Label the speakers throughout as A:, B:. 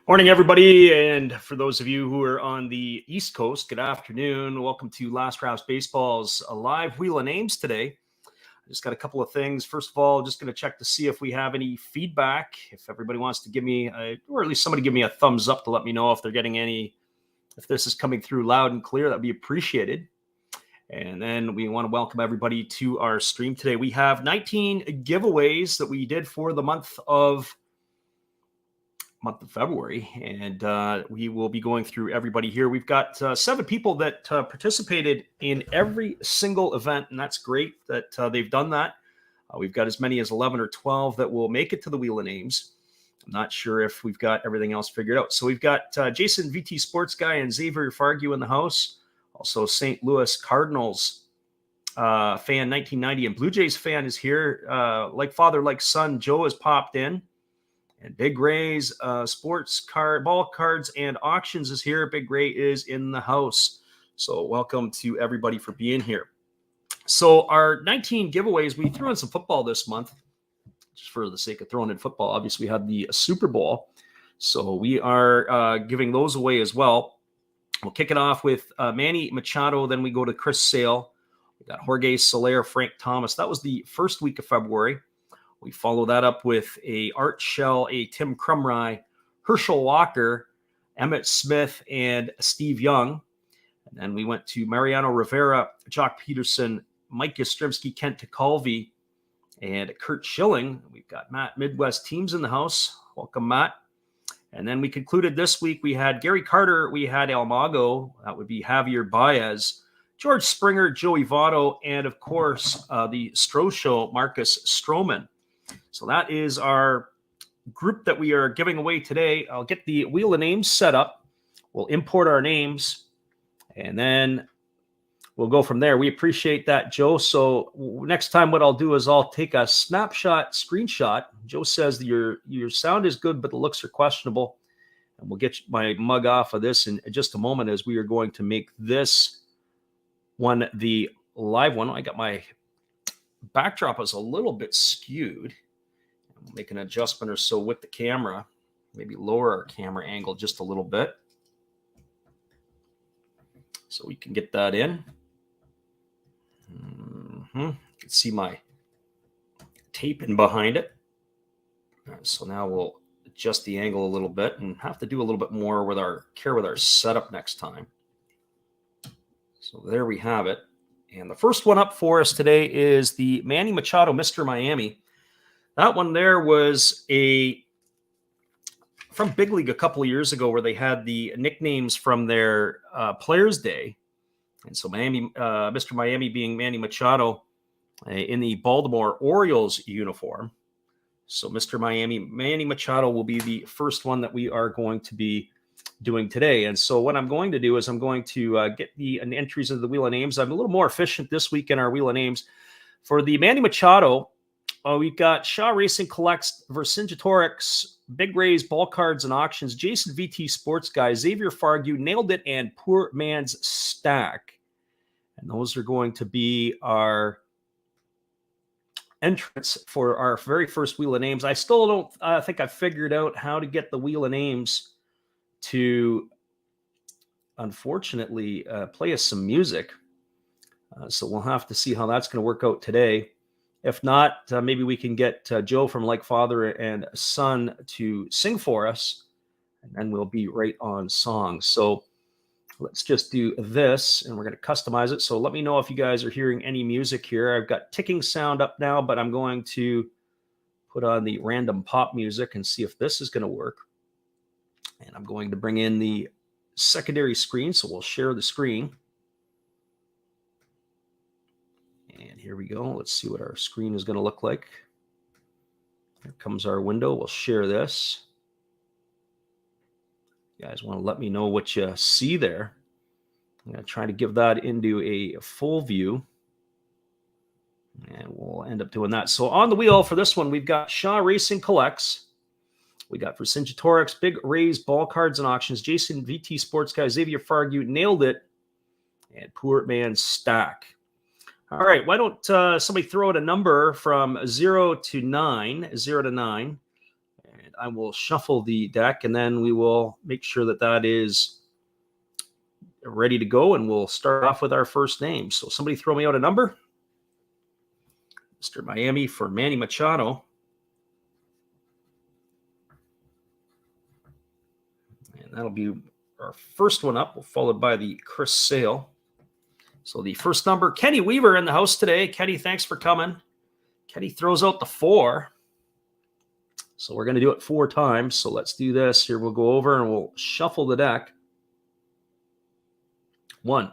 A: Morning, everybody. And for those of you who are on the East Coast, good afternoon. Welcome to Last Drafts Baseball's live Wheel of Names today. I just got a couple of things. First of all, just going to check to see if we have any feedback. If everybody wants to give me, or at least somebody give me a thumbs up to let me know if they're getting any, if this is coming through loud and clear, that'd be appreciated. And then we want to welcome everybody to our stream today. We have 19 giveaways that we did for the month of February, and we will be going through everybody here. We've got 7 people that participated in every single event, and that's great that they've done that. We've got as many as 11 or 12 that will make it to the Wheel of Names. I'm not sure if we've got everything else figured out. So we've got Jason VT Sports Guy and Xavier Fargue in the house. Also St. Louis Cardinals fan 1990 and Blue Jays fan is here. Like father, like son, Joe has popped in. And Big Ray's sports card, ball cards, and auctions is here. Big Ray is in the house. So welcome to everybody for being here. So our 19 giveaways, we threw in some football this month, just for the sake of throwing in football. Obviously, we had the Super Bowl. So we are giving those away as well. We'll kick it off with Manny Machado. Then we go to Chris Sale. We got Jorge Soler, Frank Thomas. That was the first week of February. We follow that up with a Art Shell, a Tim Krumrie, Herschel Walker, Emmett Smith, and Steve Young. And then we went to Mariano Rivera, Jock Peterson, Mike Yastrzemski, Kent Tekulve, and Kurt Schilling. We've got Matt Midwest Teams in the house. Welcome, Matt. And then we concluded this week. We had Gary Carter. We had El Mago. That would be Javier Baez, George Springer, Joey Votto, and, of course, the Stro Show, Marcus Stroman. So that is our group that we are giving away today. I'll get the Wheel of Names set up. We'll import our names, and then we'll go from there. We appreciate that, Joe. So next time what I'll do is I'll take a screenshot. Joe says your sound is good, but the looks are questionable. And we'll get my mug off of this in just a moment as we are going to make this one the live one. I got my backdrop is a little bit skewed. We'll make an adjustment or so with the camera, maybe lower our camera angle just a little bit so we can get that in. You can see my tape in behind it. So now we'll adjust the angle a little bit and have to do a little bit more with our setup next time. So there we have it. And the first one up for us today is the Manny Machado, Mr. Miami. That one there was from Big League a couple of years ago where they had the nicknames from their Players' Day. And so Miami, Mr. Miami being Manny Machado in the Baltimore Orioles uniform. So Mr. Miami, Manny Machado will be the first one that we are going to be doing today. And so what I'm going to do is I'm going to get the entries of the Wheel of Names. I'm a little more efficient this week in our Wheel of Names. For the Manny Machado, we've got Shaw Racing Collects, Vercingetorix, Big Ray's Ball Cards and Auctions, Jason VT Sports Guy, Xavier Fargue, Nailed It, and Poor Man's Stack. And those are going to be our entrance for our very first Wheel of Names. I still don't think I've figured out how to get the Wheel of Names to, unfortunately, play us some music. So we'll have to see how that's going to work out today. If not, maybe we can get Joe from Like Father and Son to sing for us, and then we'll be right on song. So let's just do this, and we're going to customize it. So let me know if you guys are hearing any music here. I've got ticking sound up now, but I'm going to put on the random pop music and see if this is going to work. And I'm going to bring in the secondary screen, so we'll share the screen. And here we go. Let's see what our screen is going to look like. Here comes our window. We'll share this. You guys want to let me know what you see there. I'm going to try to give that into a full view. And we'll end up doing that. So on the wheel for this one, we've got Shaw Racing Collects. We got Vercingetorix, Big Ray's Ball Cards and Auctions, Jason VT Sports Guy, Xavier Fargue, Nailed It, and Poor Man's Stack. All right, why don't somebody throw out a number from 0 to 9, 0 to 9, and I will shuffle the deck, and then we will make sure that that is ready to go, and we'll start off with our first name. So somebody throw me out a number. Mr. Miami for Manny Machado. And that'll be our first one up, followed by the Chris Sale. So the first number, Kenny Weaver in the house today. Kenny, thanks for coming. Kenny throws out the 4. So we're going to do it 4 times. So let's do this. Here we'll go over and we'll shuffle the deck. 1,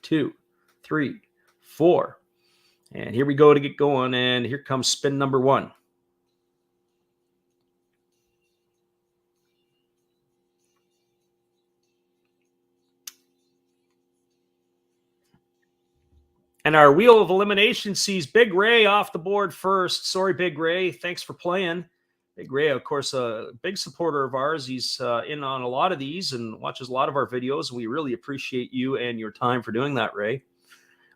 A: 2, 3, 4. And here we go to get going. And here comes spin number 1. And our wheel of elimination sees Big Ray off the board first. Sorry, Big Ray. Thanks for playing. Big Ray, of course, a big supporter of ours. He's in on a lot of these and watches a lot of our videos. We really appreciate you and your time for doing that, Ray.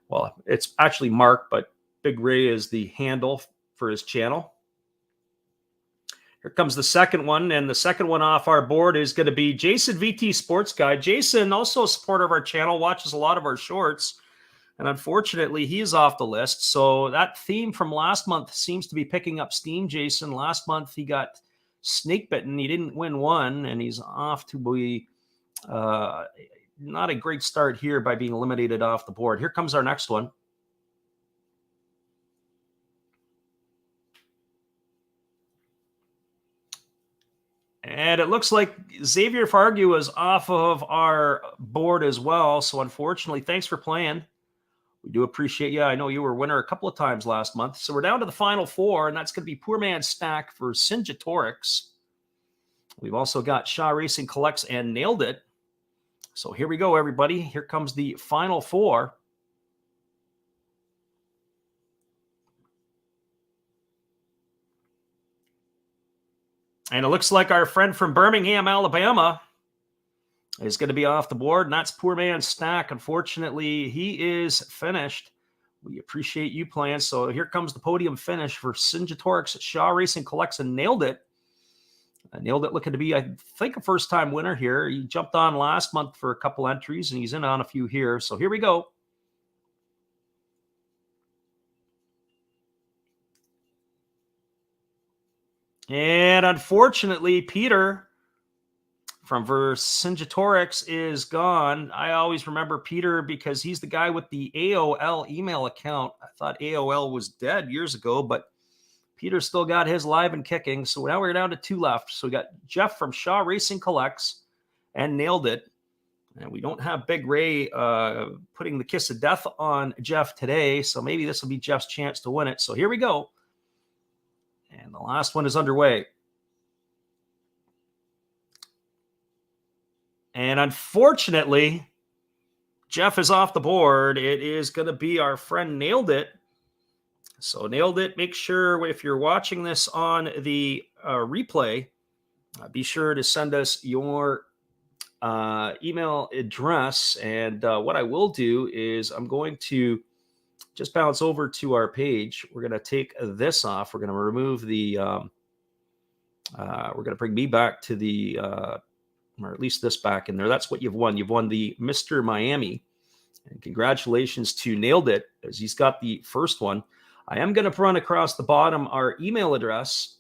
A: Well, it's actually Mark, but Big Ray is the handle for his channel. Here comes the second one, and the second one off our board is going to be Jason VT Sports Guide. Jason, also a supporter of our channel, watches a lot of our shorts. And unfortunately, he's off the list. So that theme from last month seems to be picking up steam, Jason. Last month, he got snake bitten. He didn't win one, and he's off to be not a great start here by being eliminated off the board. Here comes our next one. And it looks like Xavier Fargu is off of our board as well. So unfortunately, thanks for playing. We do appreciate you. I know you were a winner a couple of times last month. So we're down to the final 4, and that's going to be Poor Man's Stack for Cinjatorix. We've also got Shaw Racing Collects and Nailed It. So here we go, everybody. Here comes the final 4. And it looks like our friend from Birmingham, Alabama, is going to be off the board, and that's Poor Man's Stack. Unfortunately, he is finished. We appreciate you playing. So here comes the podium finish for Cinjatorix. Shaw Racing Collects and Nailed It. Nailed It looking to be, I think, a first-time winner here. He jumped on last month for a couple entries, and he's in on a few here. So here we go. And unfortunately, Peter from Vercingetorix is gone. I always remember Peter because he's the guy with the AOL email account. I thought AOL was dead years ago, but Peter still got his live and kicking. So now we're down to 2 left. So we got Jeff from Shaw Racing Collects and Nailed It. And we don't have Big Ray putting the kiss of death on Jeff today. So maybe this will be Jeff's chance to win it. So here we go. And the last one is underway. And unfortunately, Jeff is off the board. It is going to be our friend Nailed It. So Nailed It, make sure if you're watching this on the replay, be sure to send us your email address. And what I will do is I'm going to just bounce over to our page. We're going to take this off. We're going to remove the, we're going to bring me back to the, or at least this back in there. That's what you've won. You've won the Mr. Miami. And congratulations to Nailed It, as he's got the first one. I am going to run across the bottom our email address.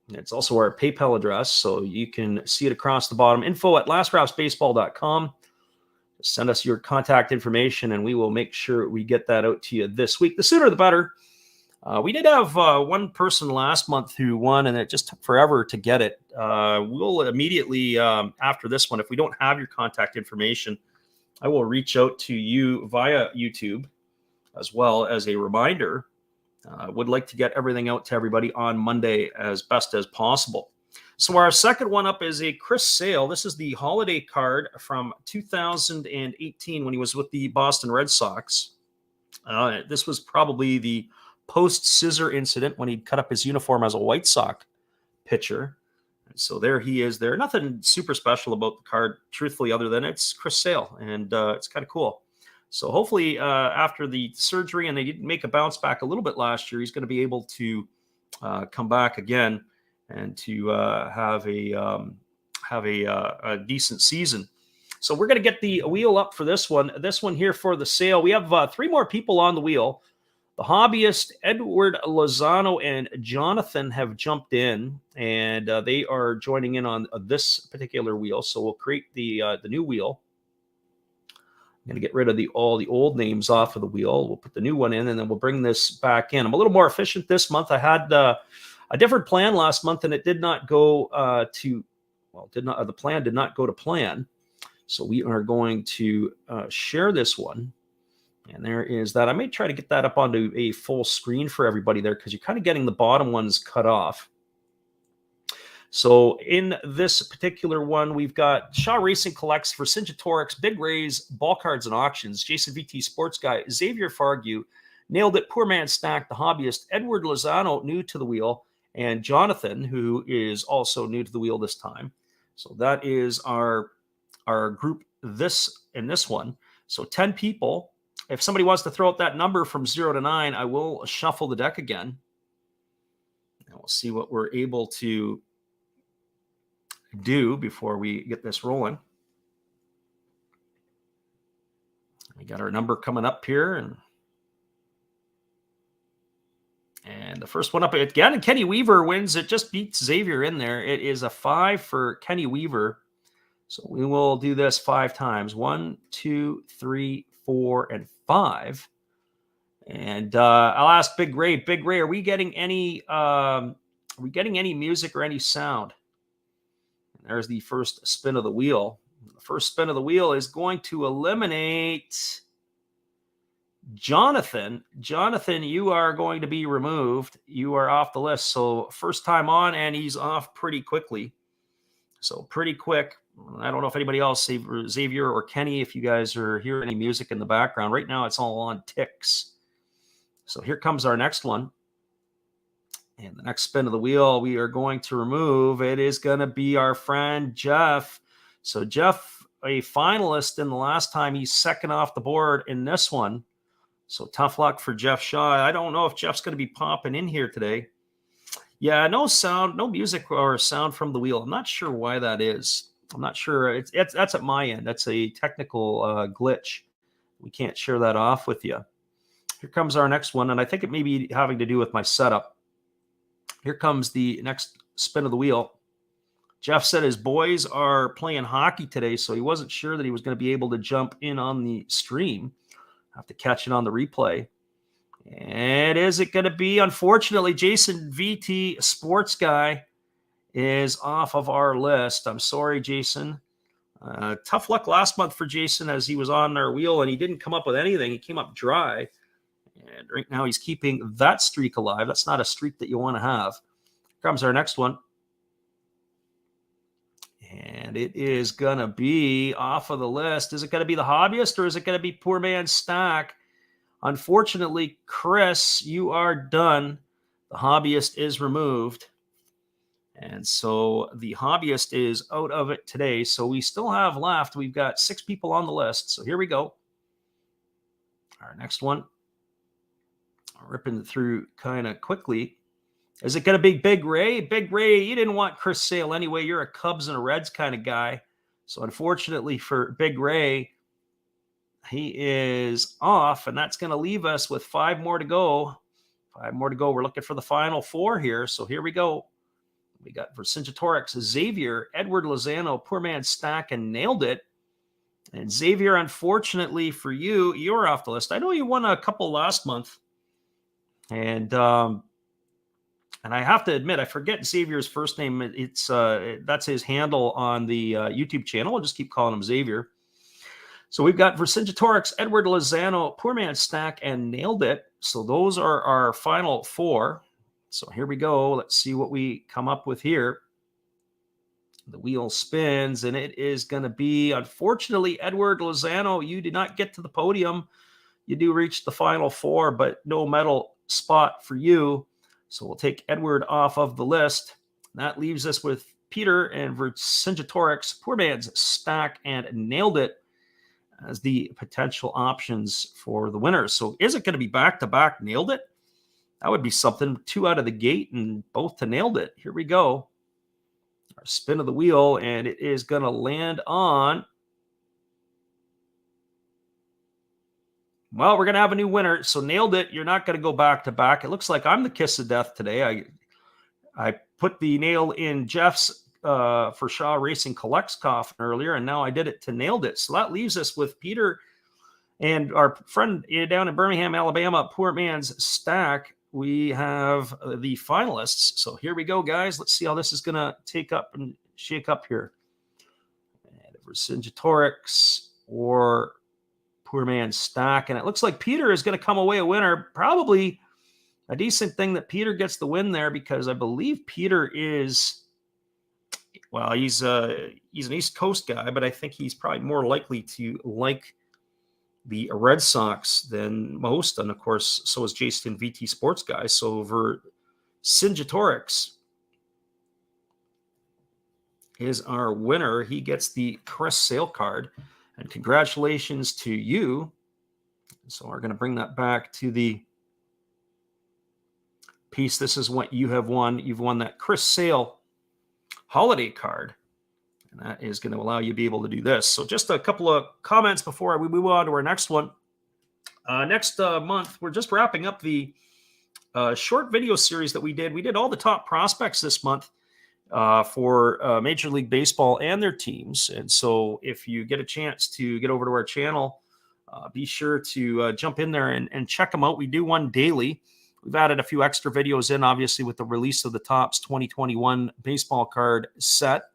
A: It's also our PayPal address, so you can see it across the bottom. info@lastrapsbaseball.com. Send us your contact information, and we will make sure we get that out to you this week. The sooner the better. We did have one person last month who won, and it just took forever to get it. We'll immediately, after this one, if we don't have your contact information, I will reach out to you via YouTube as well as a reminder. I would like to get everything out to everybody on Monday as best as possible. So our second one up is a Chris Sale. This is the holiday card from 2018 when he was with the Boston Red Sox. This was probably the post-scissor incident when he cut up his uniform as a White Sox pitcher. And so there he is there. Nothing super special about the card, truthfully, other than it's Chris Sale, and it's kind of cool. So hopefully after the surgery, and they didn't make a bounce back a little bit last year, he's going to be able to come back again and to have a decent season. So we're going to get the wheel up for this one. This one here for the sale. We have 3 more people on the wheel. The hobbyist, Edward Lozano and Jonathan, have jumped in, and they are joining in on this particular wheel. So we'll create the new wheel. I'm going to get rid of all the old names off of the wheel. We'll put the new one in, and then we'll bring this back in. I'm a little more efficient this month. I had a different plan last month, and it did not go the plan did not go to plan. So we are going to share this one. And there is that. I may try to get that up onto a full screen for everybody there, because you're kind of getting the bottom ones cut off. So in this particular one, we've got Shaw Racing Collects, Vercingetorix, Big Rays, Ball Cards and Auctions, Jason VT Sports Guy, Xavier Fargu, Nailed It, Poor Man Stack, The Hobbyist, Edward Lozano, new to the wheel, and Jonathan, who is also new to the wheel this time. So that is our group in this one. So 10 people. If somebody wants to throw out that number from 0 to 9, I will shuffle the deck again. And we'll see what we're able to do before we get this rolling. We got our number coming up here. And the first one up again, and Kenny Weaver wins. It just beats Xavier in there. It is a 5 for Kenny Weaver. So we will do this 5 times. 1, 2, 3, 4, and 5. And I'll ask Big Ray. Big Ray, are we getting any music or any sound? And there's the first spin of the wheel. The first spin of the wheel is going to eliminate Jonathan. Jonathan, you are going to be removed. You are off the list. So first time on, and he's off pretty quickly. So pretty quick. I don't know if anybody else, Xavier or Kenny, if you guys are hearing any music in the background. Right now, it's all on ticks. So here comes our next one. And the next spin of the wheel, we are going to remove. It is going to be our friend Jeff. So Jeff, a finalist in the last time, he's second off the board in this one. So tough luck for Jeff Shaw. I don't know if Jeff's going to be popping in here today. Yeah, no sound, no music or sound from the wheel. I'm not sure why that is. I'm not sure. That's at my end. That's a technical glitch. We can't share that off with you. Here comes our next one, and I think it may be having to do with my setup. Here comes the next spin of the wheel. Jeff said his boys are playing hockey today, so he wasn't sure that he was going to be able to jump in on the stream. Have to catch it on the replay. And is it going to be, unfortunately, Jason VT Sports Guy is off of our list. I'm sorry, Jason. Tough luck last month for Jason, as he was on our wheel and he didn't come up with anything. He came up dry. And right now he's keeping that streak alive. That's not a streak that you want to have. Here comes our next one. And it is going to be off of the list. Is it going to be the Hobbyist, or is it going to be Poor Man Stack? Unfortunately, Chris, you are done. The Hobbyist is removed. And so the Hobbyist is out of it today. So we still have left. We've got 6 people on the list. So here we go. Our next one. Ripping through kind of quickly. Is it going to be Big Ray? Big Ray, you didn't want Chris Sale anyway. You're a Cubs and a Reds kind of guy. So unfortunately for Big Ray, he is off, and that's going to leave us with 5 more to go. 5 more to go. We're looking for the final 4 here. So here we go. We got Vercingetorix, Xavier, Edward Lozano, Poor Man Stack, and Nailed It. And Xavier, unfortunately for you, you're off the list. I know you won a couple last month. And I have to admit, I forget Xavier's first name. It's that's his handle on the YouTube channel. I'll just keep calling him Xavier. So we've got Vercingetorix, Edward Lozano, Poor Man Stack, and Nailed It. So those are our final 4. So here we go. Let's see what we come up with here. The wheel spins, and it is going to be, unfortunately, Edward Lozano. You did not get to the podium. You do reach the final 4, but no medal spot for you. So we'll take Edward off of the list. That leaves us with Peter and Vercingetorix, Poor Man's Stack, and Nailed It as the potential options for the winners. So is it going to be back-to-back Nailed It? That would be something. 2 out of the gate and both to nailed it. Here we go. Our spin of the wheel, and it is going to land on. Well, we're going to have a new winner. So nailed it. You're not going to go back to back. It looks like I'm the kiss of death today. I put the nail in Jeff's for Shaw Racing Collects coffin earlier, and now I did it to nailed it. So that leaves us with Peter and our friend down in Birmingham, Alabama, Poor Man's Stack. We have the finalists. So here we go, guys. Let's see how this is going to take up and shake up here. And Vercingetorix or Poor Man's Stack. And it looks like Peter is going to come away a winner. Probably a decent thing that Peter gets the win there, because I believe Peter is, well, he's an East Coast guy, but I think he's probably more likely to like the Red Sox than most. And of course, so is Jason VT Sports guy. So Vercingetorix is our winner. He gets the Chris Sale card, and congratulations to you. So we're going to bring that back to the piece. This is what you have won. You've won that Chris Sale holiday card. And that is going to allow you to be able to do this. So just a couple of comments before we move on to our next one. Next month, we're just wrapping up the short video series that we did. We did all the top prospects this month for Major League Baseball and their teams. And so if you get a chance to get over to our channel, be sure to jump in there and check them out. We do one daily. We've added a few extra videos in, obviously, with the release of the Topps 2021 baseball card set.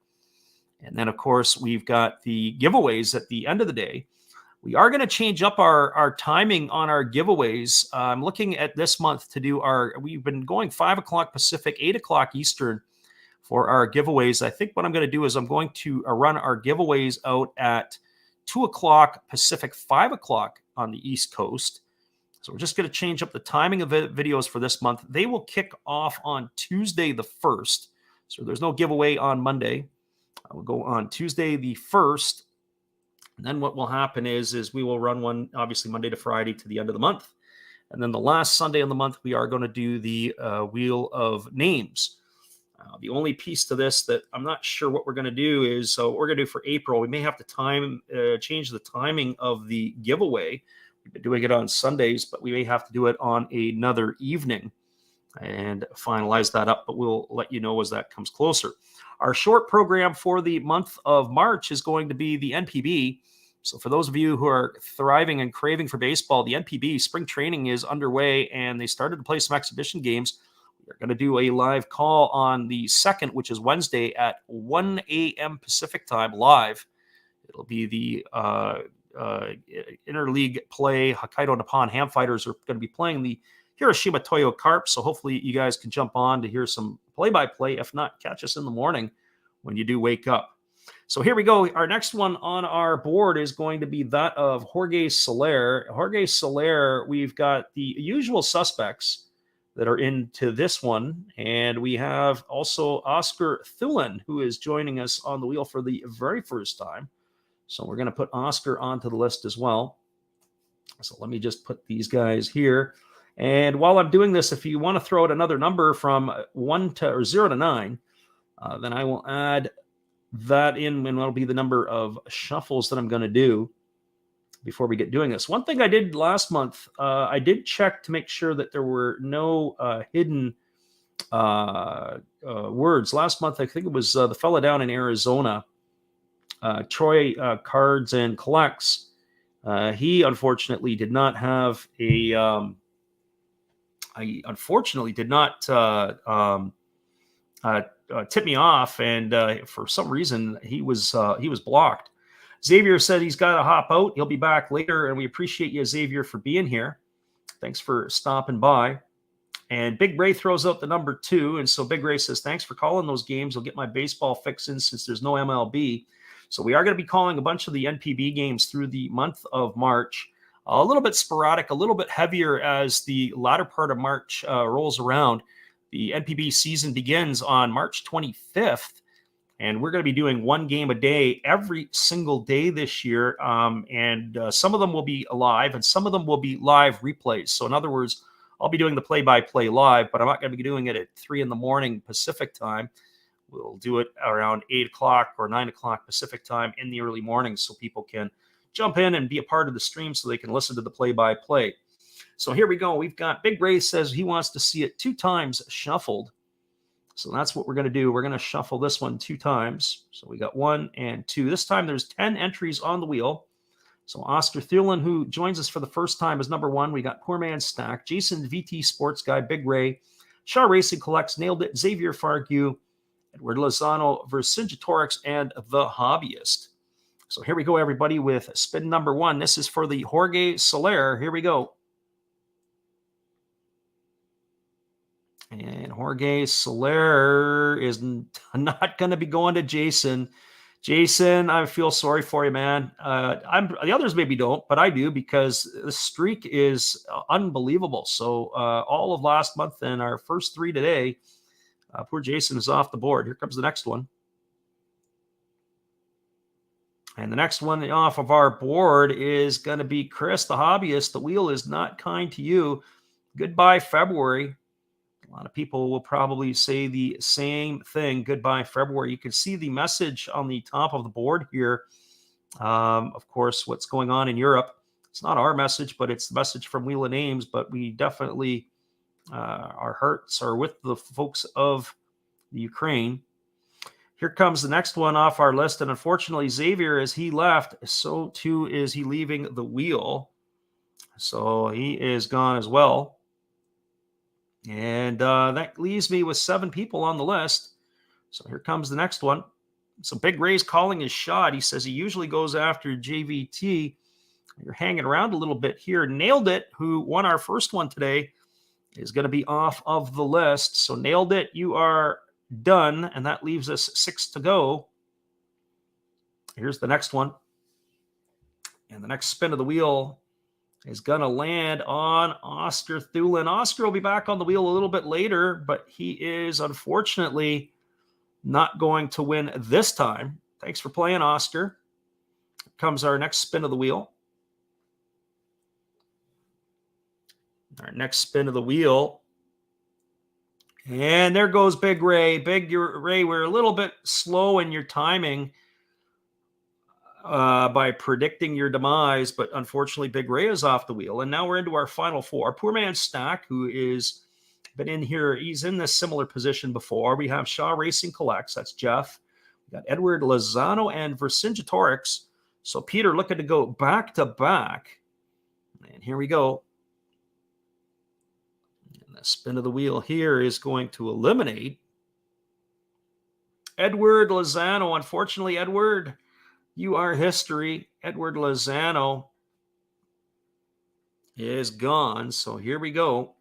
A: And then, of course, we've got the giveaways at the end of the day. We are going to change up our timing on our giveaways. I'm looking at this month to do we've been going 5 o'clock Pacific, 8 o'clock Eastern for our giveaways. I think what I'm going to do is I'm going to run our giveaways out at 2 o'clock Pacific, 5 o'clock on the East Coast. So we're just going to change up the timing of videos for this month. They will kick off on Tuesday the 1st. So there's no giveaway on Monday. We'll go on Tuesday the 1st. And then what will happen is we will run one, obviously, Monday to Friday to the end of the month. And then the last Sunday of the month, we are going to do the Wheel of Names. The only piece to this that I'm not sure what we're going to do is, so what we're going to do for April, we may have to change the timing of the giveaway. We've been doing it on Sundays, but we may have to do it on another evening and finalize that up. But we'll let you know as that comes closer. Our short program for the month of March is going to be the NPB. So for those of you who are thriving and craving for baseball, the NPB spring training is underway, and they started to play some exhibition games. We're going to do a live call on the 2nd, which is Wednesday at 1 a.m. Pacific time live. It'll be the interleague play. Hokkaido Nippon Ham Fighters are going to be playing the Hiroshima Toyo Carp. So hopefully you guys can jump on to hear some play-by-play. If not, catch us in the morning when you do wake up. So here we go. Our next one on our board is going to be that of Jorge Soler. Jorge Soler, we've got the usual suspects that are into this one. And we have also Oscar Thulin, who is joining us on the wheel for the very first time. So we're going to put Oscar onto the list as well. So let me just put these guys here. And while I'm doing this, if you want to throw out another number from 0 to 9, then I will add that in, and that'll be the number of shuffles that I'm going to do before we get doing this. One thing I did last month, I did check to make sure that there were no hidden words. Last month, I think it was the fella down in Arizona, Troy Cards and Collects. He unfortunately did not have a... I unfortunately did not tip me off, and for some reason he was blocked. Xavier said he's got to hop out. He'll be back later, and we appreciate you, Xavier, for being here. Thanks for stopping by. And Big Ray throws out the number 2, and so Big Ray says, thanks for calling those games. I'll get my baseball fix in since there's no MLB. So we are going to be calling a bunch of the NPB games through the month of March. A little bit sporadic, a little bit heavier as the latter part of March rolls around. The NPB season begins on March 25th, and we're going to be doing one game a day every single day this year. And some of them will be live, and some of them will be live replays. So in other words, I'll be doing the play-by-play live, but I'm not going to be doing it at 3 in the morning Pacific time. We'll do it around 8 o'clock or 9 o'clock Pacific time in the early morning so people can jump in and be a part of the stream so they can listen to the play-by-play. So here we go. We've got Big Ray says he wants to see it 2 times shuffled. So that's what we're going to do. We're going to shuffle this one 2 times. So we got 1 and 2. This time there's 10 entries on the wheel. So Oscar Thulin, who joins us for the first time, is number 1. We got Poor Man Stack, Jason VT Sports Guy, Big Ray, Shaw Racing Collects, Nailed It, Xavier Fargue, Edward Lozano, Vercingetorix, and The Hobbyist. So here we go, everybody, with spin number 1. This is for the Jorge Soler. Here we go. And Jorge Soler is not going to be going to Jason. Jason, I feel sorry for you, man. The others maybe don't, but I do, because the streak is unbelievable. So all of last month and our first 3 today, poor Jason is off the board. Here comes the next one. And the next one off of our board is going to be Chris, the Hobbyist. The wheel is not kind to you. Goodbye, February. A lot of people will probably say the same thing. Goodbye, February. You can see the message on the top of the board here. Of course, what's going on in Europe. It's not our message, but it's the message from Wheel of Names. But we definitely, our hearts are with the folks of the Ukraine. Here comes the next one off our list. And unfortunately, Xavier, as he left, so too is he leaving the wheel. So he is gone as well. And that leaves me with 7 people on the list. So here comes the next one. So Big Ray's calling his shot. He says he usually goes after JVT. You're hanging around a little bit here. Nailed It, who won our first one today, is going to be off of the list. So Nailed It, you are done. And that leaves us 6 to go. Here's the next one. And the next spin of the wheel is going to land on Oscar Thulin. Oscar will be back on the wheel a little bit later, but he is unfortunately not going to win this time. Thanks for playing, Oscar. Here comes our next spin of the wheel. Our next spin of the wheel. And there goes Big Ray. Big Ray, we're a little bit slow in your timing by predicting your demise, but unfortunately Big Ray is off the wheel. And now we're into our final 4. Poor Man Stack, who is been in here, he's in this similar position before. We have Shaw Racing Collects, that's Jeff. We got Edward Lozano and Vercingetorix. So Peter looking to go back to back. And here we go. And the spin of the wheel here is going to eliminate Edward Lozano. Unfortunately, Edward, you are history. Edward Lozano is gone. So here we go.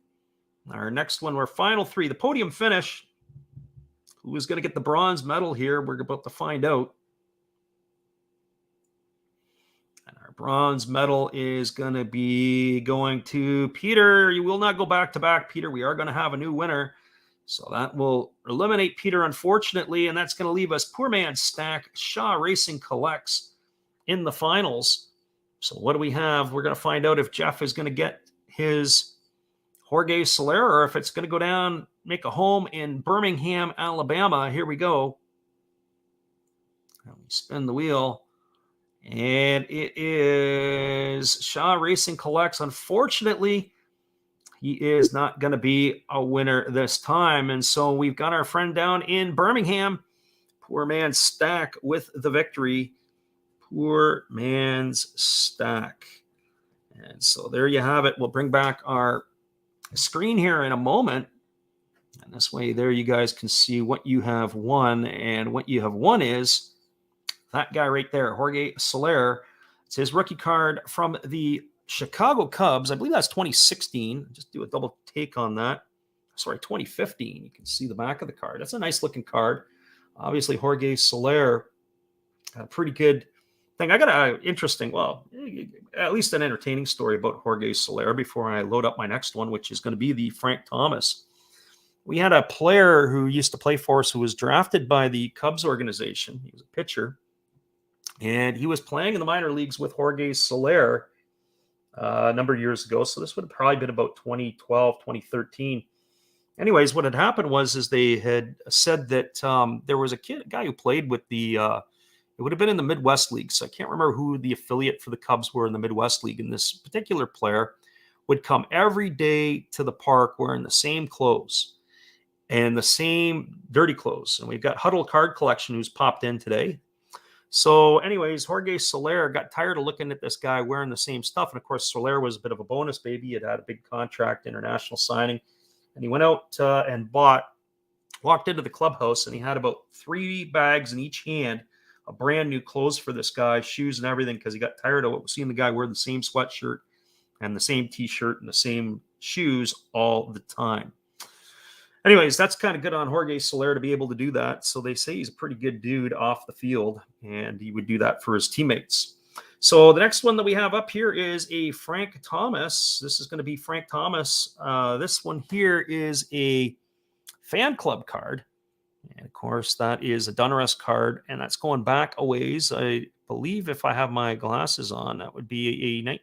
A: Our next one, our final 3. The podium finish. Who is going to get the bronze medal here? We're about to find out. And our bronze medal is going to be going to Peter. You will not go back to back, Peter. We are going to have a new winner. So that will eliminate Peter, unfortunately, and that's going to leave us Poor Man Stack, Shaw Racing Collects in the finals. So what do we have? We're going to find out if Jeff is going to get his Jorge Soler or if it's going to go down, make a home in Birmingham, Alabama. Here we go. And we spin the wheel. And it is Shaw Racing Collects. Unfortunately, he is not going to be a winner this time. And so we've got our friend down in Birmingham, Poor Man Stack, with the victory. Poor Man's Stack. And so there you have it. We'll bring back our screen here in a moment. And this way there you guys can see what you have won. And what you have won is that guy right there, Jorge Soler. It's his rookie card from the Chicago Cubs. I believe that's 2016. Just do a double take on that. Sorry, 2015. You can see the back of the card. That's a nice looking card. Obviously, Jorge Soler, a pretty good thing. I got an interesting, well, at least an entertaining story about Jorge Soler before I load up my next one, which is going to be the Frank Thomas. We had a player who used to play for us who was drafted by the Cubs organization. He was a pitcher. And he was playing in the minor leagues with Jorge Soler. a number of years ago. So this would have probably been about 2012, 2013. Anyways, what had happened was is they had said that there was a guy who played with the it would have been in the Midwest League. So I can't remember who the affiliate for the Cubs were in the Midwest League. And this particular player would come every day to the park wearing the same clothes and the same dirty clothes. And we've got Huddle Card Collection who's popped in today. So anyways, Jorge Soler got tired of looking at this guy wearing the same stuff. And of course, Soler was a bit of a bonus baby. He had a big contract, international signing. And he went out and walked into the clubhouse, and he had about 3 bags in each hand of brand new clothes for this guy, shoes and everything, because he got tired of seeing the guy wear the same sweatshirt and the same t-shirt and the same shoes all the time. Anyways, that's kind of good on Jorge Soler to be able to do that. So they say he's a pretty good dude off the field, and he would do that for his teammates. So the next one that we have up here is a Frank Thomas. This is going to be Frank Thomas. This one here is a fan club card. And of course, that is a Donruss card, and that's going back a ways. I believe if I have my glasses on, that would be a I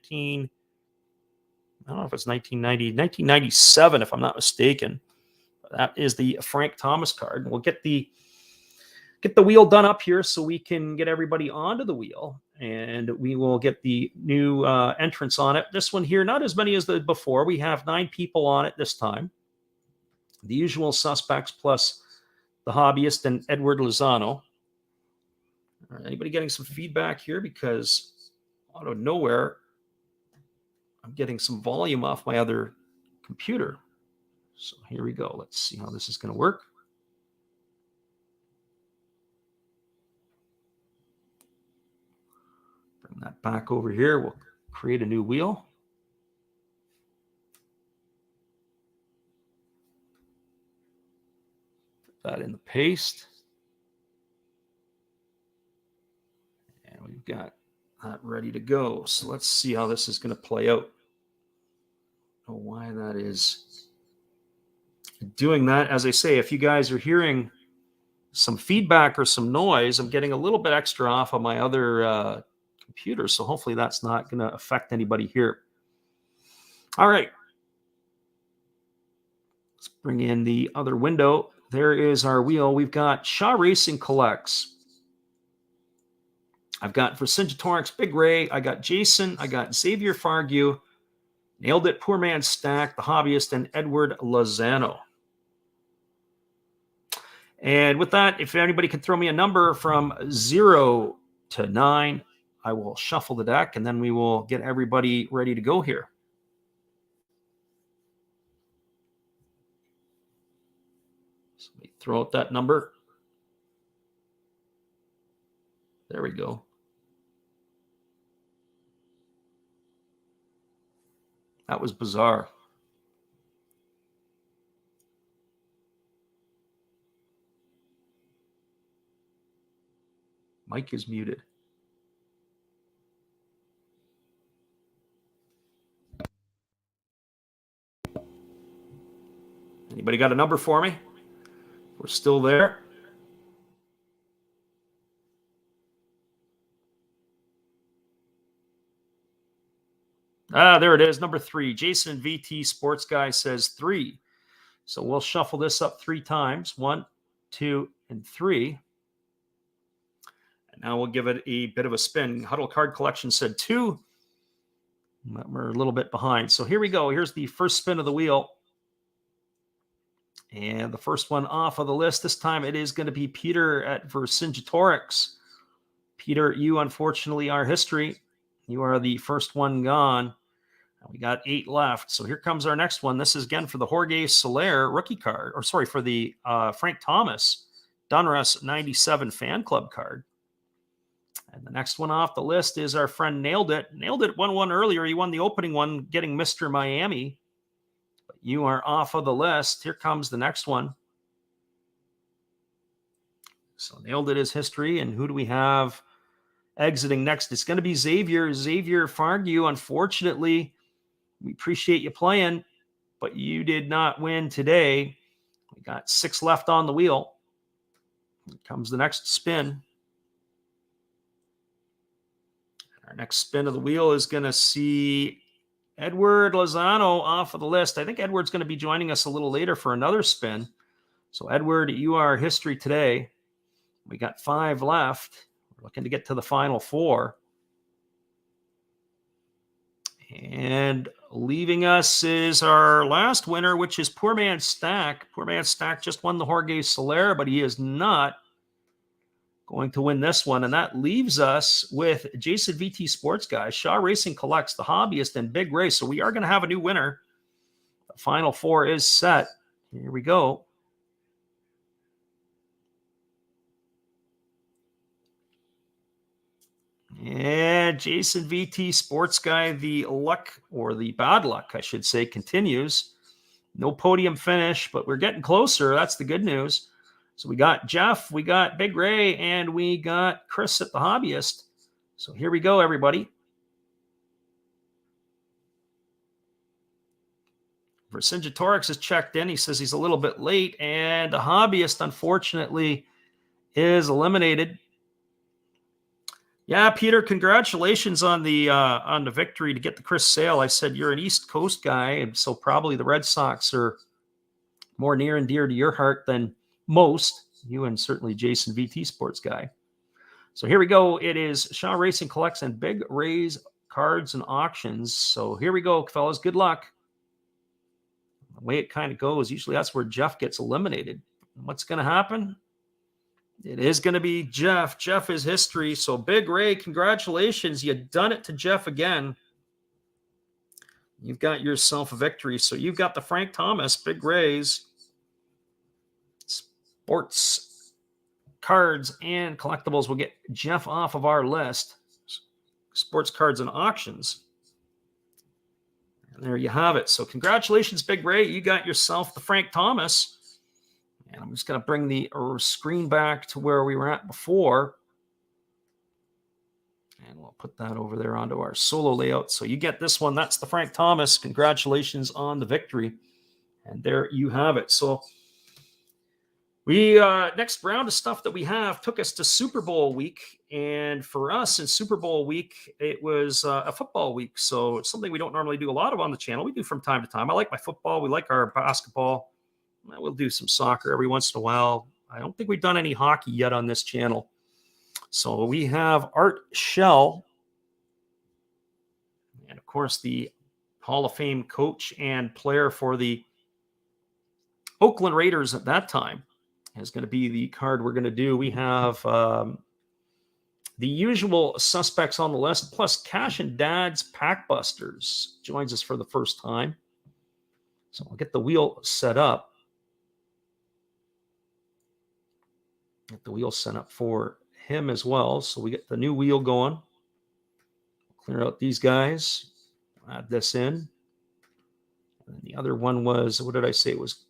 A: don't know if it's 1997, if I'm not mistaken. That is the Frank Thomas card. And we'll get the wheel done up here so we can get everybody onto the wheel, and we will get the new entrance on it. This one here, not as many as the before. We have 9 people on it this time. The usual suspects plus the hobbyist and Edward Lozano. Anybody getting some feedback here? Because out of nowhere, I'm getting some volume off my other computer. So here we go. Let's see how this is going to work. Bring that back over here. We'll create a new wheel. Put that in the paste. And we've got that ready to go. So let's see how this is going to play out. I don't know why that is doing that. As I say, if you guys are hearing some feedback or some noise, I'm getting a little bit extra off of my other computer. So hopefully that's not going to affect anybody here. All right. Let's bring in the other window. There is our wheel. We've got Shaw Racing Collects. I've got Vercingetorix, Big Ray. I got Jason. I got Xavier Fargue. Nailed It, Poor Man Stack, The Hobbyist, and Edward Lozano. And with that, if anybody can throw me a number from 0 to 9, I will shuffle the deck, and then we will get everybody ready to go here. So let me throw out that number. There we go. That was bizarre. Mike is muted. Anybody got a number for me? We're still there. There it is, number 3. Jason VT Sports Guy says 3. So we'll shuffle this up 3 times. 1, 2, and 3. And now we'll give it a bit of a spin. Huddle Card Collection said 2. We're a little bit behind. So here we go. Here's the first spin of the wheel. And the first one off of the list. This time it is going to be Peter at Vercingetorix. Peter, you unfortunately are history. You are the first one gone. We got 8 left. So here comes our next one. This is again for the Jorge Soler rookie card, or sorry, for the Frank Thomas Donruss 97 fan club card. And the next one off the list is our friend Nailed It. Nailed It won one earlier. He won the opening one, getting Mr. Miami. But you are off of the list. Here comes the next one. So Nailed It is history. And who do we have exiting next? It's going to be Xavier Fargue. Unfortunately, we appreciate you playing, but you did not win today. We got 6 left on the wheel. Here comes the next spin. Our next spin of the wheel is going to see Edward Lozano off of the list. I think Edward's going to be joining us a little later for another spin. So, Edward, you are history today. We got 5 left. We're looking to get to the final 4. And leaving us is our last winner, which is Poor Man Stack. Poor Man Stack just won the Jorge Soler, but he is not going to win this one. And that leaves us with Jason VT Sports Guy, Shaw Racing Collects, The Hobbyist, and Big Ray. So we are going to have a new winner. The final 4 is set. Here we go. And Jason VT Sports Guy, the luck, or the bad luck, I should say, continues. No podium finish, but we're getting closer. That's the good news. So we got Jeff, we got Big Ray, and we got Chris at the Hobbyist. So here we go, everybody. Vercingetorix is checked in. He says he's a little bit late, and the Hobbyist, unfortunately, is eliminated. Yeah, Peter, congratulations on the victory to get the Chris Sale. I said you're an East Coast guy, and so probably the Red Sox are more near and dear to your heart than most. You and certainly Jason VT Sports Guy. So here we go. It is Shaw Racing Collects and Big Ray's Cards and Auctions. So here we go, fellas. Good luck. The way it kind of goes, usually that's where Jeff gets eliminated. What's going to happen? It is going to be Jeff. Jeff is history. So Big Ray, congratulations. You've done it to Jeff again. You've got yourself a victory. So you've got the Frank Thomas, Big Ray's Sports Cards and Collectibles. Will get Jeff off of our list. Sports Cards and Auctions. And there you have it. So congratulations, Big Ray. You got yourself the Frank Thomas. And I'm just going to bring the screen back to where we were at before. And we'll put that over there onto our solo layout. So you get this one. That's the Frank Thomas. Congratulations on the victory. And there you have it. So we next round of stuff that we have took us to Super Bowl week. And for us in Super Bowl week, it was a football week. So it's something we don't normally do a lot of on the channel. We do from time to time. I like my football. We like our basketball. We'll do some soccer every once in a while. I don't think we've done any hockey yet on this channel. So we have Art Shell. And, of course, the Hall of Fame coach and player for the Oakland Raiders at that time is going to be the card we're going to do. We have the usual suspects on the list, plus Cash and Dad's Pack Busters joins us for the first time. So I'll get the wheel set up. Get the wheel set up for him as well. So we get the new wheel going. Clear out these guys. Add this in. And the other one was, what did I say? It was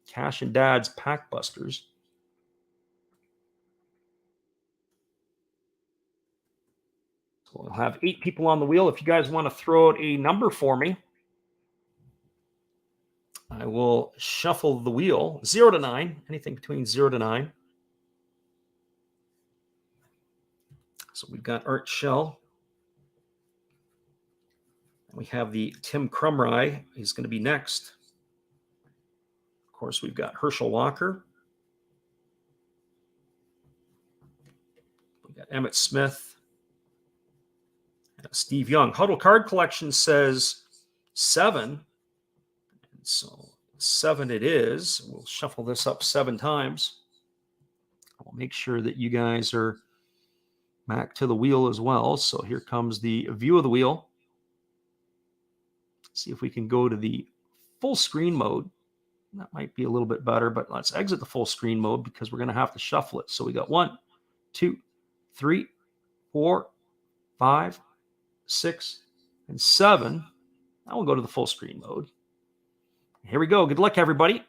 A: Cash and Dad's Pack Busters. So we'll have 8 people on the wheel. If you guys want to throw out a number for me, I will shuffle the wheel. 0 to 9. Anything between 0 to 9. So we've got Art Shell. We have the Tim Krumrie. He's going to be next. Of course, we've got Herschel Walker. We've got Emmett Smith. Steve Young. Huddle Card Collection says 7. And so 7 it is. We'll shuffle this up 7 times. We'll make sure that you guys are back to the wheel as well. So here comes the view of the wheel. See if we can go to the full screen mode. That might be a little bit better, but let's exit the full screen mode because we're going to have to shuffle it. So we got 1, 2, 3, 4, 5, 6, and 7. Now we'll go to the full screen mode. Here we go. Good luck, everybody.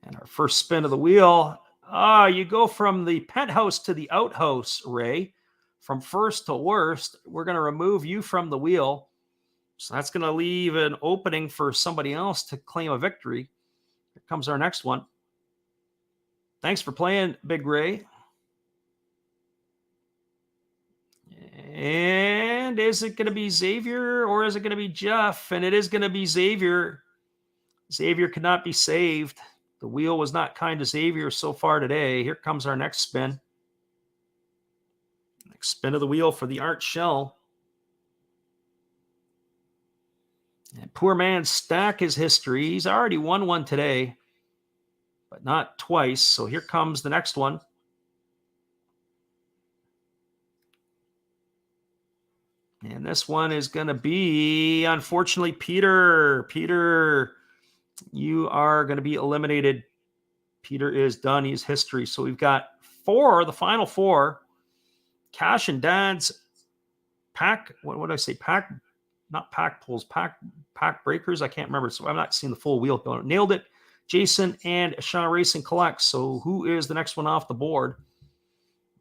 A: And our first spin of the wheel. You go from the penthouse to the outhouse, Ray. From first to worst, we're going to remove you from the wheel. So that's going to leave an opening for somebody else to claim a victory. Here comes our next one. Thanks for playing, Big Ray. And is it going to be Xavier or is it going to be Jeff? And it is going to be Xavier. Xavier could not be saved. The wheel was not kind to Xavier so far today. Here comes our next spin. Next spin of the wheel for the Art Shell. And poor man Stack his history. He's already won one today, but not twice. So here comes the next one. And this one is going to be, unfortunately, Peter. Peter, you are going to be eliminated. Peter is done. He's history. So we've got the final four. Cash and Dad's pack. What did I say? Pack, not pack pulls, pack breakers. I can't remember. So I'm not seeing the full wheel. Nailed it. Jason and Shaw Racing collects. So who is the next one off the board?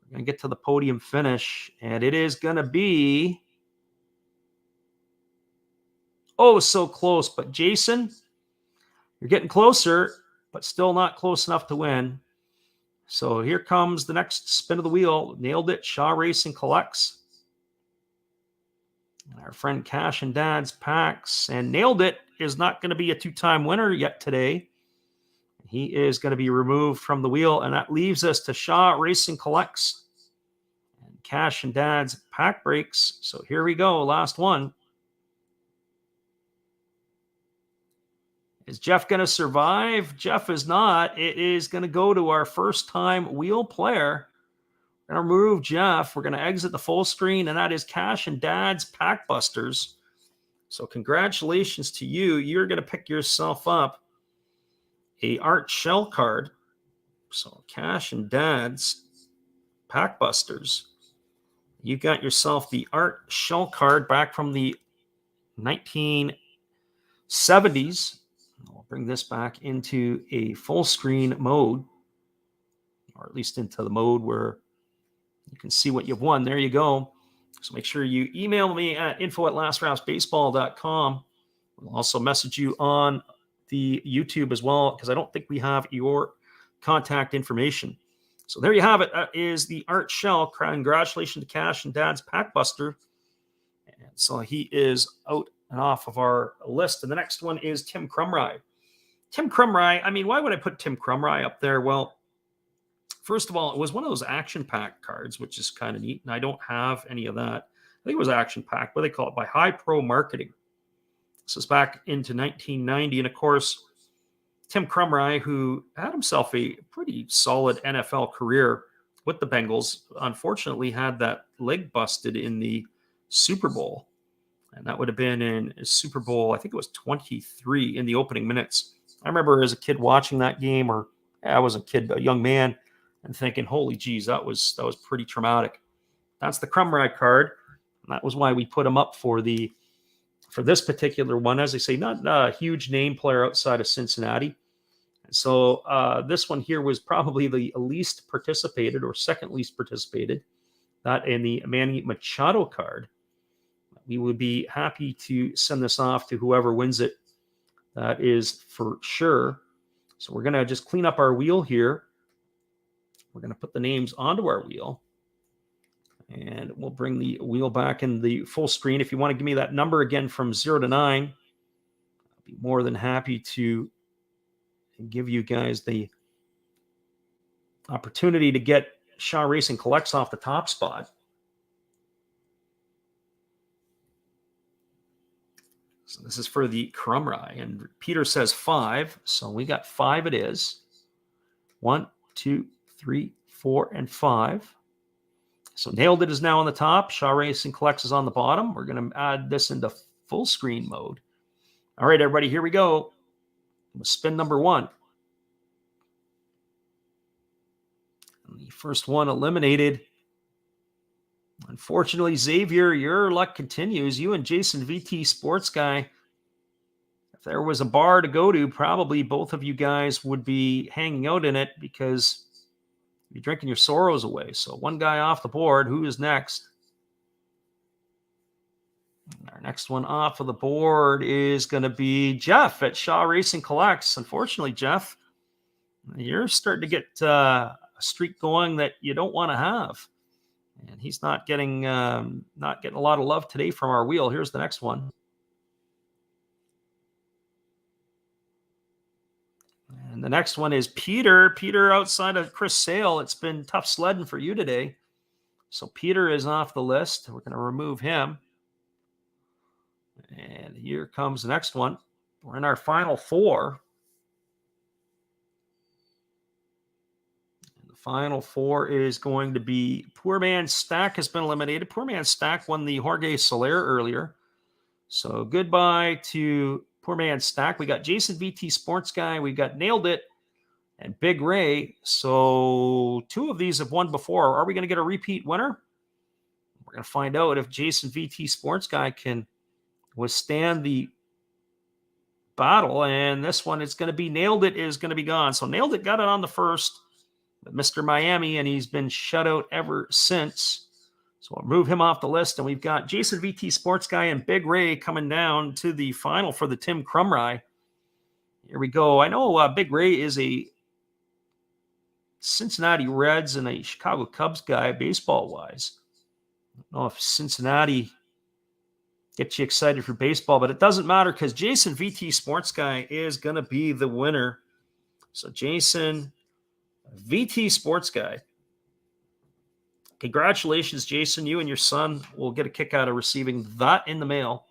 A: We're going to get to the podium finish. And it is going to be... Oh, so close. But Jason, you're getting closer, but still not close enough to win. So here comes the next spin of the wheel. Nailed it. Shaw Racing collects. Our friend Cash and Dad's packs. And Nailed It is not going to be a two-time winner yet today. He is going to be removed from the wheel. And that leaves us to Shaw Racing collects. And Cash and Dad's pack breaks. So here we go. Last one. Is Jeff going to survive? Jeff is not. It is going to go to our first-time wheel player. We're going to remove Jeff. We're going to exit the full screen, and that is Cash and Dad's Pack Busters. So congratulations to you. You're going to pick yourself up a Art Shell card. So Cash and Dad's Pack Busters. You got yourself the Art Shell card back from the 1970s. We'll bring this back into a full screen mode, or at least into the mode where you can see what you've won. There you go. So make sure you email me at info@lastrausbaseball.com. We'll also message you on the YouTube as well, because I don't think we have your contact information. So there you have it. That is the Art Shell. Congratulations to Cash and Dad's Pack Buster. And so he is out and off of our list. And the next one is Tim Krumrie. Tim Krumrie, I mean, why would I put Tim Krumrie up there? Well, first of all, it was one of those action pack cards, which is kind of neat. And I don't have any of that. I think it was action pack, what they call it, by High Pro Marketing. This is back into 1990. And of course, Tim Krumrie, who had himself a pretty solid NFL career with the Bengals, unfortunately had that leg busted in the Super Bowl. And that would have been in Super Bowl, I think it was 23 in the opening minutes. I remember as a kid watching that game, or I was a kid, a young man, and thinking, holy geez, that was pretty traumatic. That's the Krumrie card. And that was why we put him up for this particular one. As I say, not a huge name player outside of Cincinnati. And so this one here was probably the least participated, or second least participated. That in the Manny Machado card. We would be happy to send this off to whoever wins it. That is for sure. So we're going to just clean up our wheel here. We're going to put the names onto our wheel. And we'll bring the wheel back in the full screen. If you want to give me that number again from 0 to 9, I'll be more than happy to give you guys the opportunity to get Shaw Racing Collects off the top spot. So this is for the Krumrie, and Peter says 5. So we got 5 it is. 1, 2, 3, 4, and 5. So Nailed It is now on the top. Shaw Racing Collects is on the bottom. We're going to add this into full screen mode. All right, everybody, here we go. Spin number 1. And the first one eliminated. Unfortunately, Xavier, your luck continues. You and Jason VT Sports Guy, if there was a bar to go to, probably both of you guys would be hanging out in it because you're drinking your sorrows away. So one guy off the board. Who is next? Our next one off of the board is going to be Jeff at Shaw Racing Collects. Unfortunately, Jeff, you're starting to get a streak going that you don't want to have. And he's not getting a lot of love today from our wheel. Here's the next one. And the next one is Peter. Peter outside of Chris Sale. It's been tough sledding for you today. So Peter is off the list. We're going to remove him. And here comes the next one. We're in our final four. And the final four is going to be Poor Man Stack has been eliminated. Poor Man Stack won the Jorge Soler earlier. So goodbye to Poor Man Stack. We got Jason VT Sports Guy. We got Nailed It and Big Ray. So two of these have won before. Are we going to get a repeat winner? We're going to find out if Jason VT Sports Guy can withstand the battle. And this one is going to be Nailed It is going to be gone. So Nailed It got it on the first, but Mr. Miami, and he's been shut out ever since. So I'll move him off the list. And we've got Jason VT Sports Guy and Big Ray coming down to the final for the Tim Crumry. Here we go. I know Big Ray is a Cincinnati Reds and a Chicago Cubs guy baseball-wise. I don't know if Cincinnati gets you excited for baseball, but it doesn't matter because Jason VT Sports Guy is going to be the winner. So Jason VT Sports Guy. Congratulations, Jason. You and your son will get a kick out of receiving that in the mail.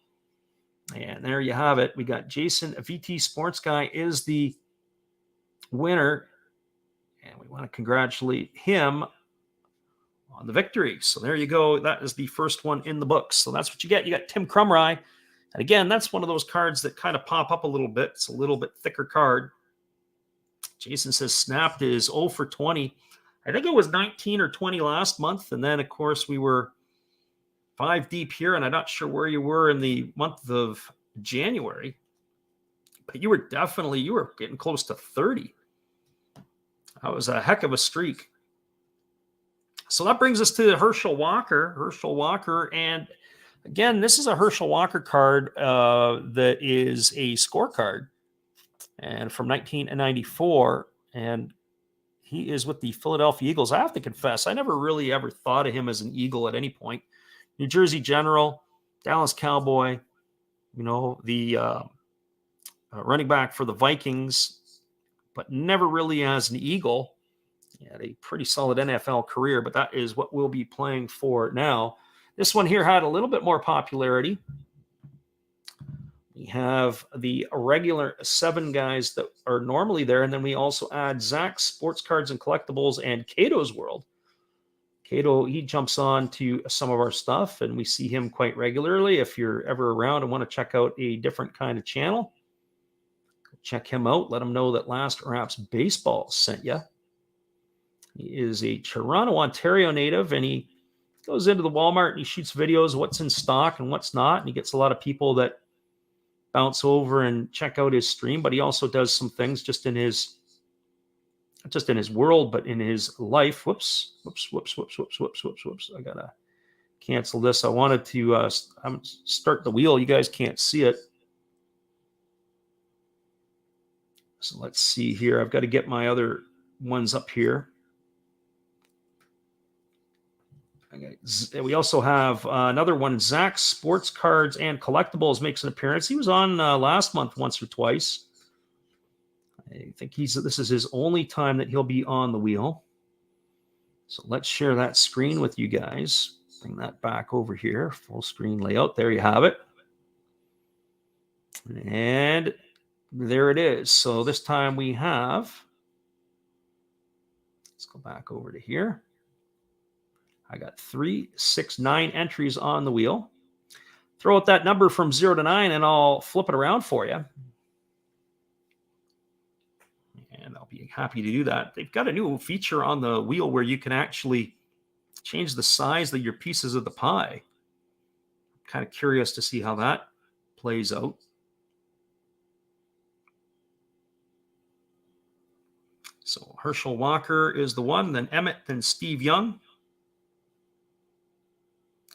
A: And there you have it. We got Jason VT Sports Guy is the winner. And we want to congratulate him on the victory. So there you go. That is the first one in the books. So that's what you get. You got Tim Crumry. And again, that's one of those cards that kind of pop up a little bit. It's a little bit thicker card. Jason says Snapped is 0 for 20. I think it was 19 or 20 last month. And then, of course, we were 5 deep here. And I'm not sure where you were in the month of January. But you were getting close to 30. That was a heck of a streak. So that brings us to Herschel Walker. Herschel Walker. And again, this is a Herschel Walker card that is a scorecard and from 1994. And he is with the Philadelphia Eagles. I have to confess, I never really ever thought of him as an Eagle at any point. New Jersey General, Dallas Cowboy, the running back for the Vikings, but never really as an Eagle. He had a pretty solid NFL career, but that is what we'll be playing for now. This one here had a little bit more popularity. We have the regular 7 guys that are normally there, and then we also add Zach's Sports Cards and Collectibles and Cato's World. Cato, he jumps on to some of our stuff, and we see him quite regularly. If you're ever around and want to check out a different kind of channel, check him out. Let him know that Last Raps Baseball sent you. He is a Toronto, Ontario native, and he goes into the Walmart and he shoots videos of what's in stock and what's not, and he gets a lot of people that bounce over and check out his stream. But he also does some things not just in his world, but in his life. Whoops. I gotta cancel this. I wanted to start the wheel. You guys can't see it. So let's see here. I've got to get my other ones up here. We also have another one. Zach's Sports Cards and Collectibles makes an appearance. He was on last month once or twice. I think this is his only time that he'll be on the wheel. So let's share that screen with you guys. Bring that back over here. Full screen layout. There you have it. And there it is. So this time we have, let's go back over to here. I got 3, 6, 9 entries on the wheel. Throw out that number from 0 to 9 and I'll flip it around for you. And I'll be happy to do that. They've got a new feature on the wheel where you can actually change the size of your pieces of the pie. I'm kind of curious to see how that plays out. So Herschel Walker is the one, then Emmett, then Steve Young.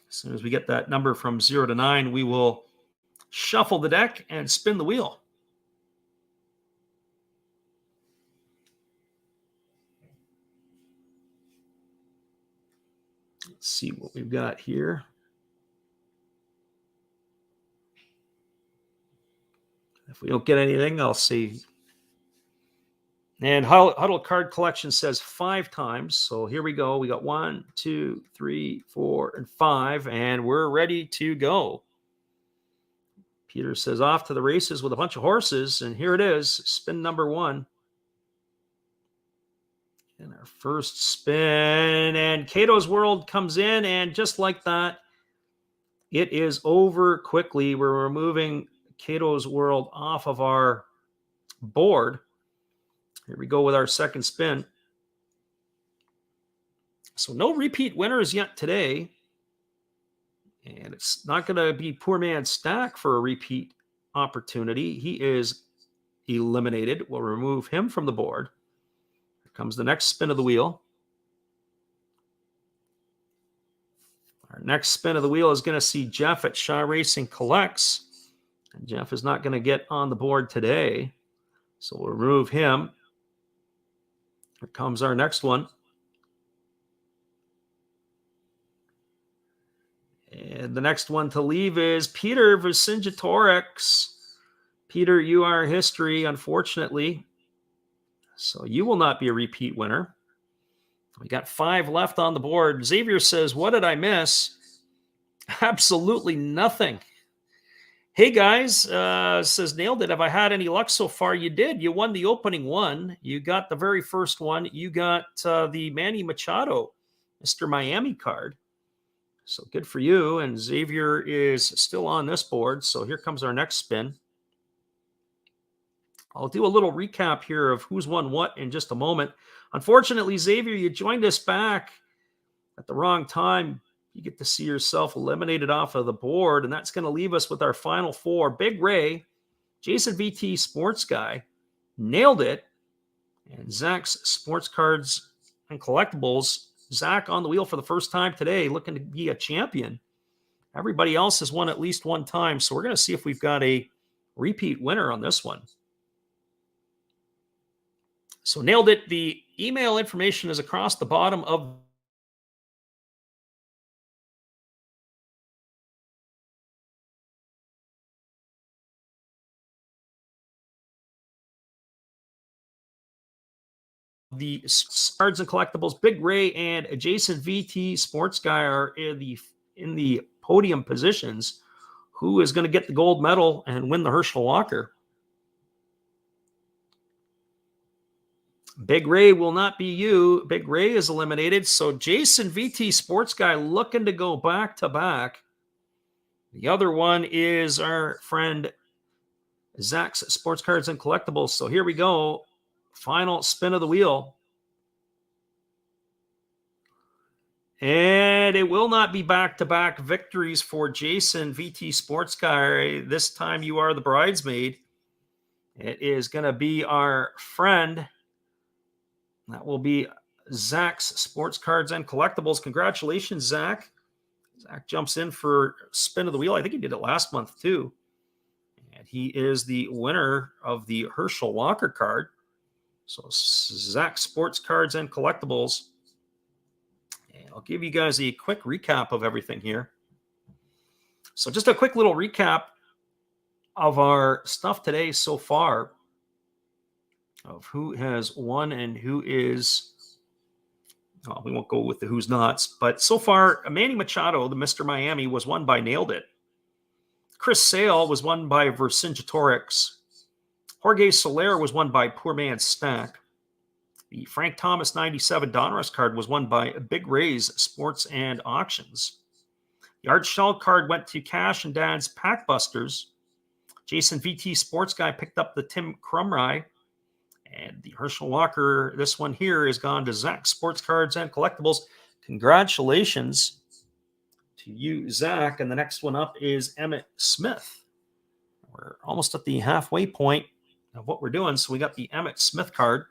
A: As soon as we get that number from 0 to 9, we will shuffle the deck and spin the wheel. Let's Let's see what we've got here. If we don't get anything, I'll see. And Huddle card collection says 5 times. So here we go. We got 1, 2, 3, 4, and 5, and we're ready to go. Peter says off to the races with a bunch of horses, and here it is, spin number 1. And our first spin, and Cato's World comes in, and just like that, it is over quickly. We're removing Cato's World off of our board. Here we go with our second spin. So no repeat winners yet today. And it's not going to be Poor Man Stack for a repeat opportunity. He is eliminated. We'll remove him from the board. Here comes the next spin of the wheel. Our next spin of the wheel is going to see Jeff at Shaw Racing Collects. And Jeff is not going to get on the board today. So we'll remove him. Here comes our next one. And the next one to leave is Peter Vercingetorix. Peter, you are history, unfortunately. So you will not be a repeat winner. We got 5 left on the board. Xavier says, what did I miss? Absolutely nothing. Hey, guys, says, nailed it. Have I had any luck so far? You did. You won the opening one. You got the very first one. You got the Manny Machado, Mr. Miami card. So good for you. And Xavier is still on this board. So here comes our next spin. I'll do a little recap here of who's won what in just a moment. Unfortunately, Xavier, you joined us back at the wrong time. You get to see yourself eliminated off of the board, and that's going to leave us with our final 4. Big Ray, Jason VT Sports Guy, nailed it, and Zach's Sports Cards and Collectibles. Zach on the wheel for the first time today, looking to be a champion. Everybody else has won at least one time, so we're going to see if we've got a repeat winner on this one. So nailed it. The email information is across the bottom of the Cards and Collectibles. Big Ray and Jason VT Sports Guy are in the podium positions. Who is going to get the gold medal and win the Herschel Walker? Big Ray will not be you. Big Ray is eliminated. So Jason VT Sports Guy looking to go back to back. The other one is our friend Zach's Sports Cards and Collectibles. So here we go. Final spin of the wheel. And it will not be back-to-back victories for Jason VT Sports Guy. This time you are the bridesmaid. It is going to be our friend. That will be Zach's Sports Cards and Collectibles. Congratulations, Zach. Zach jumps in for spin of the wheel. I think he did it last month, too. And he is the winner of the Herschel Walker card. So Zach Sports Cards and Collectibles. And I'll give you guys a quick recap of everything here. So just a quick little recap of our stuff today so far, of who has won and who is, well, we won't go with the who's nots, but so far, Manny Machado, the Mr. Miami, was won by Nailed It. Chris Sale was won by Vercingetorix. Jorge Soler was won by Poor Man Stack. The Frank Thomas 97 Donruss card was won by Big Ray's Sports and Auctions. The Art Shell card went to Cash and Dad's Packbusters. Jason VT Sports Guy picked up the Tim Crumry. And the Herschel Walker, this one here, has gone to Zach Sports Cards and Collectibles. Congratulations to you, Zach. And the next one up is Emmett Smith. We're almost at the halfway point of what we're doing. So we got the Emmett Smith card.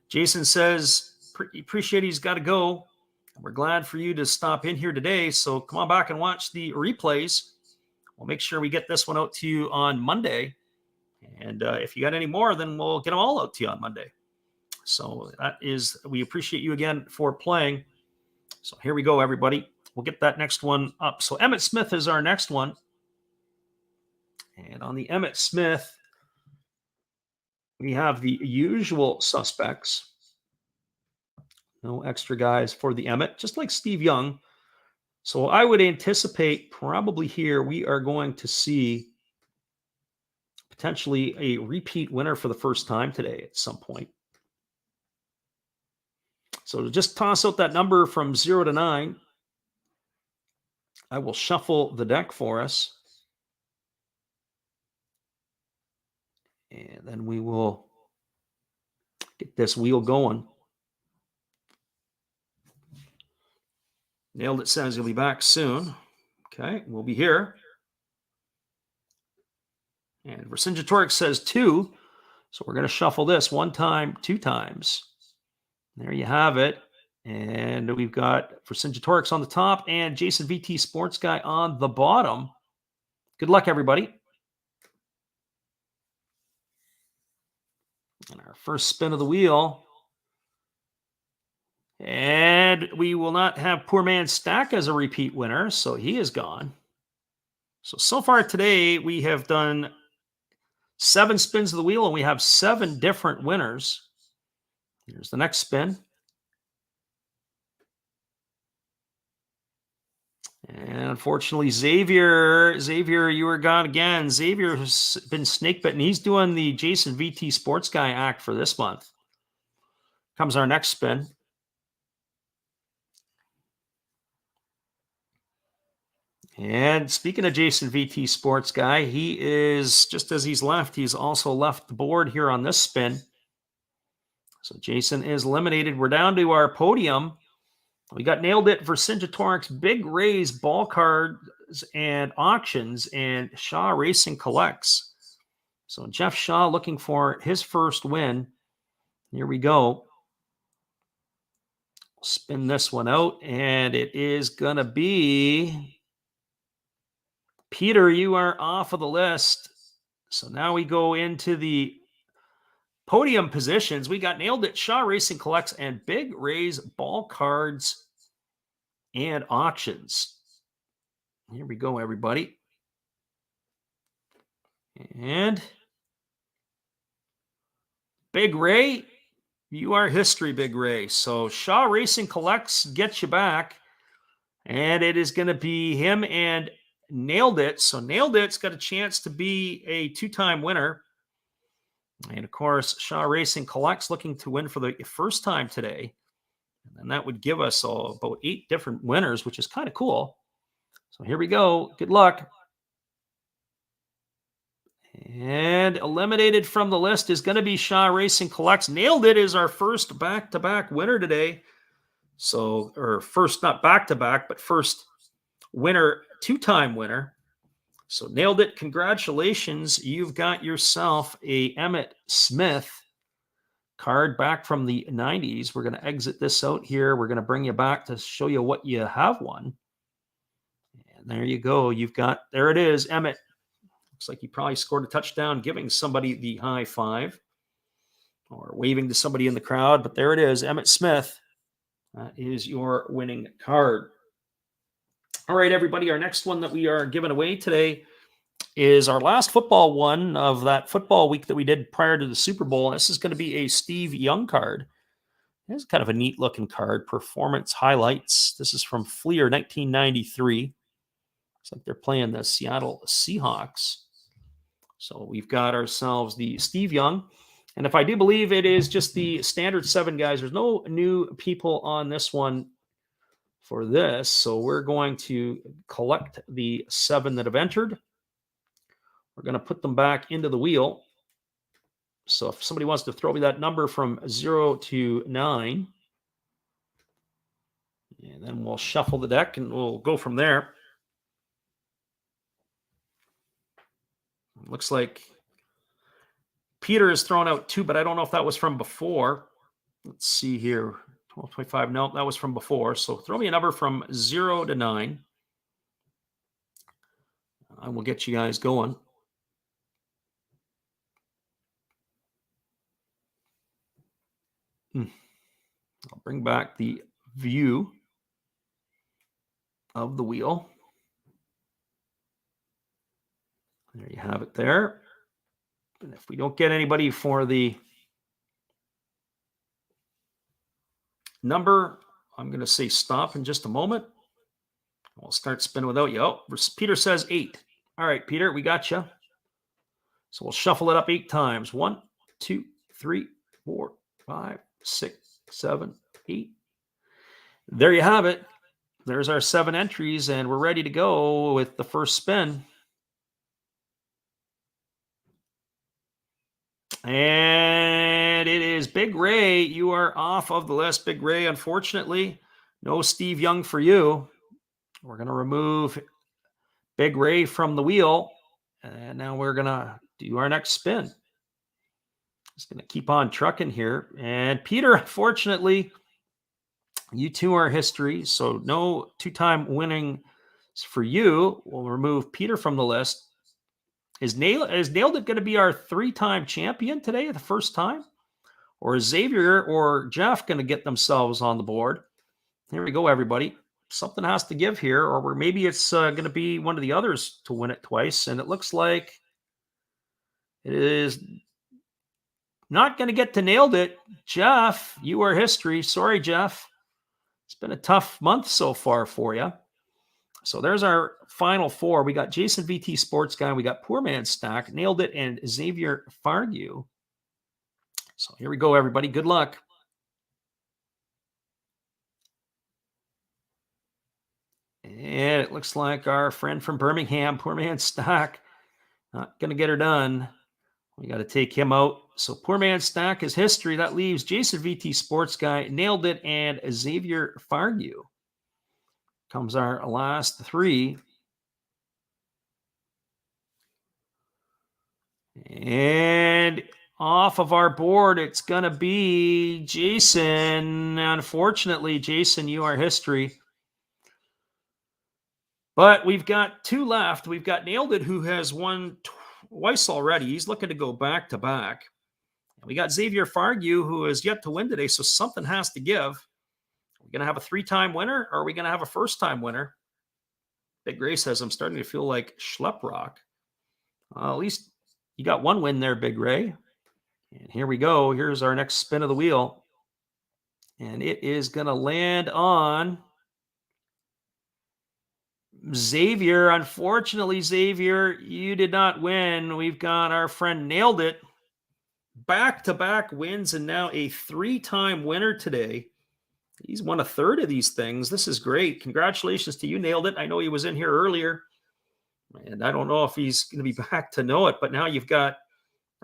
A: Jason says, appreciate he's got to go. We're glad for you to stop in here today. So come on back and watch the replays. We'll make sure we get this one out to you on Monday. And if you got any more, then we'll get them all out to you on Monday. So that is, we appreciate you again for playing. So here we go, everybody. We'll get that next one up. So Emmitt Smith is our next one. And on the Emmitt Smith, we have the usual suspects. No extra guys for the Emmitt, just like Steve Young. So I would anticipate probably here we are going to see potentially a repeat winner for the first time today at some point. So to just toss out that number from 0 to 9, I will shuffle the deck for us. And then we will get this wheel going. Nailed It says he'll be back soon. Okay, we'll be here. And Vercingetorix says 2. So we're going to shuffle this 1 time, 2 times. There you have it. And we've got Vercingetorix on the top and Jason VT Sports Guy on the bottom. Good luck, everybody. And our first spin of the wheel. And we will not have Poor Man Stack as a repeat winner, so he is gone. So far today, we have done 7 spins of the wheel, and we have 7 different winners. Here's the next spin. And unfortunately, Xavier, you were gone again. Xavier has been snake bitten. He's doing the Jason VT Sports Guy act for this month. Comes our next spin. And speaking of Jason VT Sports Guy, he is, just as he's left, he's also left the board here on this spin. So Jason is eliminated. We're down to our podium. We got Nailed It for Vercingetorix, Big Rays, Ball Cards, and Auctions, and Shaw Racing Collects. So Jeff Shaw looking for his first win. Here we go. Spin this one out, and it is going to be Peter. You are off of the list. So now we go into the podium positions. We got Nailed It, Shaw Racing Collects, and Big Rays, Ball Cards, and Auctions. Here we go, everybody. And Big Ray, you are history, Big Ray. So Shaw Racing Collects gets you back. And it is going to be him and Nailed It. So Nailed It's got a chance to be a 2-time winner. And of course, Shaw Racing Collects looking to win for the first time today. And that would give us about 8 different winners, which is kind of cool. So here we go. Good luck. And eliminated from the list is going to be Shaw Racing Collects. Nailed It is our first back-to-back winner today. So, or first, not back-to-back, but first winner, 2-time winner. So Nailed It. Congratulations. You've got yourself a Emmitt Smith card back from the 90s. We're going to exit this out here. We're going to bring you back to show you what you have won. And there you go. You've got, there it is, Emmitt. Looks like he probably scored a touchdown, giving somebody the high five or waving to somebody in the crowd. But there it is, Emmitt Smith. That is your winning card. All right, everybody. Our next one that we are giving away today is our last football one of that football week that we did prior to the Super Bowl. This is going to be a Steve Young card. It's kind of a neat looking card. Performance highlights. This is from Fleer 1993. Looks like they're playing the Seattle Seahawks. So we've got ourselves the Steve Young. And if I do believe it is just the standard 7 guys, there's no new people on this one for this. So we're going to collect the 7 that have entered. We're going to put them back into the wheel. So if somebody wants to throw me that number from 0 to 9, and then we'll shuffle the deck and we'll go from there. Looks like Peter has thrown out 2, but I don't know if that was from before. Let's see here. 1225. No, that was from before. So throw me a number from 0 to 9. I will get you guys going. I'll bring back the view. of the wheel. There you have it there. And if we don't get anybody for the number, I'm going to say stop in just a moment. We'll start spinning without you. Oh, Peter says 8. All right, Peter, we got you. So we'll shuffle it up 8 times. 1, 2, 3, 4, 5, 6, 7, 8. There you have it. There's our 7 entries, and we're ready to go with the first spin. And it is Big Ray. You are off of the list, Big Ray. Unfortunately, no Steve Young for you. We're going to remove Big Ray from the wheel. And now we're going to do our next spin. Just going to keep on trucking here. And Peter, unfortunately, you two are history. So no 2-time winning for you. We'll remove Peter from the list. Is Nailed It going to be our 3-time champion today, the first time? Or is Xavier or Jeff going to get themselves on the board? Here we go, everybody. Something has to give here, or maybe it's going to be one of the others to win it twice. And it looks like it is not going to get to Nailed It. Jeff, you are history. Sorry, Jeff. It's been a tough month so far for you. So there's our final 4. We got Jason VT Sports Guy. We got Poor Man Stack, Nailed It, and Xavier Fargu. So here we go, everybody. Good luck. And it looks like our friend from Birmingham, Poor Man Stack, not going to get her done. We got to take him out. So Poor Man Stack is history. That leaves Jason VT Sports Guy, Nailed It, and Xavier Fargu. Comes our last 3. And off of our board, it's going to be Jason. Unfortunately, Jason, you are history. But we've got 2 left. We've got Nailed It, who has won twice already. He's looking to go back to back. And we got Xavier Fargu, who has yet to win today, so something has to give. Are we going to have a 3-time winner, or are we going to have a first-time winner? Big Ray says, I'm starting to feel like Schleprock. At least you got 1 win there, Big Ray. And here we go. Here's our next spin of the wheel. And it is going to land on Xavier. Unfortunately, Xavier, you did not win. We've got our friend Nailed It. Back-to-back wins and now a 3-time winner today. He's won a third of these things. This is great. Congratulations to you, Nailed It. I know he was in here earlier, and I don't know if he's going to be back to know it, but now you've got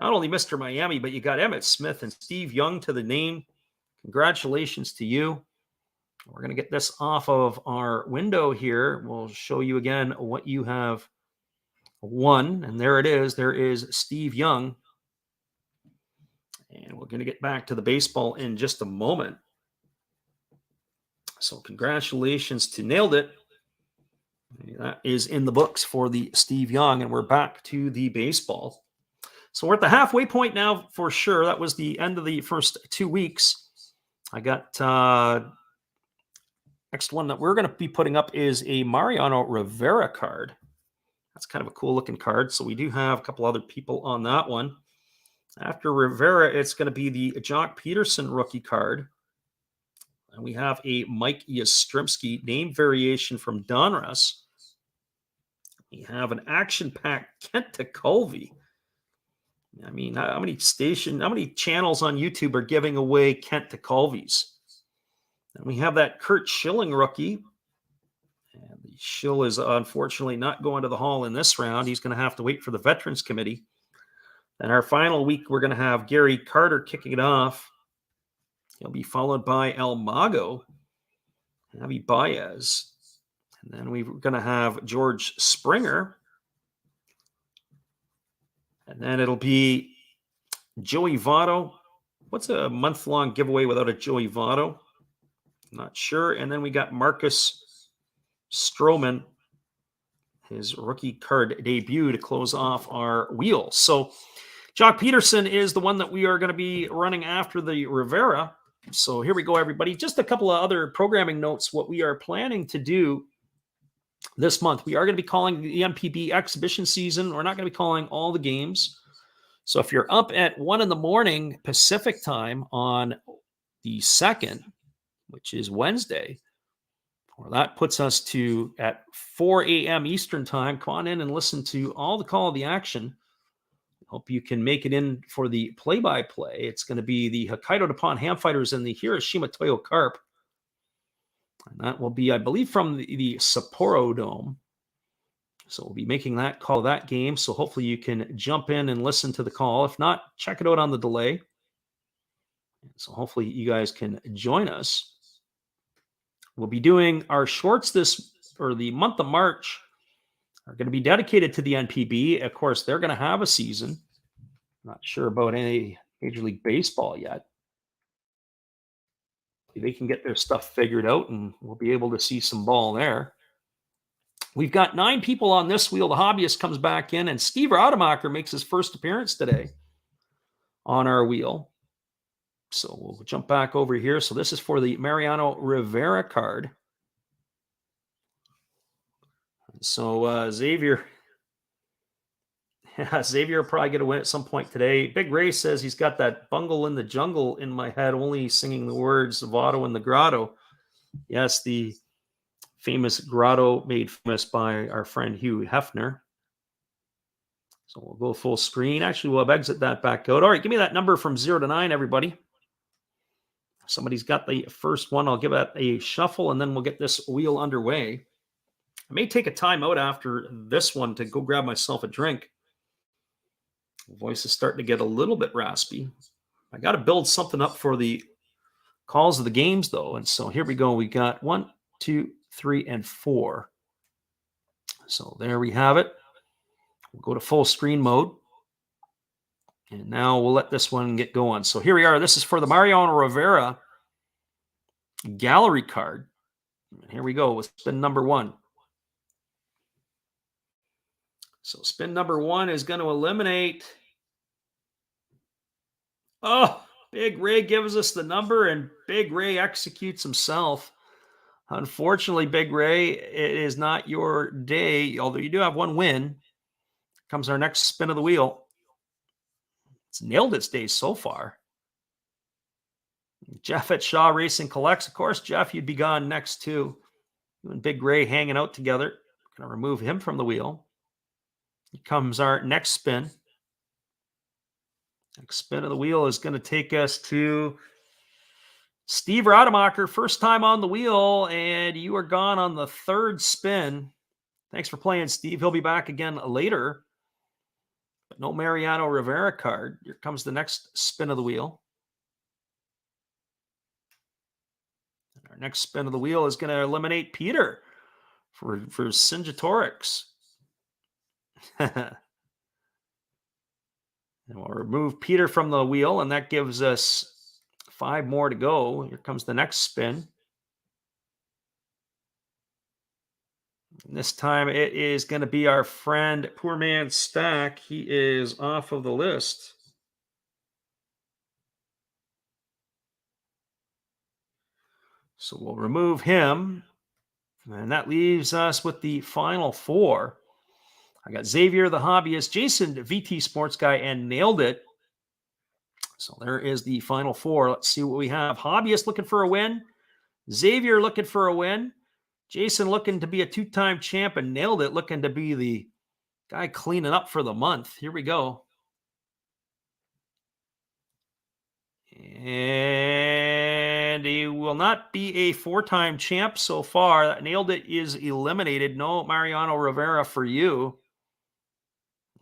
A: not only Mr. Miami, but you got Emmett Smith and Steve Young to the name. Congratulations to you. We're going to get this off of our window here. We'll show you again what you have won, and there it is. There is Steve Young. And we're going to get back to the baseball in just a moment. So congratulations to Nailed It. That is in the books for the Steve Young, and we're back to the baseball. So we're at the halfway point now for sure. That was the end of the first 2 weeks. I got next one that we're going to be putting up is a Mariano Rivera card. That's kind of a cool looking card. So we do have a couple other people on that one. After Rivera, it's going to be the Jock Peterson rookie card. And we have a Mike Yastrzemski name variation from Donruss. We have an action-packed Kent Tekulve. I mean, how many channels on YouTube are giving away Kent Tekulves? And we have that Curt Schilling rookie. And the Schill is unfortunately not going to the Hall in this round. He's going to have to wait for the Veterans Committee. And our final week, we're going to have Gary Carter kicking it off. He'll be followed by El Mago, Javi Baez. And then we're going to have George Springer. And then it'll be Joey Votto. What's a month-long giveaway without a Joey Votto? Not sure. And then we got Marcus Stroman, his rookie card debut to close off our wheel. So Jock Peterson is the one that we are going to be running after the Rivera. So here we go, everybody. Just a couple of other programming notes. What we are planning to do this month. We are going to be calling the NPB exhibition season. We're not going to be calling all the games. So if you're up at 1 a.m. Pacific time on the 2nd, which is Wednesday, well, that puts us to at 4 a.m. Eastern time. Come on in and listen to all the call of the action. Hope you can make it in for the play-by-play. It's going to be the Hokkaido Nippon Ham Fighters and the Hiroshima Toyo Carp. And that will be, I believe, from the Sapporo Dome. So we'll be making that call, that game. So hopefully you can jump in and listen to the call. If not, check it out on the delay. So hopefully you guys can join us. We'll be doing our shorts the month of March are going to be dedicated to the NPB. Of course, they're going to have a season. Not sure about any Major League Baseball yet. They can get their stuff figured out and we'll be able to see some ball there. We've got 9 people on this wheel. The hobbyist comes back in, and Steve Rademacher makes his first appearance today on our wheel. So we'll jump back over here. So this is for the Mariano Rivera card. So Xavier will probably get a win at some point today. Big Ray says he's got that Bungle in the Jungle in my head, only singing the words of Otto in the Grotto. Yes, the famous grotto made famous by our friend Hugh Hefner. So we'll go full screen. Actually, we'll exit that back out. All right, give me that number from 0 to 9, everybody. If somebody's got the first one, I'll give it a shuffle, and then we'll get this wheel underway. I may take a time out after this one to go grab myself a drink. The voice is starting to get a little bit raspy. I got to build something up for the calls of the games, though. And so here we go. We got 1, 2, 3, and 4. So there we have it. We'll go to full screen mode. And now we'll let this one get going. So here we are. This is for the Mariano Rivera gallery card. And here we go with spin number 1. So spin number 1 is going to eliminate. Oh, Big Ray gives us the number, and Big Ray executes himself. Unfortunately, Big Ray, it is not your day, although you do have one win. Comes our next spin of the wheel. It's nailed its day so far. Jeff at Shaw Racing collects. Of course, Jeff, you'd be gone next too. You and Big Ray hanging out together. Going to remove him from the wheel. Here comes our next spin. Next spin of the wheel is going to take us to Steve Rademacher, first time on the wheel, and you are gone on the 3rd spin. Thanks for playing, Steve. He'll be back again later. But no Mariano Rivera card. Here comes the next spin of the wheel. And our next spin of the wheel is going to eliminate Peter for Cinjatorix. And we'll remove Peter from the wheel, and that gives us 5 more to go. Here comes the next spin. And this time it is going to be our friend Poor Man Stack. He is off of the list. So we'll remove him. And that leaves us with the final 4. I got Xavier the Hobbyist, Jason VT Sports Guy, and Nailed It. So there is the final 4. Let's see what we have. Hobbyist looking for a win. Xavier looking for a win. Jason looking to be a 2-time champ, and Nailed It looking to be the guy cleaning up for the month. Here we go. And he will not be a 4-time champ so far. Nailed It is eliminated. No Mariano Rivera for you.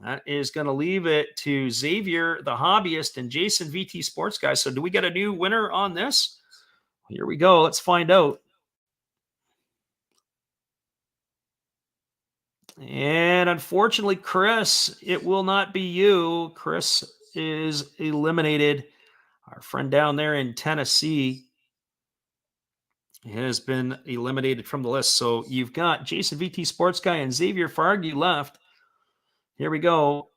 A: That is going to leave it to Xavier, the Hobbyist, and Jason VT Sports Guy. So do we get a new winner on this? Here we go. Let's find out. And unfortunately, Chris, it will not be you. Chris is eliminated. Our friend down there in Tennessee has been eliminated from the list. So you've got Jason VT Sports Guy and Xavier Fargy left. Here we go.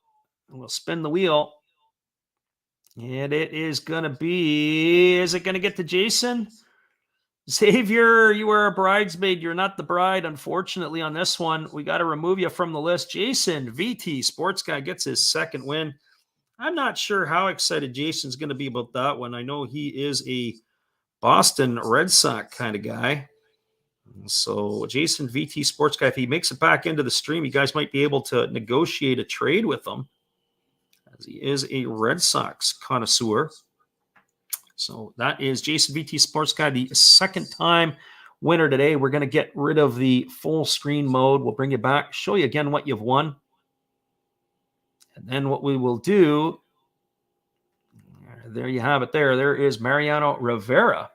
A: We'll spin the wheel. And it is going to be, is it going to get to Jason? Xavier, you are a bridesmaid. You're not the bride, unfortunately, on this one. We got to remove you from the list. Jason, VT, sports guy, gets his second win. I'm not sure how excited Jason's going to be about that one. I know he is a Boston Red Sox kind of guy. So Jason, VT, sports guy, if he makes it back into the stream, you guys might be able to negotiate a trade with him, as he is a Red Sox connoisseur. So that is Jason, VT, sports guy, the second time winner today. We're going to get rid of the full screen mode. We'll bring you back, show you again what you've won. And then what we will do, there you have it there. There is Mariano Rivera.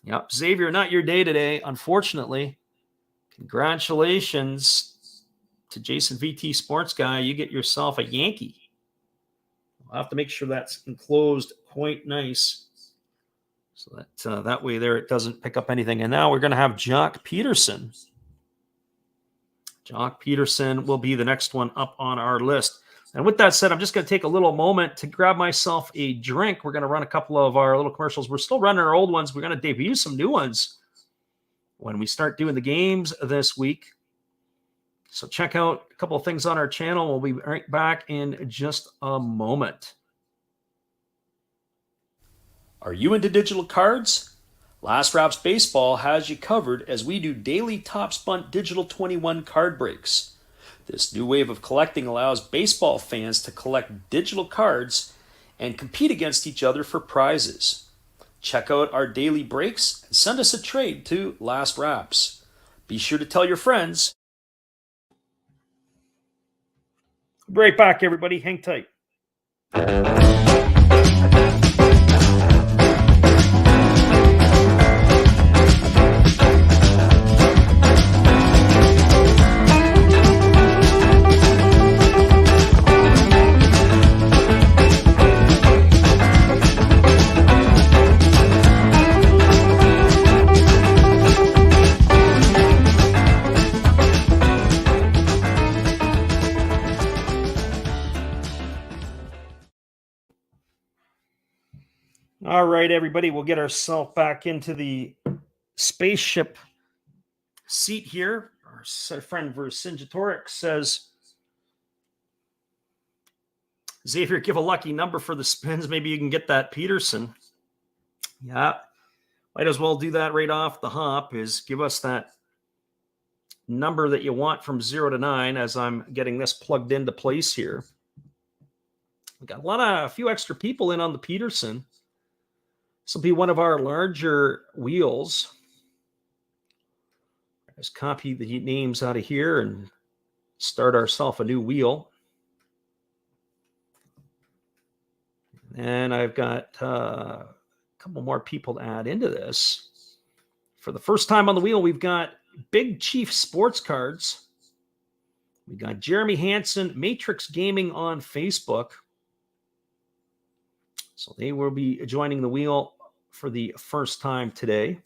A: Yep, Xavier, not your day today, unfortunately. Congratulations to Jason, VT, sports guy. You get yourself a Yankee. I'll have to make sure that's enclosed quite nice, so that that way there it doesn't pick up anything. And now we're going to have Jock Peterson. Jock Peterson will be the next one up on our list. And with that said, I'm just going to take a little moment to grab myself a drink. We're going to run a couple of our little commercials. We're still running our old ones. We're going to debut some new ones when we start doing the games this week. So check out a couple of things on our channel. We'll be right back in just a moment. Are you into digital cards? Last Wraps Baseball has you covered as we do daily Topps Bunt Digital 21 card breaks. This new wave of collecting allows baseball fans to collect digital cards and compete against each other for prizes. Check out our daily breaks and send us a trade to Last Wraps. Be sure to tell your friends. Right back, everybody. Hang tight. All right, everybody, we'll get ourselves back into the spaceship seat here. Our friend Vercingetorix says, Xavier, give a lucky number for the spins. Maybe you can get that Peterson. Yeah, might as well do that right off the hop, is give us that number that you want from 0 to 9 as I'm getting this plugged into place here. We got a few extra people in on the Peterson. This will be one of our larger wheels. Let's copy the names out of here and start ourselves a new wheel. And I've got a couple more people to add into this. For the first time on the wheel, we've got Big Chief Sports Cards. We got Jeremy Hansen, Matrix Gaming on Facebook. So they will be joining the wheel for the first time today.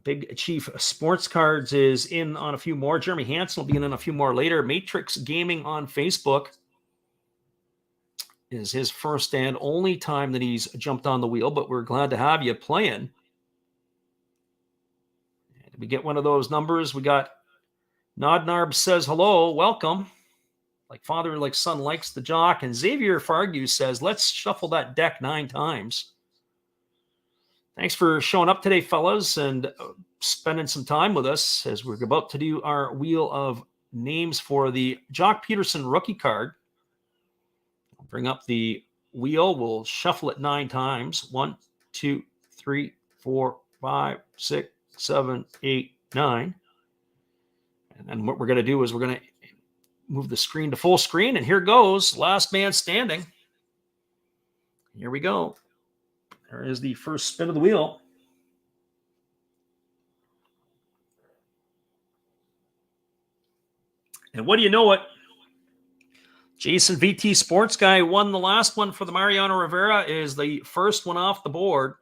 A: Big Chief Sports Cards is in on a few more. Jeremy Hansen will be in on a few more later. Matrix Gaming on Facebook is his first and only time that he's jumped on the wheel, but we're glad to have you playing. Did we get one of those numbers? We got Nodnarb says hello, welcome. Like father, like son likes the jock. And Xavier Fargu says, let's shuffle that deck 9 times. Thanks for showing up today, fellas, and spending some time with us as we're about to do our wheel of names for the Jock Peterson rookie card. I'll bring up the wheel. We'll shuffle it 9 times. 1, 2, 3, 4, 5, 6, 7, 8, 9. And then what we're going to do is we're going to move the screen to full screen, and here goes. Last man standing. Here we go. There is the first spin of the wheel. And what do you know it? Jason VT Sports Guy won the last one for the Mariano Rivera, is the first one off the board.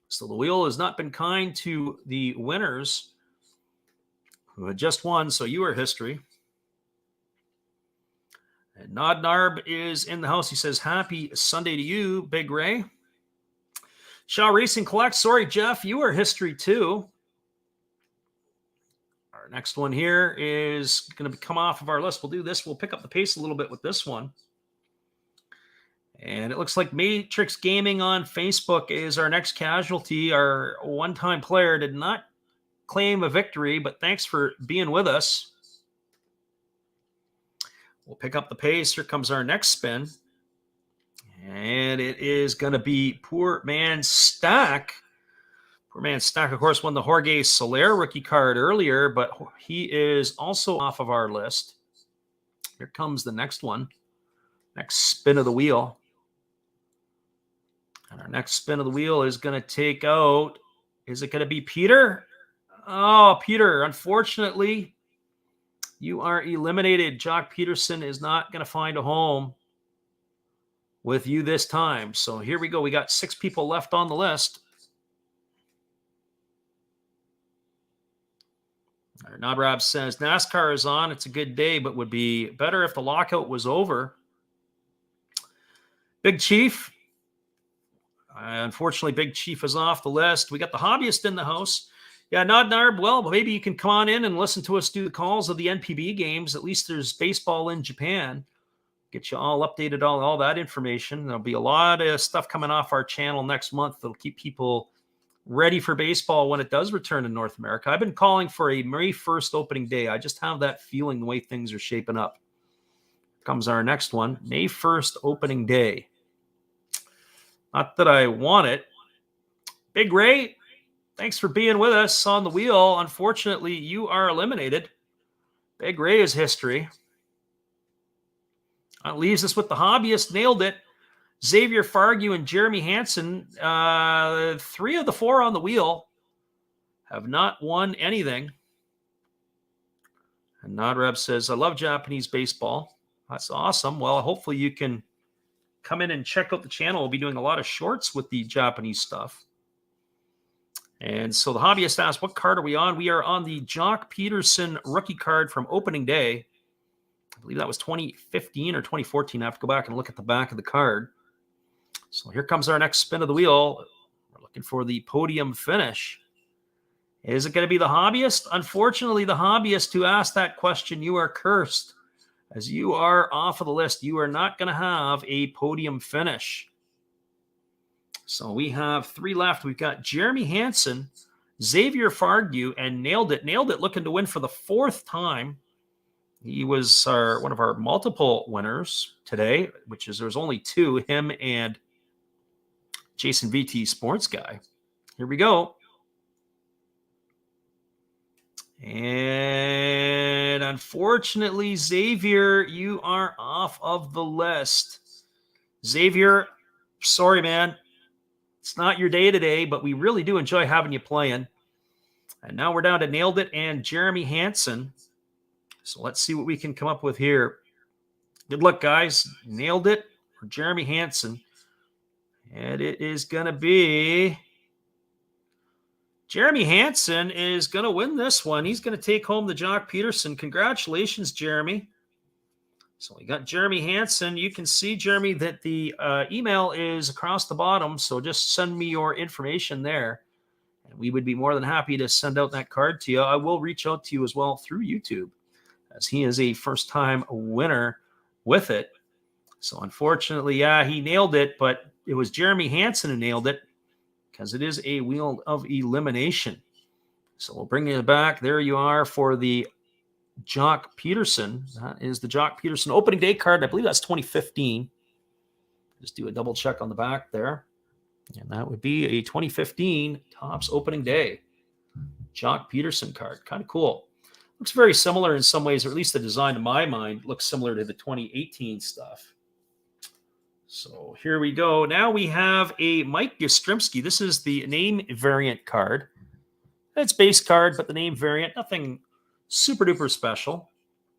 A: So the wheel has not been kind to the winners who had just won, so you are history. And Nodnarb is in the house. He says, happy Sunday to you, Big Ray. Shaw Racing Collect. Sorry, Jeff, you are history too. Our next one here is going to come off of our list. We'll do this. We'll pick up the pace a little bit with this one. And it looks like Matrix Gaming on Facebook is our next casualty. Our one-time player did not claim a victory, but thanks for being with us. We'll pick up the pace. Here comes our next spin. And it is going to be Poor Man Stack. Poor Man Stack, of course, won the Jorge Soler rookie card earlier, but he is also off of our list. Here comes the next one. Next spin of the wheel. And our next spin of the wheel is going to take out, is it going to be Peter? Oh, Peter, unfortunately, you are eliminated. Jock Peterson is not going to find a home with you this time. So here we go. We got 6 people left on the list. Nodrab says, NASCAR is on. It's a good day, but would be better if the lockout was over. Big Chief. Unfortunately, Big Chief is off the list. We got the hobbyist in the house. Yeah, Nodnarb, well, maybe you can come on in and listen to us do the calls of the NPB games. At least there's baseball in Japan. Get you all updated on all that information. There'll be a lot of stuff coming off our channel next month that'll keep people ready for baseball when it does return to North America. I've been calling for a May 1st opening day. I just have that feeling the way things are shaping up. Comes our next one, May 1st opening day. Not that I want it. Big Ray, thanks for being with us on the wheel. Unfortunately, you are eliminated. Big Ray is history. That leaves us with the hobbyist. Nailed it. Xavier Fargue and Jeremy Hansen, 3 of the 4 on the wheel, have not won anything. And Nodrab says, I love Japanese baseball. That's awesome. Well, hopefully you can come in and check out the channel. We'll be doing a lot of shorts with the Japanese stuff. And so the hobbyist asked, what card are we on? We are on the Jock Peterson rookie card from opening day. I believe that was 2015 or 2014. I have to go back and look at the back of the card. So here comes our next spin of the wheel. We're looking for the podium finish. Is it going to be the hobbyist? Unfortunately, the hobbyist who asked that question, you are cursed. As you are off of the list, you are not going to have a podium finish. So we have 3 left. We've got Jeremy Hansen, Xavier Fargue, and Nailed It. Nailed It looking to win for the 4th time. He was one of our multiple winners today, which is there's only 2, him and Jason VT Sports Guy. Here we go. And unfortunately, Xavier, you are off of the list. Xavier, sorry, man. It's not your day today, but we really do enjoy having you playing. And now we're down to Nailed It and Jeremy Hansen. So let's see what we can come up with here. Good luck, guys. Nailed It or Jeremy Hansen. And it is going to be Jeremy Hansen is going to win this one. He's going to take home the Jock Peterson. Congratulations, Jeremy. So we got Jeremy Hansen. You can see, Jeremy, that the email is across the bottom. So just send me your information there. And we would be more than happy to send out that card to you. I will reach out to you as well through YouTube, as he is a first-time winner with it. So unfortunately, yeah, he nailed it, but it was Jeremy Hansen who nailed it, because it is a wheel of elimination. So we'll bring you back. There you are for the Jock Peterson. That is the Jock Peterson opening day card. I believe that's 2015. Just do a double check on the back there. And that would be a 2015 Topps opening day Jock Peterson card. Kind of cool. Looks very similar in some ways, or at least the design, to my mind, looks similar to the 2018 stuff. So here we go. Now we have a Mike Yastrzemski. This is the name variant card. It's base card, but the name variant, nothing super duper special,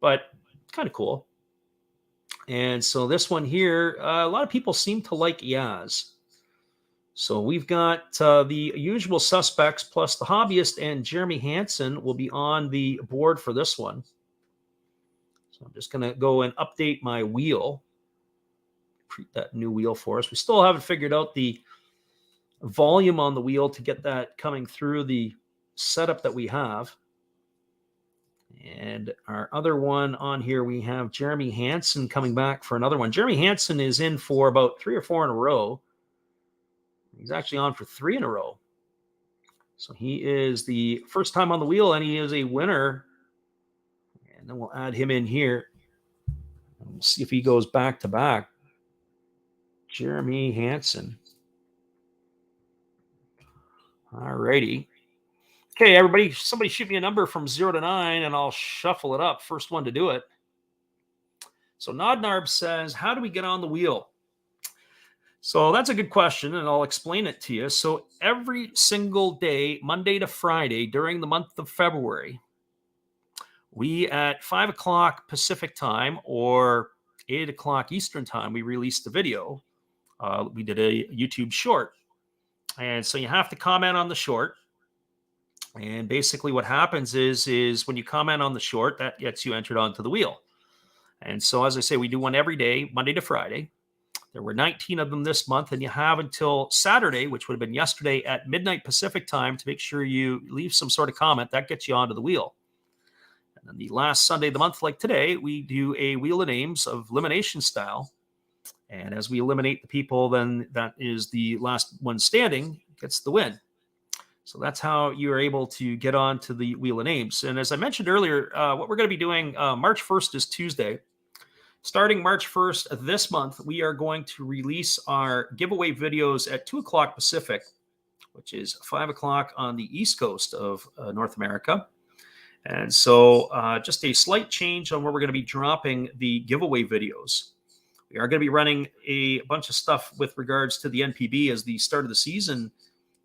A: but kind of cool. And so this one here, a lot of people seem to like Yaz. So we've got the usual suspects plus the hobbyist and Jeremy Hansen will be on the board for this one. So I'm just going to go and update my wheel. Create that new wheel for us. We still haven't figured out the volume on the wheel to get that coming through the setup that we have. And our other one on here, we have Jeremy Hansen coming back for another one. Jeremy Hansen is in for about 3 or 4 in a row. He's actually on for 3 in a row. So he is the first time on the wheel, and he is a winner. And then we'll add him in here. We'll see if he goes back to back. Jeremy Hansen. All righty. Okay, everybody, somebody shoot me a number from 0 to 9, and I'll shuffle it up. First one to do it. So Nodnarb says, how do we get on the wheel? So that's a good question, and I'll explain it to you. So every single day, Monday to Friday, during the month of February, we at 5 o'clock Pacific time or 8 o'clock Eastern time, we released the video. We did a YouTube short. And so you have to comment on the short. And basically what happens is when you comment on the short, that gets you entered onto the wheel. And so, as I say, we do one every day, Monday to Friday. There were 19 of them this month, and you have until Saturday, which would have been yesterday at midnight Pacific time, to make sure you leave some sort of comment. That gets you onto the wheel. And then the last Sunday of the month, like today, we do a Wheel of Names of elimination style. And as we eliminate the people, then that is the last one standing gets the win. So that's how you're able to get on to the Wheel of Names. And as I mentioned earlier, what we're going to be doing, March 1st is Tuesday. Starting March 1st this month, we are going to release our giveaway videos at 2 o'clock Pacific, which is 5 o'clock on the East Coast of North America. And so just a slight change on where we're going to be dropping the giveaway videos. We are going to be running a bunch of stuff with regards to the NPB as the start of the season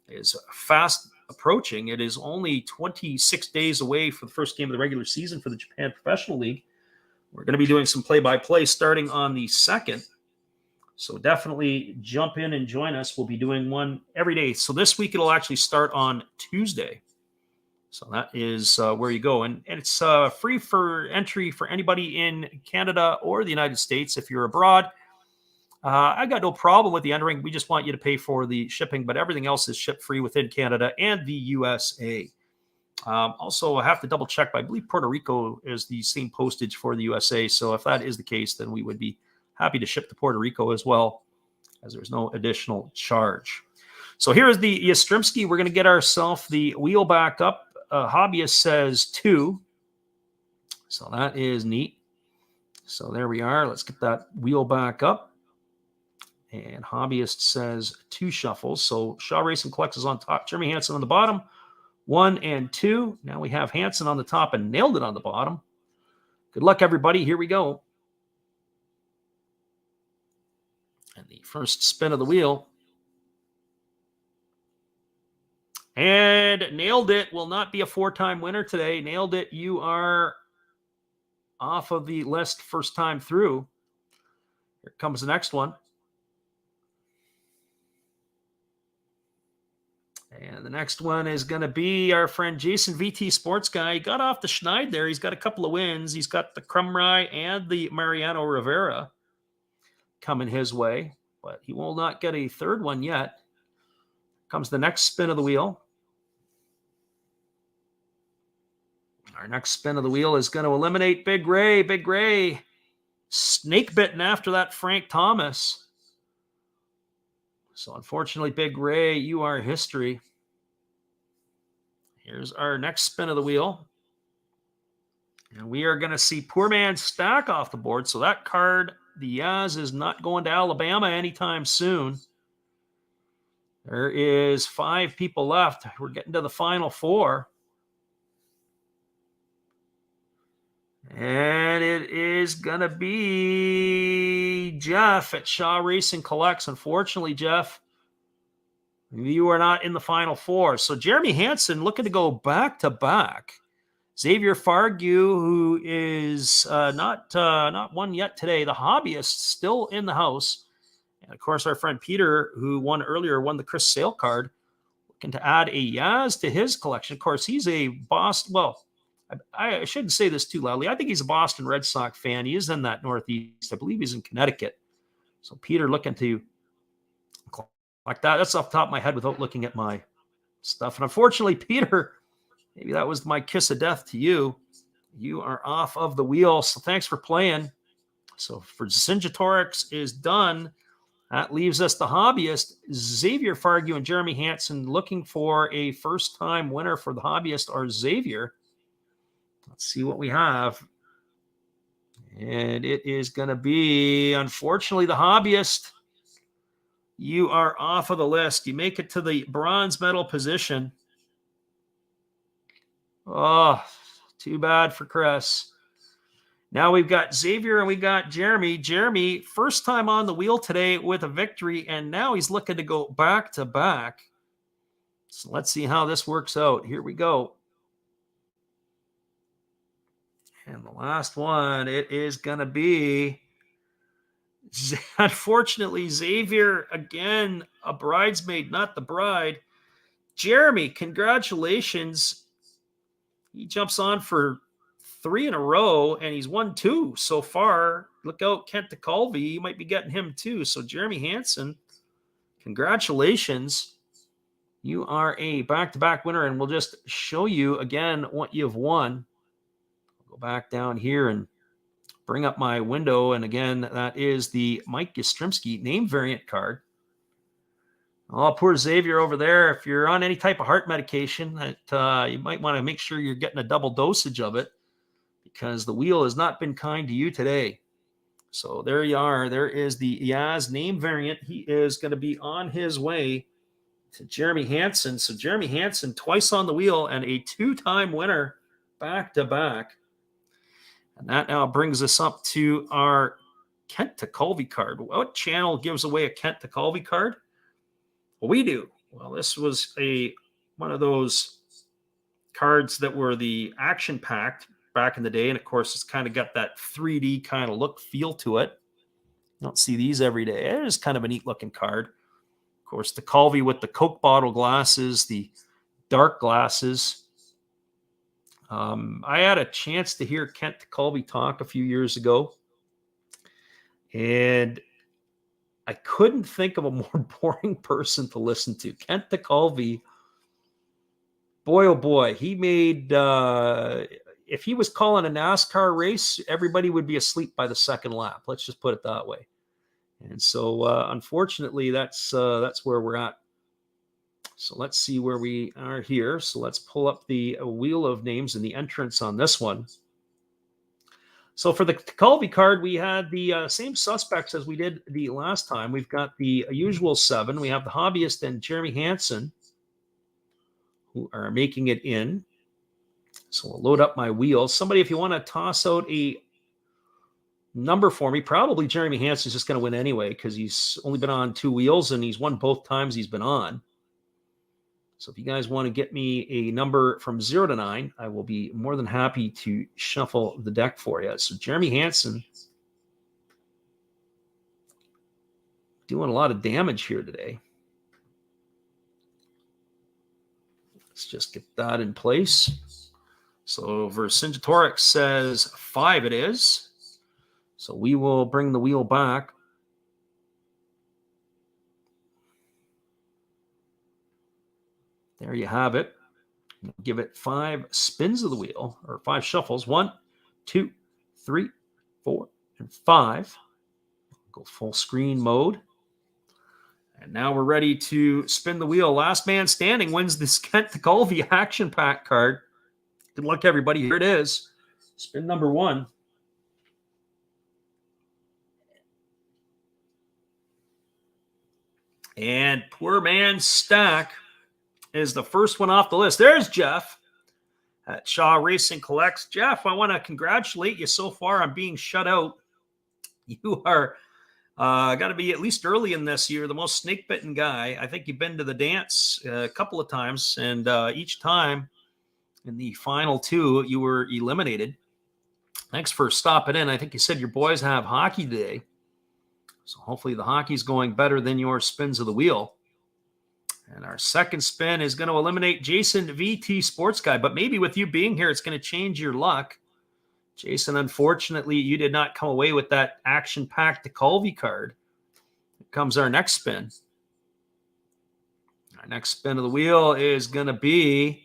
A: is fast approaching. It is only 26 days away for the first game of the regular season for the Japan Professional League. We're going to be doing some play-by-play starting on the 2nd. So definitely jump in and join us. We'll be doing one every day. So this week it'll actually start on Tuesday. So that is where you go. And it's free for entry for anybody in Canada or the United States. If you're abroad, I got no problem with the entering. We just want you to pay for the shipping, but everything else is ship free within Canada and the USA. Also, I have to double check, but I believe Puerto Rico is the same postage for the USA. So if that is the case, then we would be happy to ship to Puerto Rico as well, as there's no additional charge. So here is the Yastrzemski. We're going to get ourselves the wheel back up. Hobbyist says 2. So that is neat. So there we are. Let's get that wheel back up. And Hobbyist says 2 shuffles. So Shaw Racing Collects is on top. Jeremy Hansen on the bottom. 1 and 2. Now we have Hansen on the top and Nailed It on the bottom. Good luck, everybody. Here we go. And the first spin of the wheel. And Nailed It will not be a 4-time winner today. Nailed It, you are off of the list first time through. Here comes the next one. And the next one is going to be our friend Jason VT Sports Guy. He got off the Schneid there. He's got a couple of wins. He's got the Krumrei and the Mariano Rivera coming his way, but he will not get a third one yet. Comes the next spin of the wheel. Our next spin of the wheel is going to eliminate Big Ray. Big Ray snake bitten after that Frank Thomas. So unfortunately, Big Ray, you are history. Here's our next spin of the wheel. And we are going to see Poor Man Stack off the board. So that card, the Yaz, is not going to Alabama anytime soon. There is 5 people left. We're getting to the final 4. And it is going to be Jeff at Shaw Racing Collects. Unfortunately, Jeff, you are not in the final 4. So Jeremy Hansen looking to go back-to-back. Xavier Fargu, who is not won yet today. The Hobbyist still in the house. And, of course, our friend Peter, who won earlier, won the Chris Sale card, looking to add a Yaz to his collection. Of course, he's a Boston, well, I shouldn't say this too loudly. I think he's a Boston Red Sox fan. He is in that Northeast. I believe he's in Connecticut. So Peter looking to like that. That's off the top of my head without looking at my stuff. And unfortunately, Peter, maybe that was my kiss of death to you. You are off of the wheel. So thanks for playing. So for Sinjatorix is done. That leaves us the hobbyist, Xavier Fargu and Jeremy Hansen, looking for a first-time winner for the hobbyist, or Xavier. Let's see what we have. And it is going to be, unfortunately, the hobbyist. You are off of the list. You make it to the bronze medal position. Oh, too bad for Chris. Now we've got Xavier and we got Jeremy. Jeremy, first time on the wheel today with a victory, and now he's looking to go back to back. So let's see how this works out. Here we go. And the last one, it is going to be, unfortunately, Xavier, again, a bridesmaid, not the bride. Jeremy, congratulations. He jumps on for 3 in a row, and he's won 2 so far. Look out, Kent DeColvey. You might be getting him too. So Jeremy Hansen, congratulations. You are a back-to-back winner, and we'll just show you again what you've won. I'll go back down here and bring up my window, and again, that is the Mike Yastrzemski name variant card. Oh, poor Xavier over there. If you're on any type of heart medication, you might want to make sure you're getting a double dosage of it, because the wheel has not been kind to you today. So there you are. There is the Yaz name variant. He is going to be on his way to Jeremy Hansen. So Jeremy Hansen, twice on the wheel and a 2-time winner back-to-back. And that now brings us up to our Kent DeColvey card. What channel gives away a Kent DeColvey card? Well, we do. Well, this was one of those cards that were the action-packed back in the day. And, of course, it's kind of got that 3D kind of look feel to it. You don't see these every day. It is kind of a neat-looking card. Of course, DeColvey with the Coke bottle glasses, the dark glasses. I had a chance to hear Kent DeColvey talk a few years ago, and I couldn't think of a more boring person to listen to. Kent DeColvey, boy, oh boy, he made, if he was calling a NASCAR race, everybody would be asleep by the second lap. Let's just put it that way. And so, unfortunately, that's where we're at. So let's see where we are here. So let's pull up the wheel of names and the entrance on this one. So for the DeColvey card, we had the same suspects as we did the last time. We've got the usual 7. We have the hobbyist and Jeremy Hansen, who are making it in. So we'll load up my wheel. Somebody, if you want to toss out a number for me, probably Jeremy Hansen's just going to win anyway, because he's only been on 2 wheels and he's won both times he's been on. So if you guys want to get me a number from 0 to 9, I will be more than happy to shuffle the deck for you. So Jeremy Hansen doing a lot of damage here today. Let's just get that in place. So Vercingetorix says 5 it is. So we will bring the wheel back. There you have it. Give it 5 spins of the wheel, or 5 shuffles. 1, 2, 3, 4, and 5. Go full screen mode. And now we're ready to spin the wheel. Last man standing wins this Kent DeColvey action pack card. Good luck, everybody. Here it is. Spin number 1. And poor man Stack is the first one off the list. There's Jeff at Shaw Racing Collects. Jeff, I want to congratulate you so far on being shut out. You are got to be at least early in this year the most snake-bitten guy. I think you've been to the dance a couple of times, and each time in the final 2, you were eliminated. Thanks for stopping in. I think you said your boys have hockey today, so hopefully the hockey's going better than your spins of the wheel. And our second spin is going to eliminate Jason VT Sports Guy. But maybe with you being here, it's going to change your luck. Jason, unfortunately, you did not come away with that action-packed DeColvey card. Here comes our next spin. Our next spin of the wheel is going to be,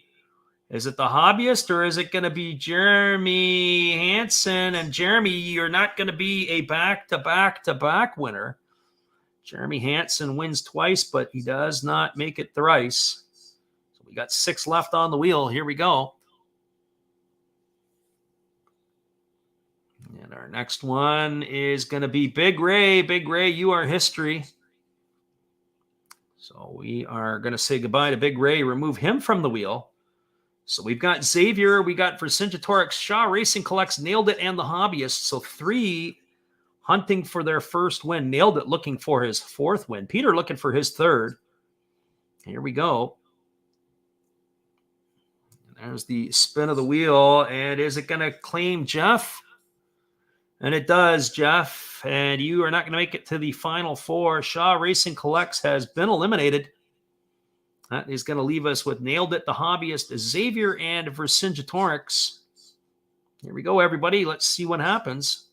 A: is it the hobbyist or is it going to be Jeremy Hansen? And Jeremy, you're not going to be a back-to-back-to-back winner. Jeremy Hansen wins twice, but he does not make it thrice. So we got 6 left on the wheel. Here we go. And our next one is going to be Big Ray. Big Ray, you are history. So we are going to say goodbye to Big Ray, remove him from the wheel. So we've got Xavier, we got Vercingetorix, Shaw Racing Collects, Nailed It, and the Hobbyist. So 3 hunting for their first win. Nailed It looking for his 4th win. Peter looking for his 3rd. Here we go. And there's the spin of the wheel. And is it going to claim Jeff? And it does, Jeff. And you are not going to make it to the final 4. Shaw Racing Collects has been eliminated. That is going to leave us with Nailed It, the Hobbyist, Xavier, and Vercingetorix. Here we go, everybody. Let's see what happens.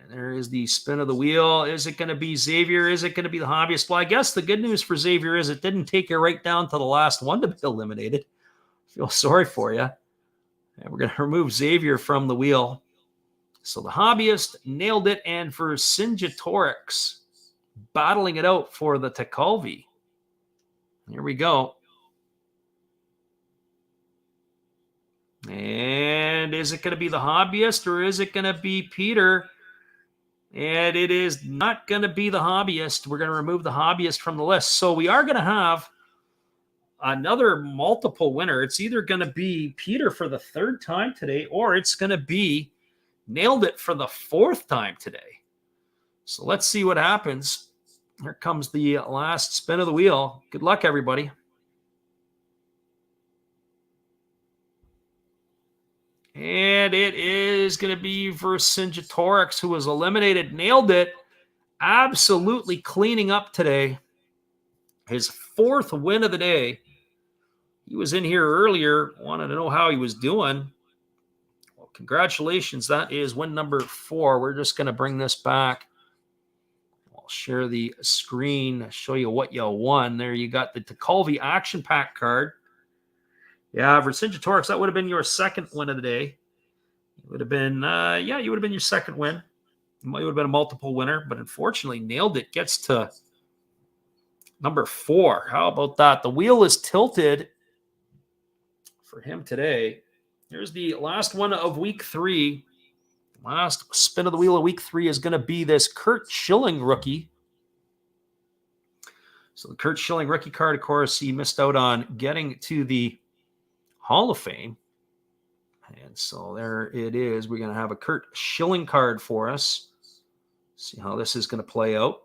A: And there is the spin of the wheel. Is it going to be Xavier? Is it going to be the Hobbyist? Well, I guess the good news for Xavier is it didn't take you right down to the last one to be eliminated. I feel sorry for you. And we're going to remove Xavier from the wheel. So the Hobbyist, Nailed It, and Vercingetorix battling it out for the Tekulve. Here we go. And is it going to be the Hobbyist or is it going to be Peter? And it is not going to be the Hobbyist. We're going to remove the Hobbyist from the list. So we are going to have another multiple winner. It's either going to be Peter for the 3rd time today, or it's going to be Nailed It for the 4th time today. So let's see what happens. Here comes the last spin of the wheel. Good luck, everybody. And it is going to be Vercingetorix, who was eliminated. Nailed It. Absolutely cleaning up today. His 4th win of the day. He was in here earlier, wanted to know how he was doing. Well, congratulations. That is win number 4. We're just going to bring this back. I'll share the screen, show you what you won. There you got the Tekulve Action Pack card. Yeah, Vercingetorix, that would have been your 2nd win of the day. It would have been, you would have been your 2nd win. You might have been a multiple winner, but unfortunately, Nailed It gets to number 4. How about that? The wheel is tilted for him today. Here's the last one of week 3. Last spin of the wheel of week 3 is going to be this Curt Schilling rookie. So the Curt Schilling rookie card, of course, he missed out on getting to the Hall of Fame. And so there it is. We're going to have a Curt Schilling card for us. See how this is going to play out.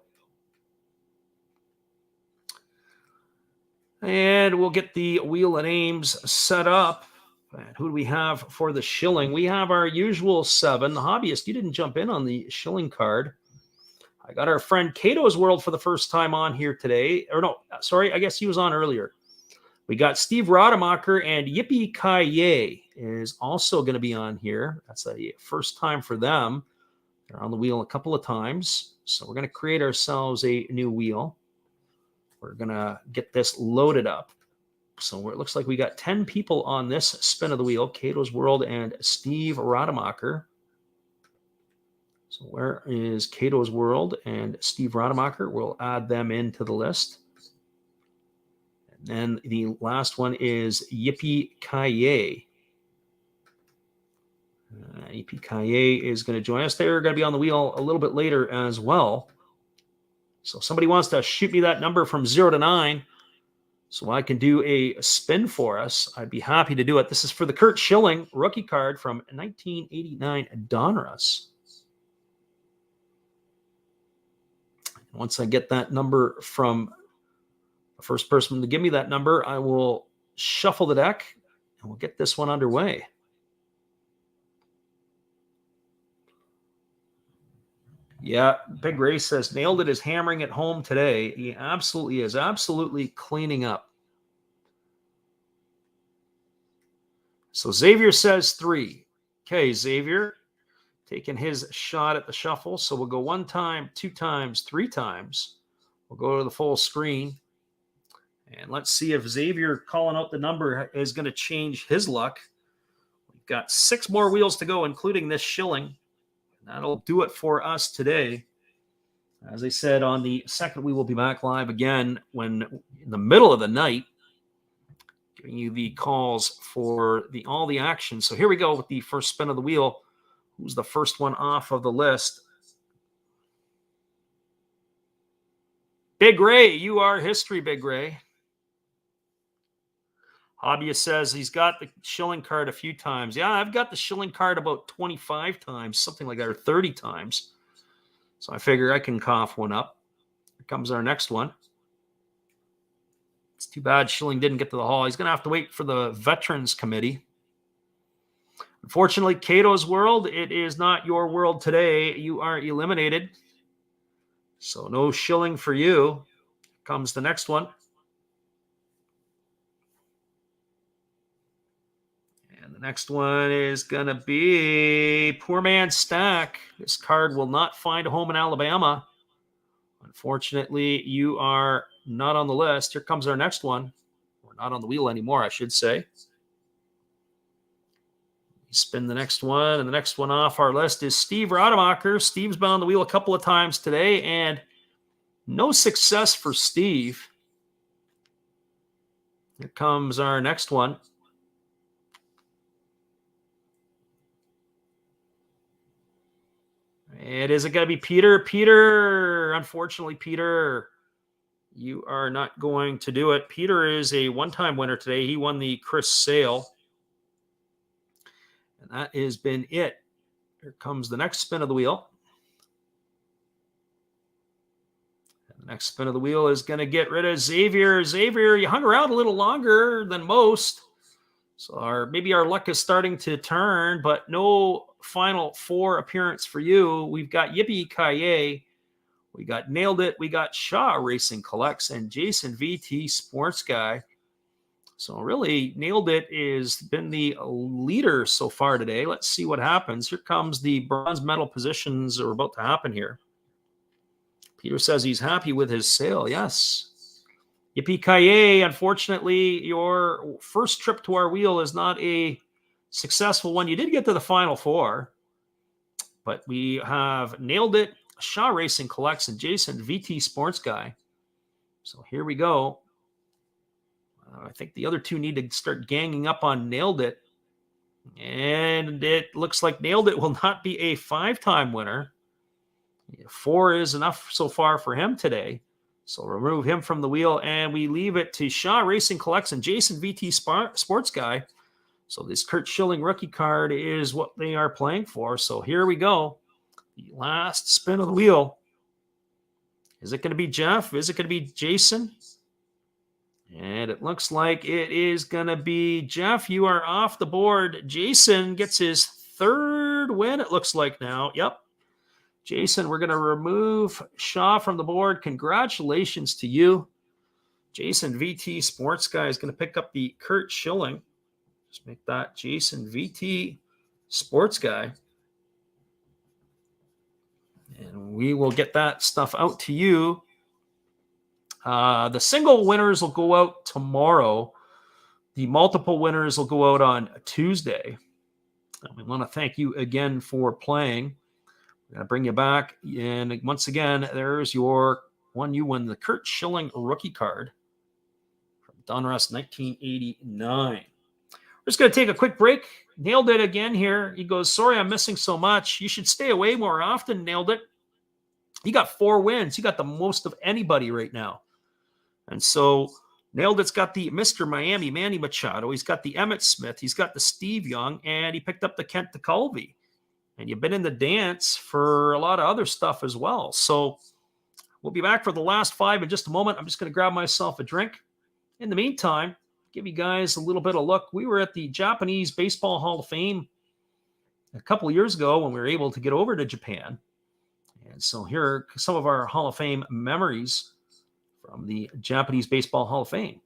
A: And we'll get the wheel of names set up. And who do we have for the Schilling? We have our usual 7. The Hobbyist, you didn't jump in on the Schilling card. I got our friend Cato's World for the first time on here today. Or no, sorry, I guess he was on earlier. We got Steve Rademacher, and Yippee Kaye is also going to be on here. That's a first time for them. They're on the wheel a couple of times. So we're going to create ourselves a new wheel. We're going to get this loaded up. So it looks like we got 10 people on this spin of the wheel. Cato's World and Steve Rademacher. So where is Cato's World and Steve Rademacher? We'll add them into the list. And then the last one is Yippee Kaye. Yippee Kaye is going to join us. They're going to be on the wheel a little bit later as well. So if somebody wants to shoot me that number from 0 to 9 so I can do a spin for us, I'd be happy to do it. This is for the Curt Schilling rookie card from 1989 Donruss. Once I get that number from the first person to give me that number, I will shuffle the deck and we'll get this one underway. Yeah, Big Ray says, Nailed It is hammering it home today. He absolutely is. Absolutely cleaning up. So Xavier says 3. Okay, Xavier taking his shot at the shuffle. So we'll go 1 time, 2 times, 3 times. We'll go to the full screen. And let's see if Xavier calling out the number is going to change his luck. We've got 6 more wheels to go, including this shilling. That'll do it for us today. As I said, on the second, we will be back live again when in the middle of the night, giving you the calls for all the action. So here we go with the first spin of the wheel. Who's the first one off of the list? Big Ray, you are history, Big Ray. Hobbyist says he's got the shilling card a few times. Yeah, I've got the shilling card about 25 times, something like that, or 30 times. So I figure I can cough one up. Here comes our next one. It's too bad Schilling didn't get to the hall. He's going to have to wait for the Veterans Committee. Unfortunately, Cato's world, it is not your world today. You are eliminated. So no Schilling for you. Here comes the next one. And the next one is going to be Poor Man Stack. This card will not find a home in Alabama. Unfortunately, you are not on the list. Here comes our next one. We're not on the wheel anymore, I should say. Spin the next one, and the next one off our list is Steve Rademacher. Steve's been on the wheel a couple of times today, and no success for Steve. Here comes our next one. It isn't going to be Peter. Peter, unfortunately, Peter, you are not going to do it. Peter is a one-time winner today. He won the Chris Sale. And that has been it. Here comes the next spin of the wheel. And the next spin of the wheel is going to get rid of Xavier. Xavier, you hung around a little longer than most. So maybe our luck is starting to turn, but no Final Four appearance for you. We've got Yippee Kaye. We got Nailed It. We got Shaw Racing Collects and Jason VT Sports Guy. So really, Nailed It has been the leader so far today. Let's see what happens. Here comes the bronze medal positions are about to happen here. Peter says he's happy with his sale. Yes. Yippee Kaye, unfortunately, your first trip to our wheel is not a successful one. You did get to the Final Four, but we have Nailed It, Shaw Racing Collects, and Jason VT Sports Guy. So here we go. I think the other two need to start ganging up on Nailed It. And it looks like Nailed It will not be a 5-time winner. 4 is enough so far for him today. So remove him from the wheel, and we leave it to Shaw Racing Collects and Jason VT Sports Guy. So this Curt Schilling rookie card is what they are playing for. So here we go. The last spin of the wheel. Is it going to be Jeff? Is it going to be Jason? And it looks like it is going to be Jeff. You are off the board. Jason gets his 3rd win, it looks like now. Yep. Jason, we're going to remove Shaw from the board. Congratulations to you. Jason VT Sports Guy is going to pick up the Curt Schilling. Just make that Jason VT Sports Guy. And we will get that stuff out to you. The single winners will go out tomorrow. The multiple winners will go out on Tuesday. And we want to thank you again for playing. We're going to bring you back. And once again, there's your one. You win the Curt Schilling rookie card from Donruss 1989. We're just going to take a quick break. Nailed It again here. He goes, sorry, I'm missing so much. You should stay away more often. Nailed It. He got 4 wins. He got the most of anybody right now. And so Nailed It's got the Mr. Miami, Manny Machado. He's got the Emmett Smith. He's got the Steve Young. And he picked up the Kent DeCulvey. And you've been in the dance for a lot of other stuff as well. So we'll be back for the last 5 in just a moment. I'm just going to grab myself a drink. In the meantime, give you guys a little bit of look. We were at the Japanese Baseball Hall of Fame a couple of years ago when we were able to get over to Japan. And so here are some of our Hall of Fame memories from the Japanese Baseball Hall of Fame.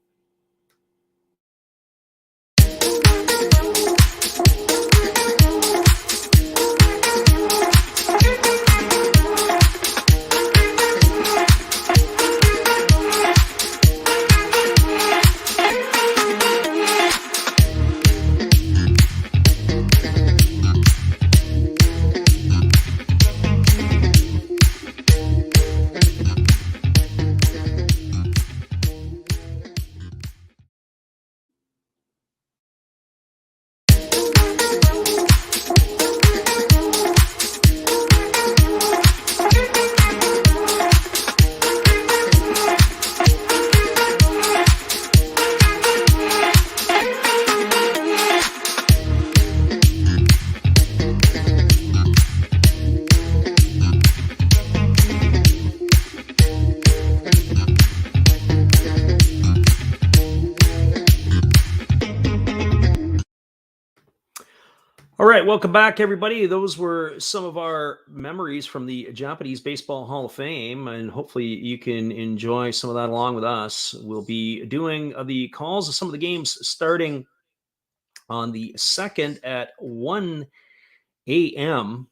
A: right, welcome back, everybody. Those were some of our memories from the Japanese Baseball Hall of Fame, and hopefully you can enjoy some of that along with us. We'll be doing the calls of some of the games starting on the 2nd at 1 a.m.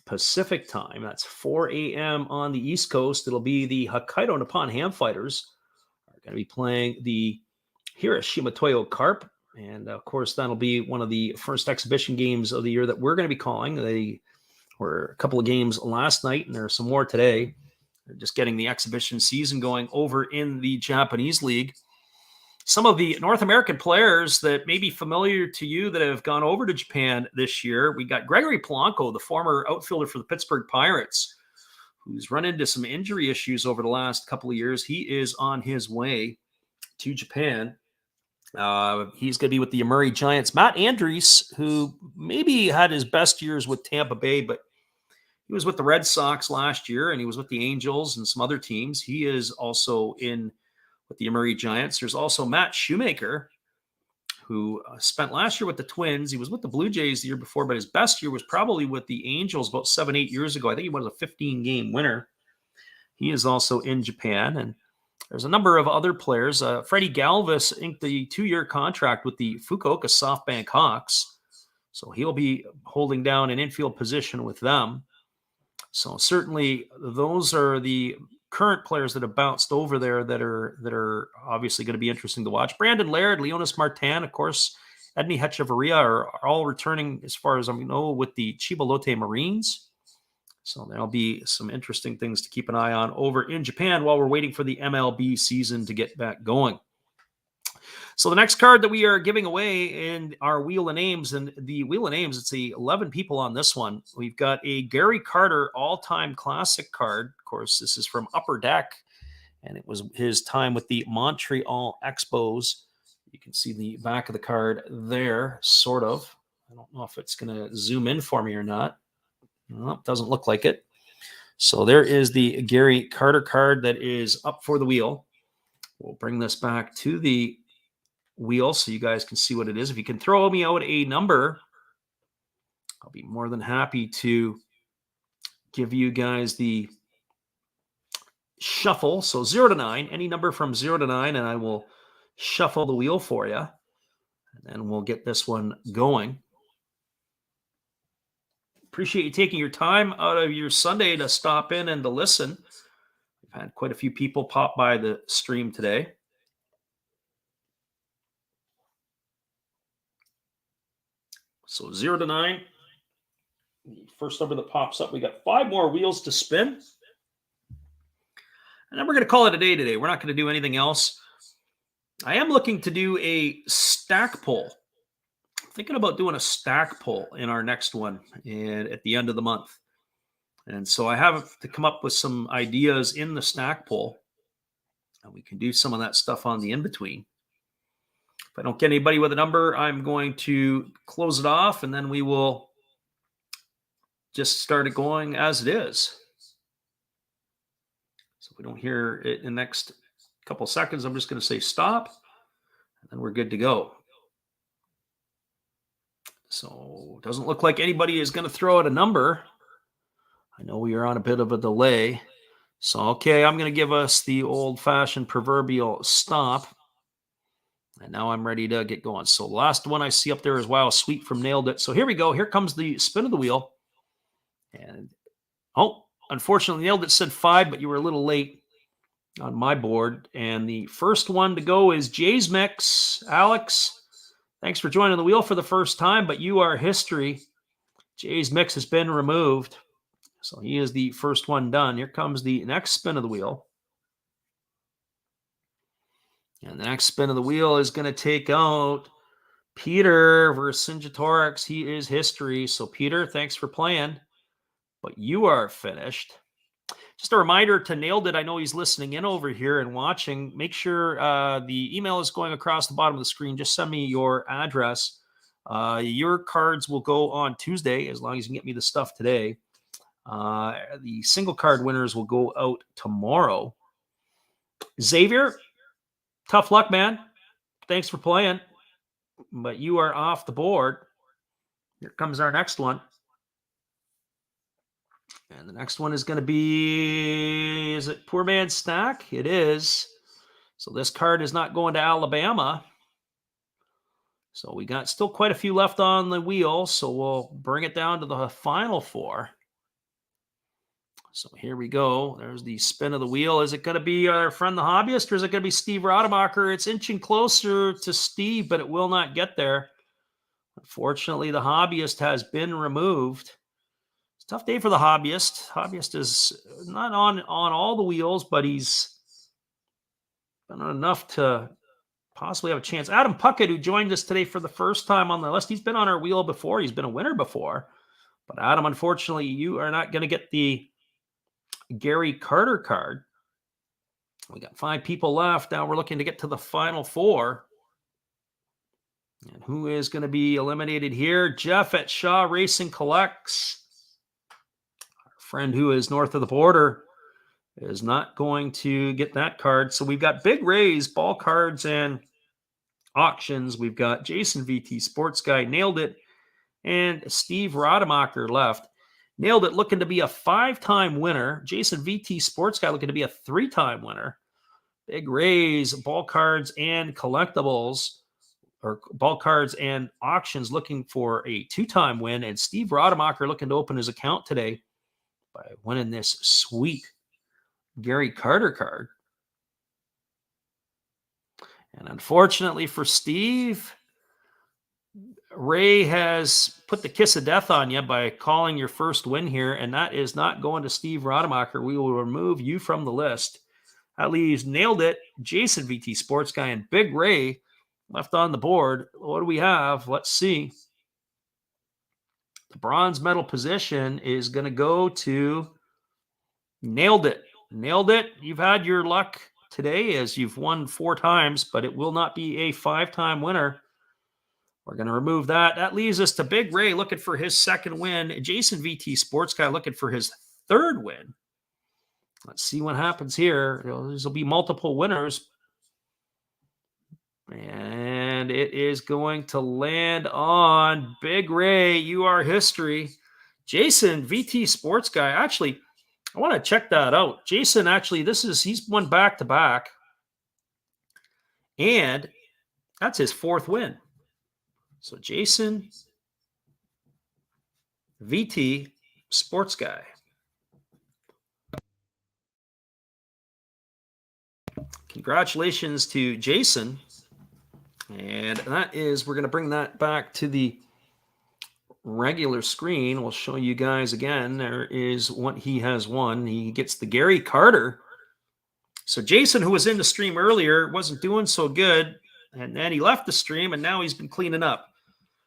A: Pacific time. That's 4 a.m. on the East Coast. It'll be the Hokkaido Nippon Ham Fighters are going to be playing the Hiroshima Toyo Carp. And of course, that'll be one of the first exhibition games of the year that we're going to be calling. They were a couple of games last night, and there are some more today. They're just getting the exhibition season going over in the Japanese League. Some of the North American players that may be familiar to you that have gone over to Japan this year, we got Gregory Polanco, the former outfielder for the Pittsburgh Pirates, who's run into some injury issues over the last couple of years. He is on his way to Japan. He's going to be with the Yomiuri Giants. Matt Andriese, who maybe had his best years with Tampa Bay, but he was with the Red Sox last year, and he was with the Angels and some other teams. He is also in with the Yomiuri Giants. There's also Matt Shoemaker, who spent last year with the Twins. He was with the Blue Jays the year before, but his best year was probably with the Angels about 7-8 years ago. I think he was a 15-game winner. He is also in Japan, and there's a number of other players. Freddie Galvis inked the 2-year contract with the Fukuoka SoftBank Hawks. So he'll be holding down an infield position with them. So certainly those are the current players that have bounced over there that are obviously going to be interesting to watch. Brandon Laird, Leonis Martin, of course, Edney Hechavarria are all returning, as far as I know, with the Chiba Lotte Marines. So there'll be some interesting things to keep an eye on over in Japan while we're waiting for the MLB season to get back going. So the next card that we are giving away in our Wheel of Names, and the Wheel of Names, it's 11 people on this one. We've got a Gary Carter all-time classic card. Of course, this is from Upper Deck, and it was his time with the Montreal Expos. You can see the back of the card there, sort of. I don't know if it's going to zoom in for me or not. Well, it doesn't look like it. So there is the Gary Carter card that is up for the wheel. We'll bring this back to the wheel so you guys can see what it is. If you can throw me out a number, I'll be more than happy to give you guys the shuffle. So 0 to 9, any number from 0 to 9, and I will shuffle the wheel for you. And then we'll get this one going. Appreciate you taking your time out of your Sunday to stop in and to listen. We've had quite a few people pop by the stream today. So 0 to 9. The first number that pops up, we got 5 more wheels to spin. And then we're going to call it a day today. We're not going to do anything else. I am looking to do a stack pull. Thinking about doing a stack pull in our next one and at the end of the month. And so I have to come up with some ideas in the stack pull. And we can do some of that stuff on the in-between. If I don't get anybody with a number, I'm going to close it off, and then we will just start it going as it is. So if we don't hear it in the next couple of seconds, I'm just going to say stop, and then we're good to go. So it doesn't look like anybody is going to throw out a number. I know we are on a bit of a delay. So, okay, I'm going to give us the old-fashioned proverbial stop. And now I'm ready to get going. So the last one I see up there is Wow Sweet from Nailed It. So here we go. Here comes the spin of the wheel. And, oh, unfortunately, Nailed It said 5, but you were a little late on my board. And the first one to go is Jay's Mix. Alex, thanks for joining the wheel for the first time, but you are history. Jay's Mix has been removed. So he is the first one done. Here comes the next spin of the wheel. And the next spin of the wheel is going to take out Peter Vercingetorix. He is history. So, Peter, thanks for playing. But you are finished. Just a reminder to Nailed It. I know he's listening in over here and watching. Make sure the email is going across the bottom of the screen. Just send me your address. Your cards will go on Tuesday, as long as you can get me the stuff today. The single card winners will go out tomorrow. Xavier, tough luck, man. Thanks for playing, but you are off the board. Here comes our next one. And the next one is going to be, is it Poor Man's Stack? It is. So this card is not going to Alabama. So we got still quite a few left on the wheel. So we'll bring it down to the final 4. So here we go. There's the spin of the wheel. Is it going to be our friend the hobbyist, or is it going to be Steve Rademacher? It's inching closer to Steve, but it will not get there. Unfortunately, the hobbyist has been removed. It's a tough day for the hobbyist. Hobbyist is not on all the wheels, but he's been on enough to possibly have a chance. Adam Puckett, who joined us today for the first time on the list, he's been on our wheel before. He's been a winner before. But Adam, unfortunately, you are not going to get the Gary Carter card. We got 5 people left. Now we're looking to get to the final 4. And who is going to be eliminated here? Jeff at Shaw Racing Collects. Our friend who is north of the border is not going to get that card. So we've got Big Ray's ball cards and auctions. We've got Jason VT Sports Guy, nailed it, and Steve Rademacher left. Nailed it, looking to be a 5-time winner. Jason VT Sports Guy looking to be a 3-time winner. Big Ray's ball cards and collectibles, or ball cards and auctions, looking for a 2-time win. And Steve Rademacher looking to open his account today by winning this sweet Gary Carter card. And unfortunately for Steve, Ray has put the kiss of death on you by calling your first win here, and that is not going to Steve Rademacher. We will remove you from the list. That leaves Nailed It, Jason VT Sports Guy, and Big Ray left on the board. What do we have? Let's see. The bronze medal position is going to go to Nailed It. Nailed It. You've had your luck today as you've won 4 times, but it will not be a 5-time winner. We're going to remove that. That leaves us to Big Ray looking for his 2nd win. Jason VT Sports Guy looking for his 3rd win. Let's see what happens here. There's will be multiple winners. And it is going to land on Big Ray. You are history. Jason VT Sports Guy. Actually, I want to check that out. Jason, actually, he's won back-to-back. And that's his 4th win. So Jason VT Sports Guy. Congratulations to Jason. And that is, we're going to bring that back to the regular screen. We'll show you guys again. There is what he has won. He gets the Gary Carter. So Jason, who was in the stream earlier, wasn't doing so good. And then he left the stream, and now he's been cleaning up.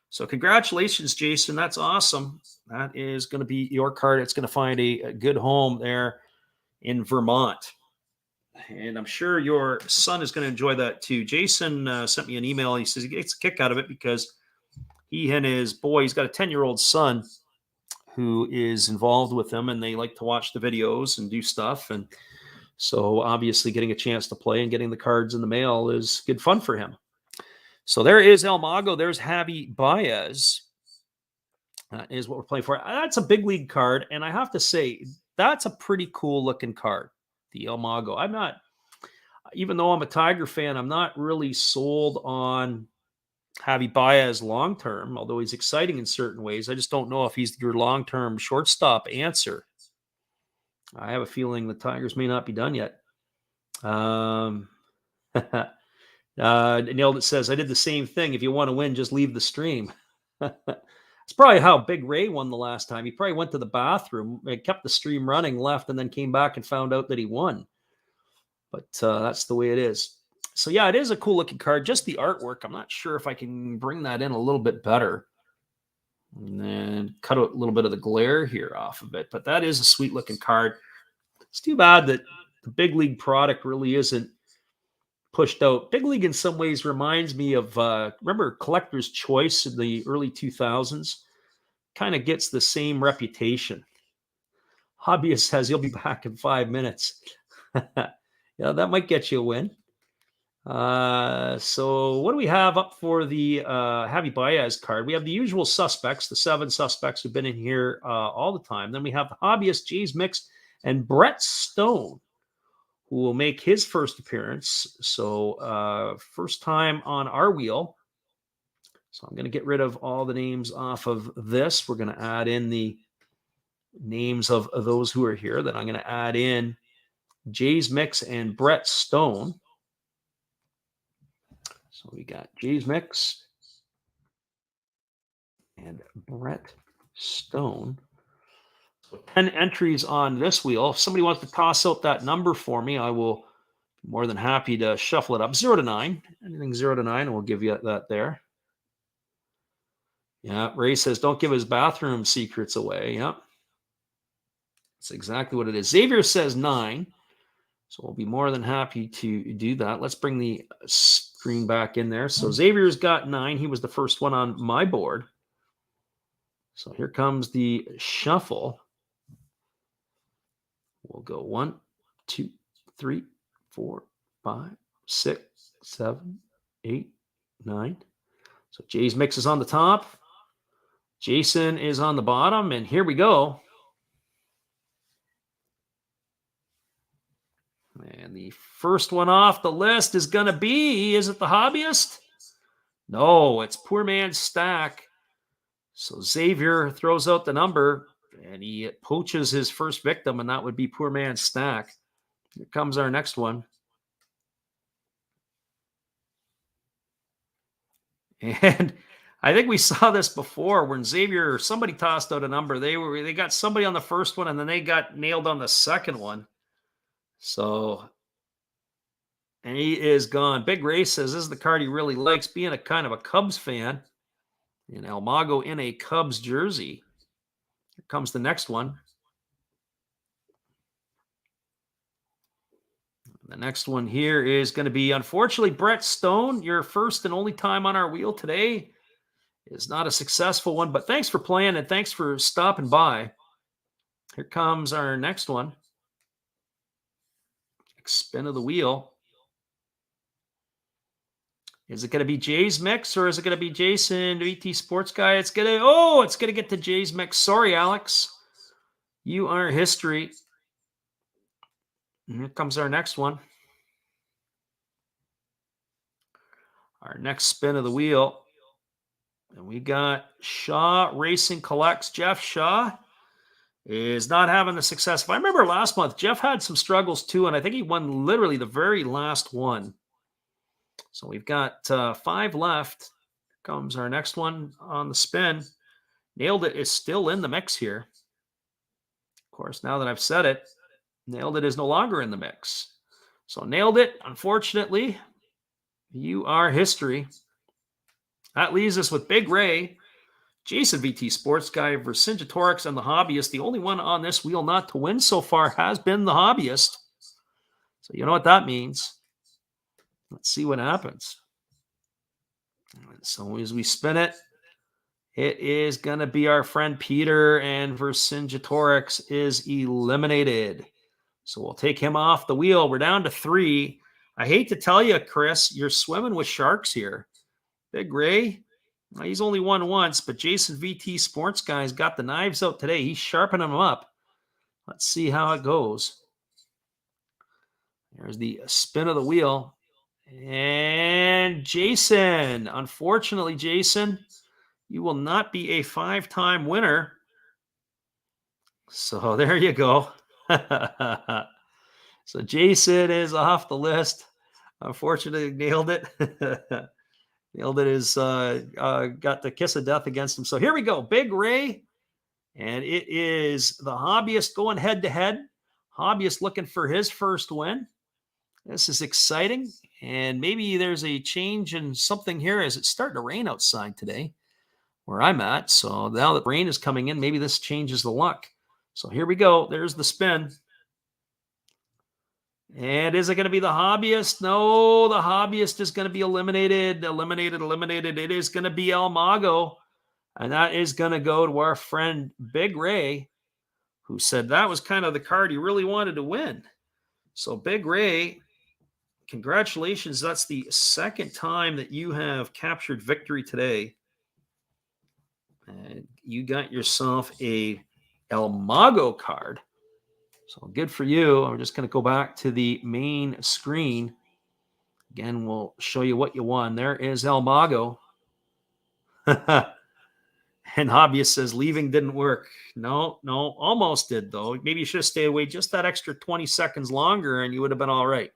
A: So congratulations, Jason. That's awesome. That is going to be your card. It's going to find a good home there in Vermont. And I'm sure your son is going to enjoy that too. Jason sent me an email. He says he gets a kick out of it because he and his boy, he's got a 10-year-old son who is involved with him, and they like to watch the videos and do stuff. And so obviously getting a chance to play and getting the cards in the mail is good fun for him. So there is El Mago. There's Javi Baez. That is what we're playing for. That's a big league card. And I have to say, that's a pretty cool looking card, the El Mago. I'm not, even though I'm a Tiger fan, I'm not really sold on Javi Baez long-term, although he's exciting in certain ways. I just don't know if he's your long-term shortstop answer. I have a feeling the Tigers may not be done yet. Nailed It says, I did the same thing. If you want to win, just leave the stream. It's probably how Big Ray won the last time. He probably went to the bathroom, kept the stream running, left, and then came back and found out that he won. But that's the way it is. So, yeah, it is a cool-looking card. Just the artwork, I'm not sure if I can bring that in a little bit better. And then cut out a little bit of the glare here off of it. But that is a sweet-looking card. It's too bad that the Big League product really isn't pushed out. Big League in some ways reminds me of, remember Collector's Choice in the early 2000s? Kind of gets the same reputation. Hobbyist says he'll be back in 5 minutes. Yeah, that might get you a win. So what do we have up for the Javi Baez card? We have the usual suspects, the 7 suspects who've been in here all the time. Then we have the hobbyist, Jays Mix, and Brett Stone, who will make his first appearance. So first time on our wheel. So I'm going to get rid of all the names off of this. We're going to add in the names of those who are here. Then I'm going to add in Jays Mix and Brett Stone. So we got Jays Mix and Brett Stone. So 10 entries on this wheel. If somebody wants to toss out that number for me, I will be more than happy to shuffle it up. 0 to 9. Anything 0 to 9, we'll give you that there. Yeah, Ray says, don't give his bathroom secrets away. Yeah, that's exactly what it is. Xavier says 9. So we'll be more than happy to do that. Let's bring the screen back in there. So Xavier's got 9. He was the first one on my board. So here comes the shuffle. We'll go 1, 2, 3, 4, 5, 6, 7, 8, 9. So Jay's Mix is on the top. Jason is on the bottom. And here we go. And the first one off the list is going to be, is it the hobbyist? No, it's Poor Man's Stack. So Xavier throws out the number, and he poaches his first victim, and that would be Poor Man's Stack. Here comes our next one. And I think we saw this before when Xavier, somebody tossed out a number. They got somebody on the first one, and then they got nailed on the second one. So, and he is gone. Big Ray says this is the card he really likes, being a kind of a Cubs fan. And Almago in a Cubs jersey. Here comes the next one. The next one here is going to be, unfortunately, Brett Stone. Your first and only time on our wheel today is not a successful one, but thanks for playing and thanks for stopping by. Here comes our next one. Spin of the wheel. Is it going to be Jay's Mix or is it going to be Jason, VT Sports Guy? It's going to get to Jay's Mix. Sorry, Alex. You are history. And here comes our next one. Our next spin of the wheel. And we got Shaw Racing Collects. Jeff Shaw is not having the success. If I remember last month, Jeff had some struggles too, and I think he won literally the very last one. So we've got 5 left. Here comes our next one on the spin. Nailed It is still in the mix here. Of course, now that I've said it, Nailed It is no longer in the mix. So Nailed It, unfortunately, you are history. That leaves us with Big Ray, Jason VT Sports Guy, Vercingetorix, and the Hobbyist. The only one on this wheel not to win so far has been the Hobbyist. So you know what that means. Let's see what happens. So as we spin it, it is going to be our friend Peter, and Vercingetorix is eliminated. So we'll take him off the wheel. We're down to 3. I hate to tell you, Chris, you're swimming with sharks here. Big Ray, he's only won once, but Jason VT Sports Guy's got the knives out today. He's sharpening them up. Let's see how it goes. There's the spin of the wheel. And Jason, unfortunately, Jason, you will not be a 5-time winner. So there you go. So Jason is off the list. Unfortunately, Nailed It. Nailed It is got the kiss of death against him. So here we go. Big Ray. And it is the Hobbyist going head-to-head. Hobbyist looking for his first win. This is exciting. And maybe there's a change in something here as it's starting to rain outside today where I'm at. So now that rain is coming in, maybe this changes the luck. So here we go. There's the spin. And is it going to be the Hobbyist? No, the Hobbyist is going to be eliminated. It is going to be Almago. And that is going to go to our friend Big Ray, who said that was kind of the card he really wanted to win. So Big Ray congratulations. That's the second time that you have captured victory today. And you got yourself a El Mago card. So good for you. I'm just going to go back to the main screen. Again, we'll show you what you won. There is El Mago. And Hobbyist says leaving didn't work. No, almost did though. Maybe you should have stayed away just that extra 20 seconds longer and you would have been all right.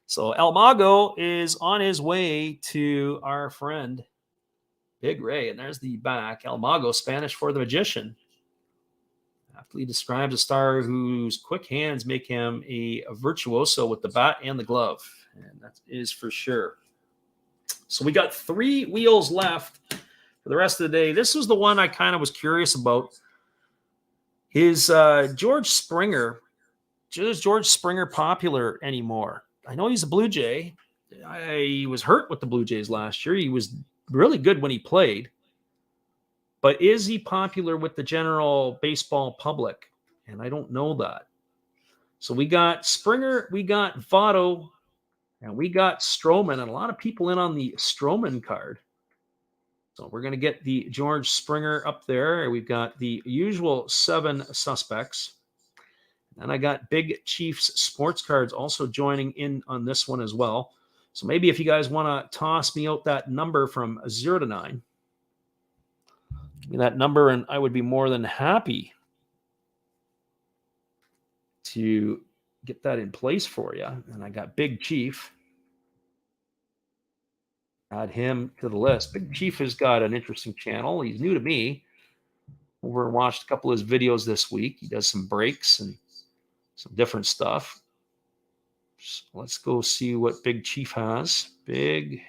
A: So El Mago is on his way to our friend Big Ray. And there's the back. El Mago, Spanish for the magician. Aptly describes a star whose quick hands make him a virtuoso with the bat and the glove. And that is for sure. So we got 3 wheels left for the rest of the day. This was the one I kind of was curious about. Is George Springer popular anymore? I know he's a Blue Jay. He was hurt with the Blue Jays last year. He was really good when he played. But is he popular with the general baseball public? And I don't know that. So we got Springer, we got Votto, and we got Stroman, and a lot of people in on the Stroman card. So we're going to get the George Springer up there. We've got the usual 7 suspects. And I got Big Chiefs sports cards also joining in on this one as well. So maybe if you guys want to toss me out that number from 0 to 9, give me that number and I would be more than happy to get that in place for you. And I got Big Chief. Add him to the list. Big Chief has got an interesting channel. He's new to me. Over and watched a couple of his videos this week. He does some breaks and some different stuff. So let's go see what Big Chief has. Big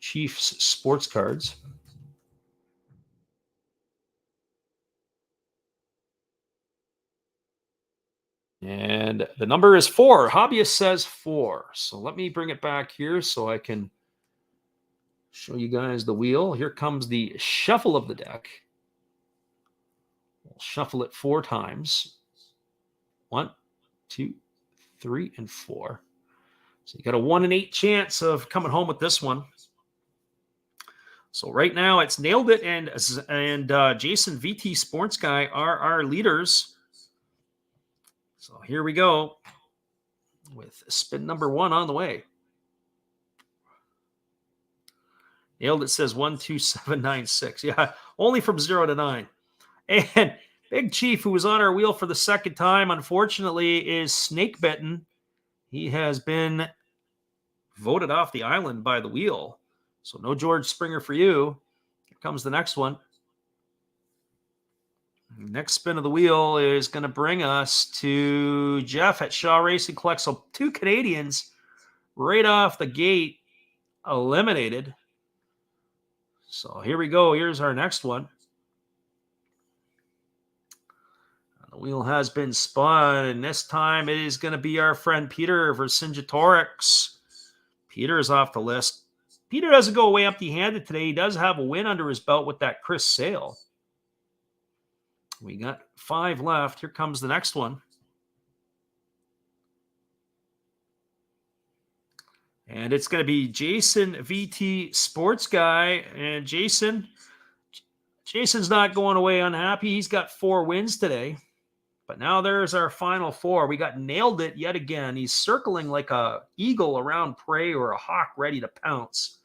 A: Chief's sports cards. And the number is 4. Hobbyist says 4. So let me bring it back here so I can show you guys the wheel. Here comes the shuffle of the deck. We'll shuffle it 4 times. 1, 2, 3, and 4. So you got a 1 in 8 chance of coming home with this one. So right now it's Nailed It and Jason VT Sports Guy are our leaders. So here we go with spin number 1 on the way. Nailed It says 12796. Yeah, only from 0 to 9. And Big Chief, who was on our wheel for the second time, unfortunately, is snake bitten. He has been voted off the island by the wheel. So no George Springer for you. Here comes the next one. Next spin of the wheel is going to bring us to Jeff at Shaw Racing Collect. So 2 Canadians right off the gate eliminated. So here we go. Here's our next one. The wheel has been spun, and this time it is going to be our friend Peter Vercingetorix. Peter is off the list. Peter doesn't go away empty-handed today. He does have a win under his belt with that Chris Sale. We got 5 left. Here comes the next one. And it's going to be Jason VT Sports Guy. And Jason's not going away unhappy. He's got 4 wins today. But now there's our final 4. We got Nailed It yet again. He's circling like a eagle around prey or a hawk ready to pounce.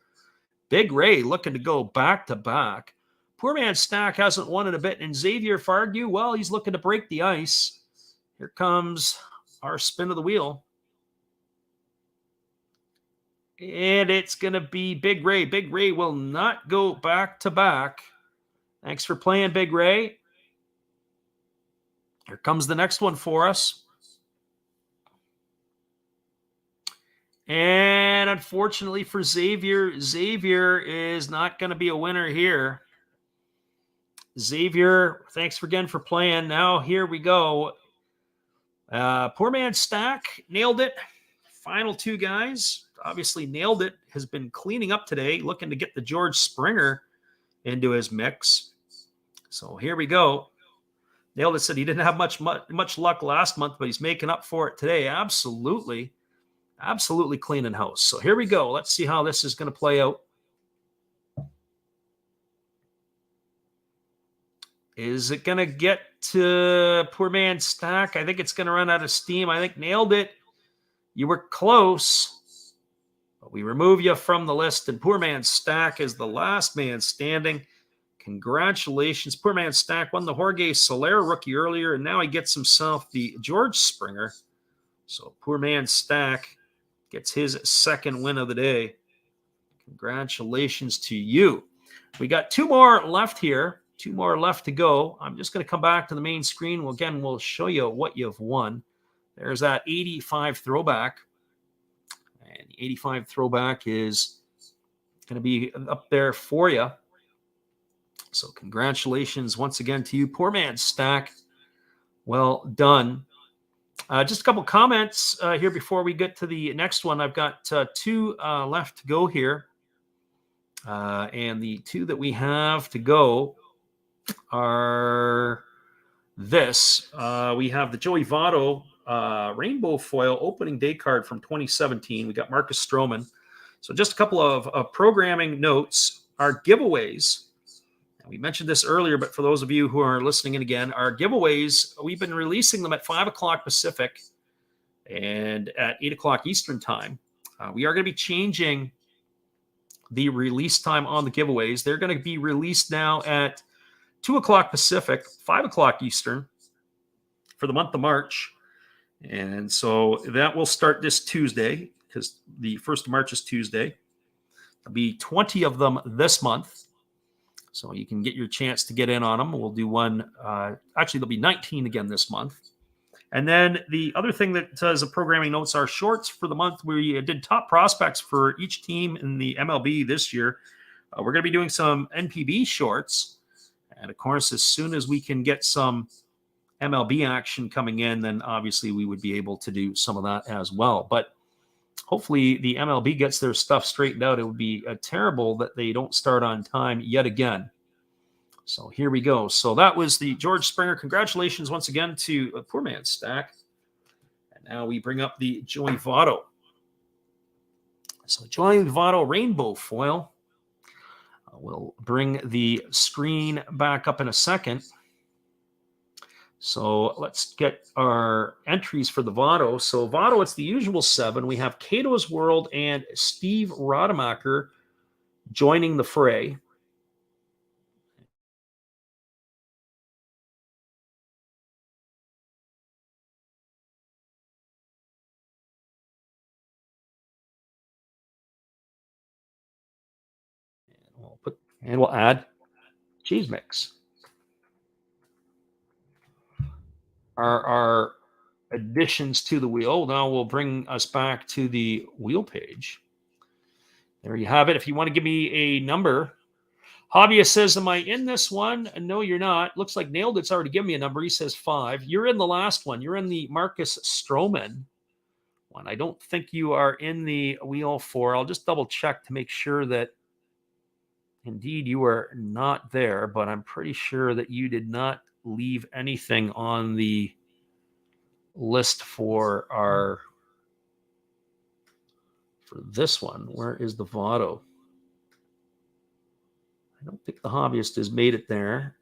A: Big Ray looking to go back to back. Poor Man Stack hasn't won in a bit. And Xavier Fargu, well, he's looking to break the ice. Here comes our spin of the wheel. And it's going to be Big Ray. Big Ray will not go back to back. Thanks for playing, Big Ray. Here comes the next one for us. And unfortunately for Xavier is not going to be a winner here. Xavier, thanks again for playing. Now here we go. Poor Man Stack, Nailed It. Final 2 guys. Obviously, Nailed It has been cleaning up today, looking to get the George Springer into his mix. So here we go. Nailed It said he didn't have much luck last month, but he's making up for it today. Absolutely. Absolutely cleaning house. So here we go. Let's see how this is going to play out. Is it going to get to Poor Man Stack? I think it's going to run out of steam. I think nailed it. You were close, but we remove you from the list, and Poor Man Stack is the last man standing. Congratulations. Poor Man Stack won the Jorge Soler rookie earlier, and now he gets himself the George Springer. So Poor Man Stack gets his second win of the day. Congratulations to you. We got 2 more left here. 2 more left to go. I'm just going to come back to the main screen. Well, again, we'll show you what you've won. There's that 85 throwback. And the 85 throwback is going to be up there for you. So congratulations once again to you, Poor Man Stack. Well done. Just a couple comments here before we get to the next one. I've got 2 left to go here. And the 2 that we have to go are this. We have the Joey Votto Rainbow Foil opening day card from 2017. We got Marcus Stroman. So just a couple of programming notes. Our giveaways, we mentioned this earlier, but for those of you who are listening in again, our giveaways, we've been releasing them at 5 o'clock Pacific and at 8 o'clock Eastern time. We are going to be changing the release time on the giveaways. They're going to be released now at 2 o'clock Pacific, 5 o'clock Eastern for the month of March. And so that will start this Tuesday because the 1st of March is Tuesday. There'll be 20 of them this month. So you can get your chance to get in on them. We'll do one. Actually, there'll be 19 again this month. And then the other thing that says the programming notes are shorts for the month. We did top prospects for each team in the MLB this year. We're going to be doing some NPB shorts. And of course, as soon as we can get some MLB action coming in, then obviously we would be able to do some of that as well. But hopefully the MLB gets their stuff straightened out. It would be terrible that they don't start on time yet again. So here we go. So that was the George Springer. Congratulations once again to Poor Man Stack. And now we bring up the Joey Votto. So Joey Votto Rainbow Foil. We'll bring the screen back up in a second. So let's get our entries for the Votto. So Votto, it's the usual 7. We have Cato's World and Steve Rademacher joining the fray. And we'll add cheese mix. Our additions to the wheel. Now we'll bring us back to the wheel page. There you have it. If you want to give me a number. Hobbyist says, am I in this one? No, you're not. Looks like Nailed It's already given me a number. He says 5. You're in the last one. You're in the Marcus Stroman one. I don't think you are in the wheel 4. I'll just double check to make sure that indeed you are not there, but I'm pretty sure that you did not leave anything on the list for this one. Where is the Votto? I don't think the Hobbyist has made it there.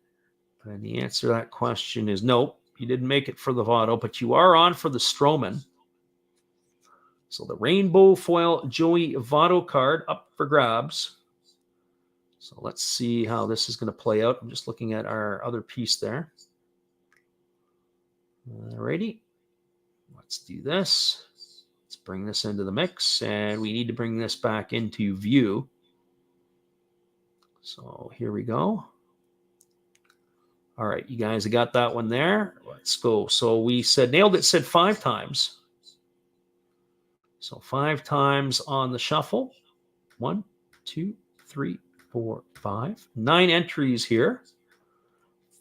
A: And the answer to that question is nope, you didn't make it for the Votto, but you are on for the Stroman. So the Rainbow Foil Joey Votto card up for grabs. So let's see how this is going to play out. I'm just looking at our other piece there. Alrighty. Let's do this. Let's bring this into the mix. And we need to bring this back into view. So here we go. All right, you guys got that one there. Let's go. So we said, Nailed It said 5 times. So 5 times on the shuffle. 1, 2, 3, 4, 5. 9 entries here.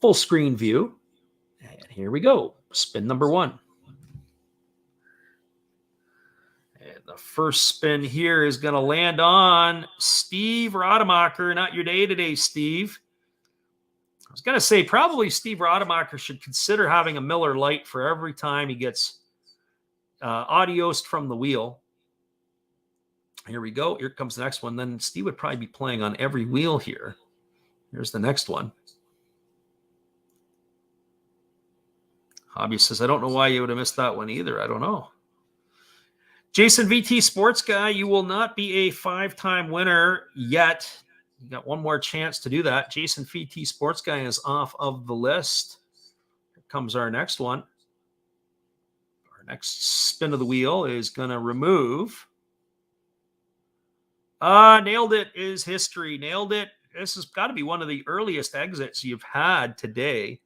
A: Full screen view. And here we go. Spin number 1. And the first spin here is going to land on Steve Rademacher. Not your day today, Steve. I was going to say probably Steve Rademacher should consider having a Miller Lite for every time he gets adiosed from the wheel. Here we go. Here comes the next one. Then Steve would probably be playing on every wheel here. Here's the next one. Hobby says, I don't know why you would have missed that one either. I don't know. Jason VT Sports Guy, you will not be a 5-time winner yet. You got one more chance to do that. Jason VT Sports Guy is off of the list. Here comes our next one. Our next spin of the wheel is going to remove. Nailed it is history. Nailed it. This has got to be one of the earliest exits you've had today.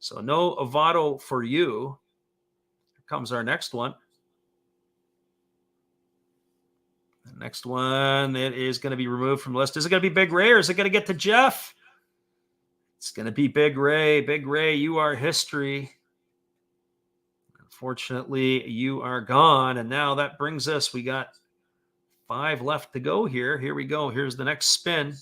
A: So no Avado for you. Here comes our next one. The next one, it is going to be removed from the list. Is it going to be Big Ray or is it going to get to Jeff? It's going to be Big Ray. Big Ray, you are history. Unfortunately, you are gone. And now that brings us, we got 5 left to go here. Here we go. Here's the next spin.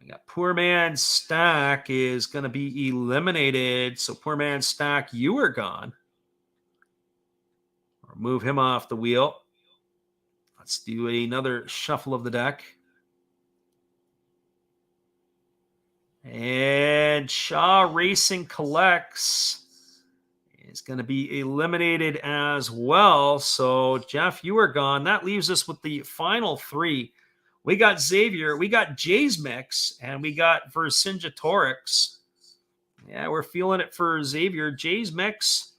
A: We got Poor Man Stack is going to be eliminated. So Poor Man Stack, you are gone. Move him off the wheel. Let's do another shuffle of the deck. And Shaw Racing Collects is going to be eliminated as well. So, Jeff, you are gone. That leaves us with the final 3. We got Xavier, we got Jay's Mix, and we got Vercingetorix. Yeah, we're feeling it for Xavier. Jay's Mix.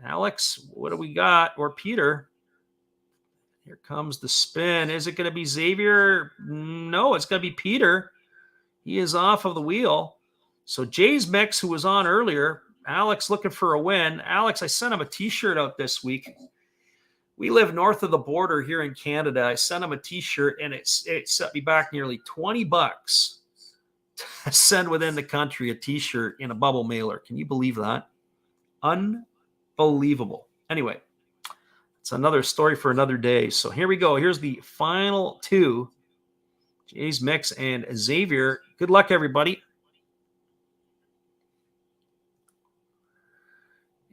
A: Alex, what do we got? Or Peter? Here comes the spin. Is it going to be Xavier? No, it's going to be Peter. He is off of the wheel. So Jay's Mix, who was on earlier, Alex looking for a win. Alex, I sent him a T-shirt out this week. We live north of the border here in Canada. I sent him a T-shirt, and it set me back nearly $20 to send within the country a T-shirt in a bubble mailer. Can you believe that? Unbelievable. Anyway, it's another story for another day. So here we go. Here's the final 2. Jay's Mix and Xavier. Good luck, everybody.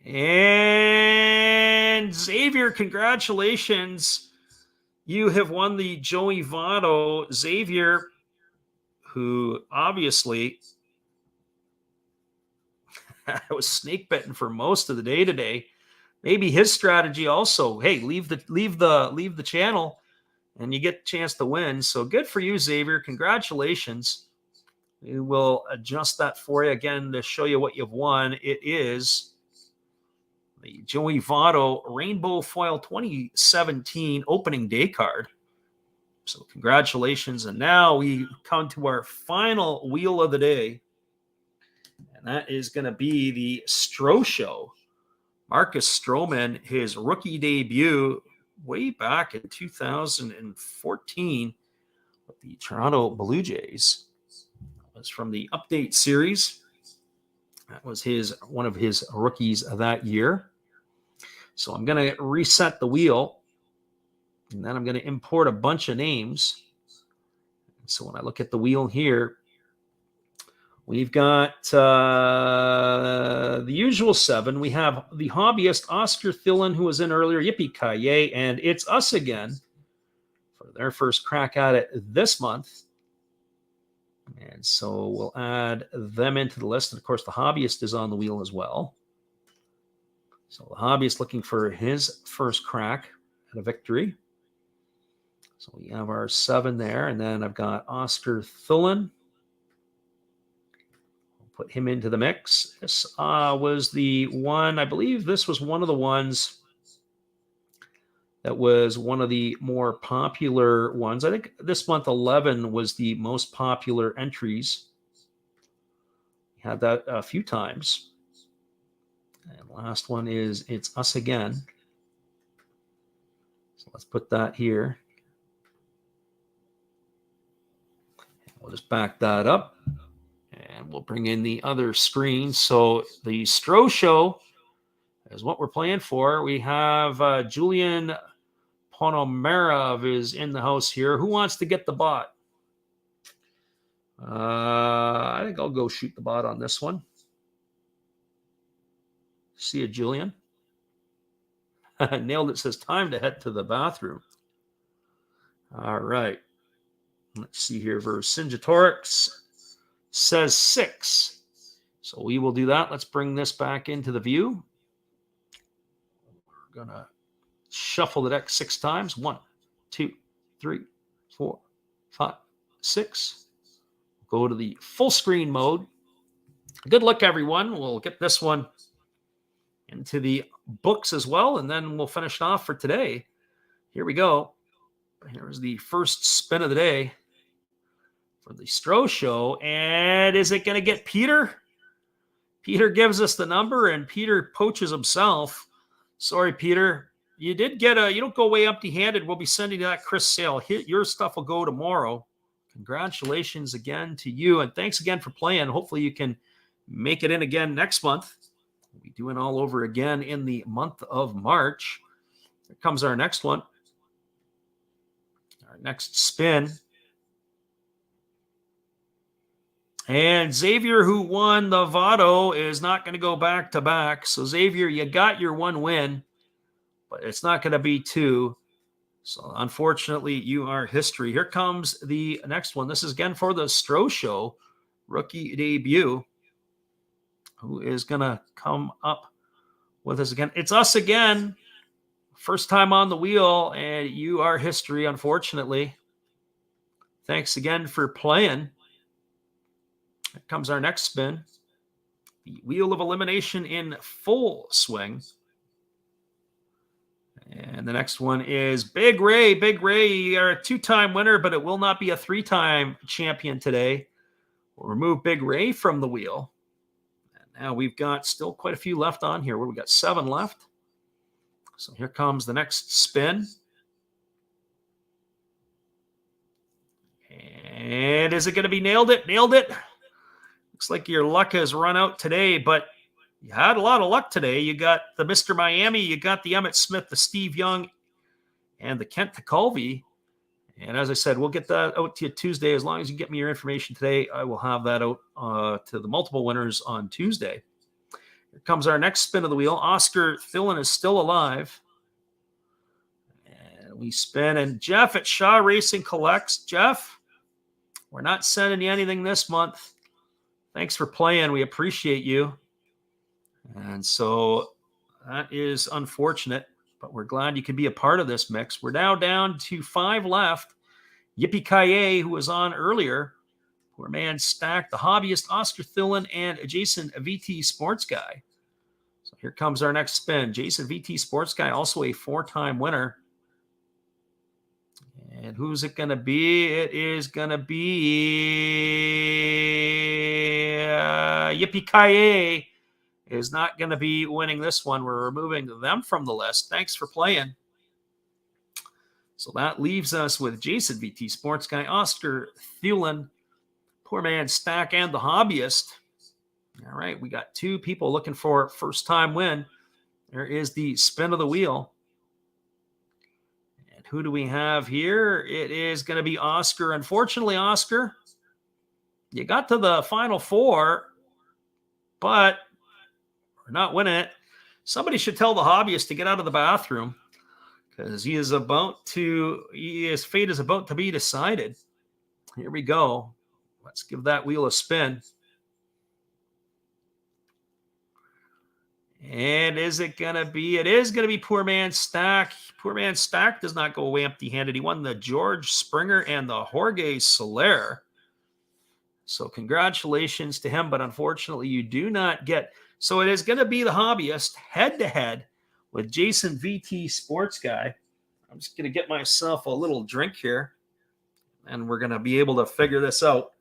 A: And Xavier, congratulations. You have won the Joey Votto. Xavier, who obviously was snake bitten for most of the day today. Maybe his strategy also, hey, leave the channel and you get a chance to win. So good for you, Xavier. Congratulations. We will adjust that for you again to show you what you've won. It is the Joey Votto Rainbow Foil 2017 opening day card. So congratulations. And now we come to our final wheel of the day. And that is going to be the Stro Show. Marcus Stroman, his rookie debut way back in 2014 with the Toronto Blue Jays. That was from the Update Series. That was one of his rookies of that year. So I'm going to reset the wheel, and then I'm going to import a bunch of names. So when I look at the wheel here, we've got the usual 7. We have the hobbyist, Oscar Thillen, who was in earlier, Yippee-ki-yay, and it's us again for their first crack at it this month. And so we'll add them into the list. And, of course, the hobbyist is on the wheel as well. So the hobbyist looking for his first crack at a victory. So we have our 7 there, and then I've got Oscar Thillen. Put him into the mix. This was the one, I believe this was one of the ones that was one of the more popular ones. I think this month 11 was the most popular entries. We had that a few times. And last one is It's Us Again. So let's put that here. We'll just back that up. And we'll bring in the other screen. So the Stro Show is what we're playing for. We have Julian Ponomarov is in the house here. Who wants to get the bot? I think I'll go shoot the bot on this one. See you, Julian. Nailed it. Says time to head to the bathroom. All right. Let's see here. Vercingetorix says 6. So we will do that. Let's bring this back into the view. We're going to shuffle the deck 6 times. 1, 2, 3, 4, 5, 6. Go to the full screen mode. Good luck, everyone. We'll get this one into the books as well, and then we'll finish off for today. Here we go. Here's the first spin of the day for the Stroh Show. And is it going to get Peter? Peter gives us the number, and Peter poaches himself. Sorry, Peter. You did get you don't go away empty-handed. We'll be sending that Chris Sale. Your stuff will go tomorrow. Congratulations again to you, and thanks again for playing. Hopefully you can make it in again next month. We'll be doing all over again in the month of March. Here comes our next one. Our next spin. And Xavier, who won the Votto, is not going to go back-to-back. So, Xavier, you got your 1 win, but it's not going to be 2. So, unfortunately, you are history. Here comes the next one. This is again for the Stroh Show rookie debut. Who is going to come up with us again? It's us again. First time on the wheel, and you are history, unfortunately. Thanks again for playing. Here comes our next spin. The wheel of elimination in full swing. And the next one is Big Ray. Big Ray, you're a 2-time winner, but it will not be a 3-time champion today. We'll remove Big Ray from the wheel. And now we've got still quite a few left on here. We got 7 left. So here comes the next spin. And is it going to be nailed it? Nailed it. Looks like your luck has run out today, but you had a lot of luck today. You got the Mr. Miami, you got the Emmett Smith, the Steve Young, and the Kent Tekulve. And as I said, we'll get that out to you Tuesday. As long as you get me your information today, I will have that out to the multiple winners on Tuesday. Here comes our next spin of the wheel. Oscar Thillen is still alive. And we spin. And Jeff at Shaw Racing collects. Jeff, we're not sending you anything this month. Thanks for playing. We appreciate you. And so that is unfortunate, but we're glad you could be a part of this mix. We're now down to 5 left. Yippee Kaye, who was on earlier, Poor Man Stack, the Hobbyist, Oscar Thillen, and Jason VT Sports Guy. So here comes our next spin. Jason VT Sports Guy, also a 4-time winner. And who's it going to be? It is going to be Yippee Kaye is not going to be winning this one. We're removing them from the list. Thanks for playing. So that leaves us with Jason VT Sports Guy, Oscar Thillen, Poor Man Stack, and the Hobbyist. All right, we got 2 people looking for a first-time win. There is the spin of the wheel. And who do we have here? It is going to be Oscar. Unfortunately, Oscar, you got to the final 4, but we're not winning it. Somebody should tell the Hobbyist to get out of the bathroom because his fate is about to be decided. Here we go. Let's give that wheel a spin. And is it going to be? It is going to be Poor Man Stack. Poor Man Stack does not go away empty-handed. He won the George Springer and the Jorge Soler. So congratulations to him, but unfortunately you do not get. So it is going to be the Hobbyist head-to-head with Jason VT Sports Guy. I'm just going to get myself a little drink here, and we're going to be able to figure this out.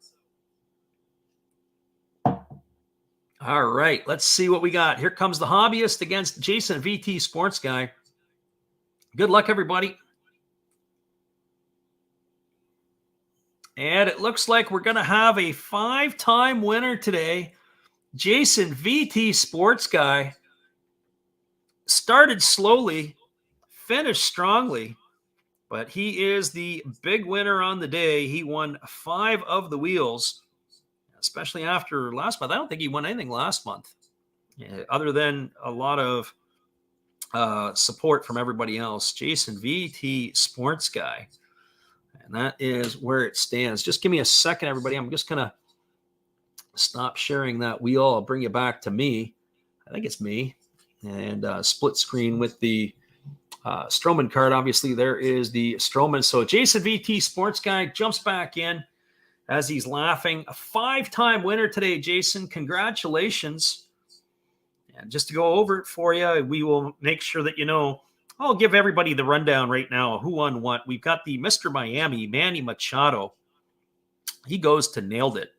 A: All right, let's see what we got. Here comes the Hobbyist against Jason VT Sports Guy. Good luck, everybody. And it looks like we're going to have a 5-time winner today. Jason VT Sports Guy started slowly, finished strongly, but he is the big winner on the day. He won 5 of the wheels, especially after last month. I don't think he won anything last month, other than a lot of support from everybody else. Jason VT Sports Guy. And that is where it stands. Just give me a second, everybody. I'm just going to stop sharing that wheel. I'll bring you back to me. I think it's me. And split screen with the Stroman card. Obviously, there is the Stroman. So Jason VT Sports Guy jumps back in as he's laughing. A 5-time winner today, Jason. Congratulations. And just to go over it for you, we will make sure that you know. I'll give everybody the rundown right now. Who won what? We've got the Mr. Miami, Manny Machado. He goes to Nailed It.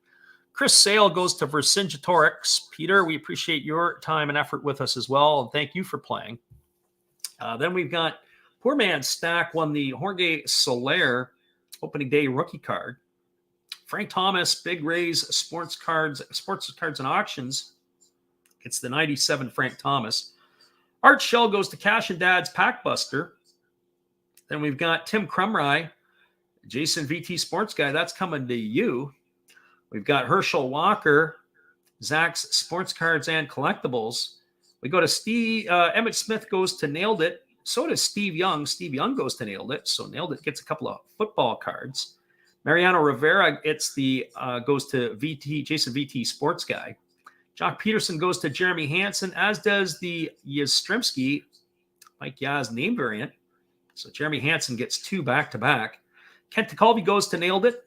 A: Chris Sale goes to Vercingetorix. Peter, we appreciate your time and effort with us as well. And thank you for playing. Then we've got Poor Man Stack won the Jorge Soler opening day rookie card. Frank Thomas, Big Rays Sports Cards and Auctions. It's the 97 Frank Thomas. Art Shell goes to Cash and Dad's Pack Buster. Then we've got Tim Crumry, Jason VT Sports Guy. That's coming to you. We've got Herschel Walker, Zach's Sports Cards and Collectibles. We go to Steve. Emmett Smith goes to Nailed It. So does Steve Young. Steve Young goes to Nailed It. So Nailed It gets a couple of football cards. Mariano Rivera goes to Jason VT Sports Guy. Jock Peterson goes to Jeremy Hansen, as does the Yastrzemski Mike Yaz name variant. So Jeremy Hansen gets 2 back-to-back. Kent DeColby goes to Nailed It.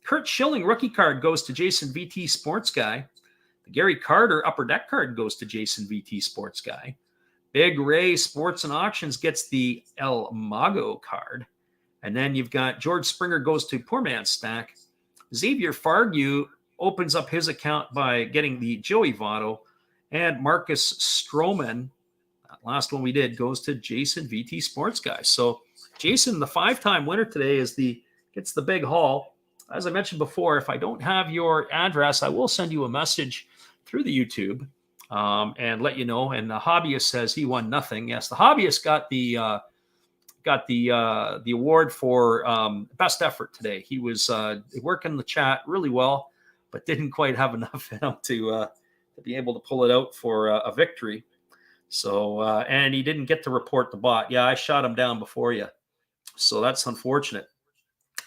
A: Kurt Schilling rookie card goes to Jason VT Sports Guy. The Gary Carter Upper Deck card goes to Jason VT Sports Guy. Big Ray Sports and Auctions gets the El Mago card. And then you've got George Springer goes to Poor Man Stack. Xavier Fargu opens up his account by getting the Joey Votto. And Marcus Stroman, that last one we did, goes to Jason VT Sports Guy. So Jason, the 5-time winner today, gets the big haul. As I mentioned before, if I don't have your address, I will send you a message through the YouTube and let you know. And the hobbyist says he won nothing. Yes, the hobbyist got the award for best effort today. He was working the chat really well, but didn't quite have enough in him to be able to pull it out for a victory. So and he didn't get to report the bot. Yeah, I shot him down before you. So that's unfortunate.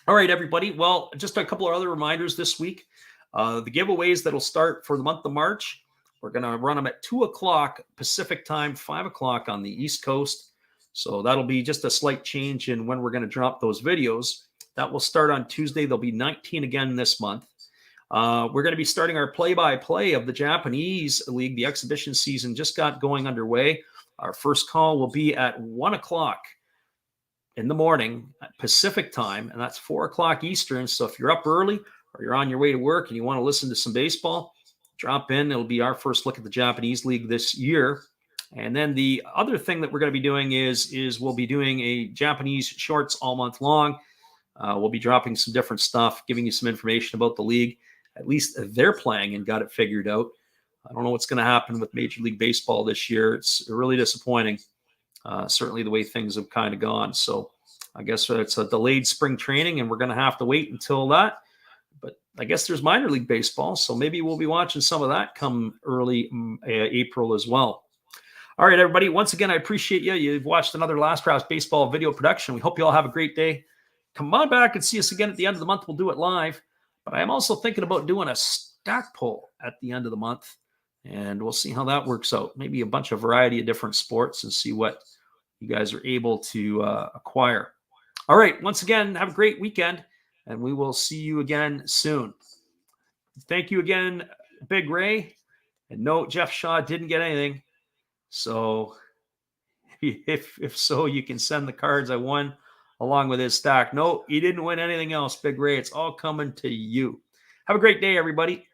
A: All right, everybody. Well, just a couple of other reminders this week. The giveaways that'll start for the month of March, we're going to run them at 2 o'clock Pacific time, 5 o'clock on the East Coast. So that'll be just a slight change in when we're going to drop those videos. That will start on Tuesday. There'll be 19 again this month. We're going to be starting our play-by-play of the Japanese League. The exhibition season just got going underway. Our first call will be at 1 o'clock in the morning Pacific time, and that's 4 o'clock Eastern. So if you're up early or you're on your way to work and you want to listen to some baseball, drop in. It'll be our first look at the Japanese League this year. And then the other thing that we're going to be doing is we'll be doing a Japanese shorts all month long. We'll be dropping some different stuff, giving you some information about the league. At least they're playing and got it figured out. I don't know what's going to happen with Major League Baseball this year. It's really disappointing. Certainly the way things have kind of gone. So I guess it's a delayed spring training and we're going to have to wait until that. But I guess there's minor league baseball. So maybe we'll be watching some of that come early April as well. All right, everybody. Once again, I appreciate you. You've watched another Last Drafts Baseball video production. We hope you all have a great day. Come on back and see us again at the end of the month. We'll do it live. But I am also thinking about doing a stack pull at the end of the month. And we'll see how that works out. Maybe a bunch of variety of different sports and see what you guys are able to acquire. All right. Once again, have a great weekend, and we will see you again soon. Thank you again, Big Ray. And no, Jeff Shaw didn't get anything. So if so, you can send the cards I won along with his stack. No, he didn't win anything else, Big Ray. It's all coming to you. Have a great day, everybody.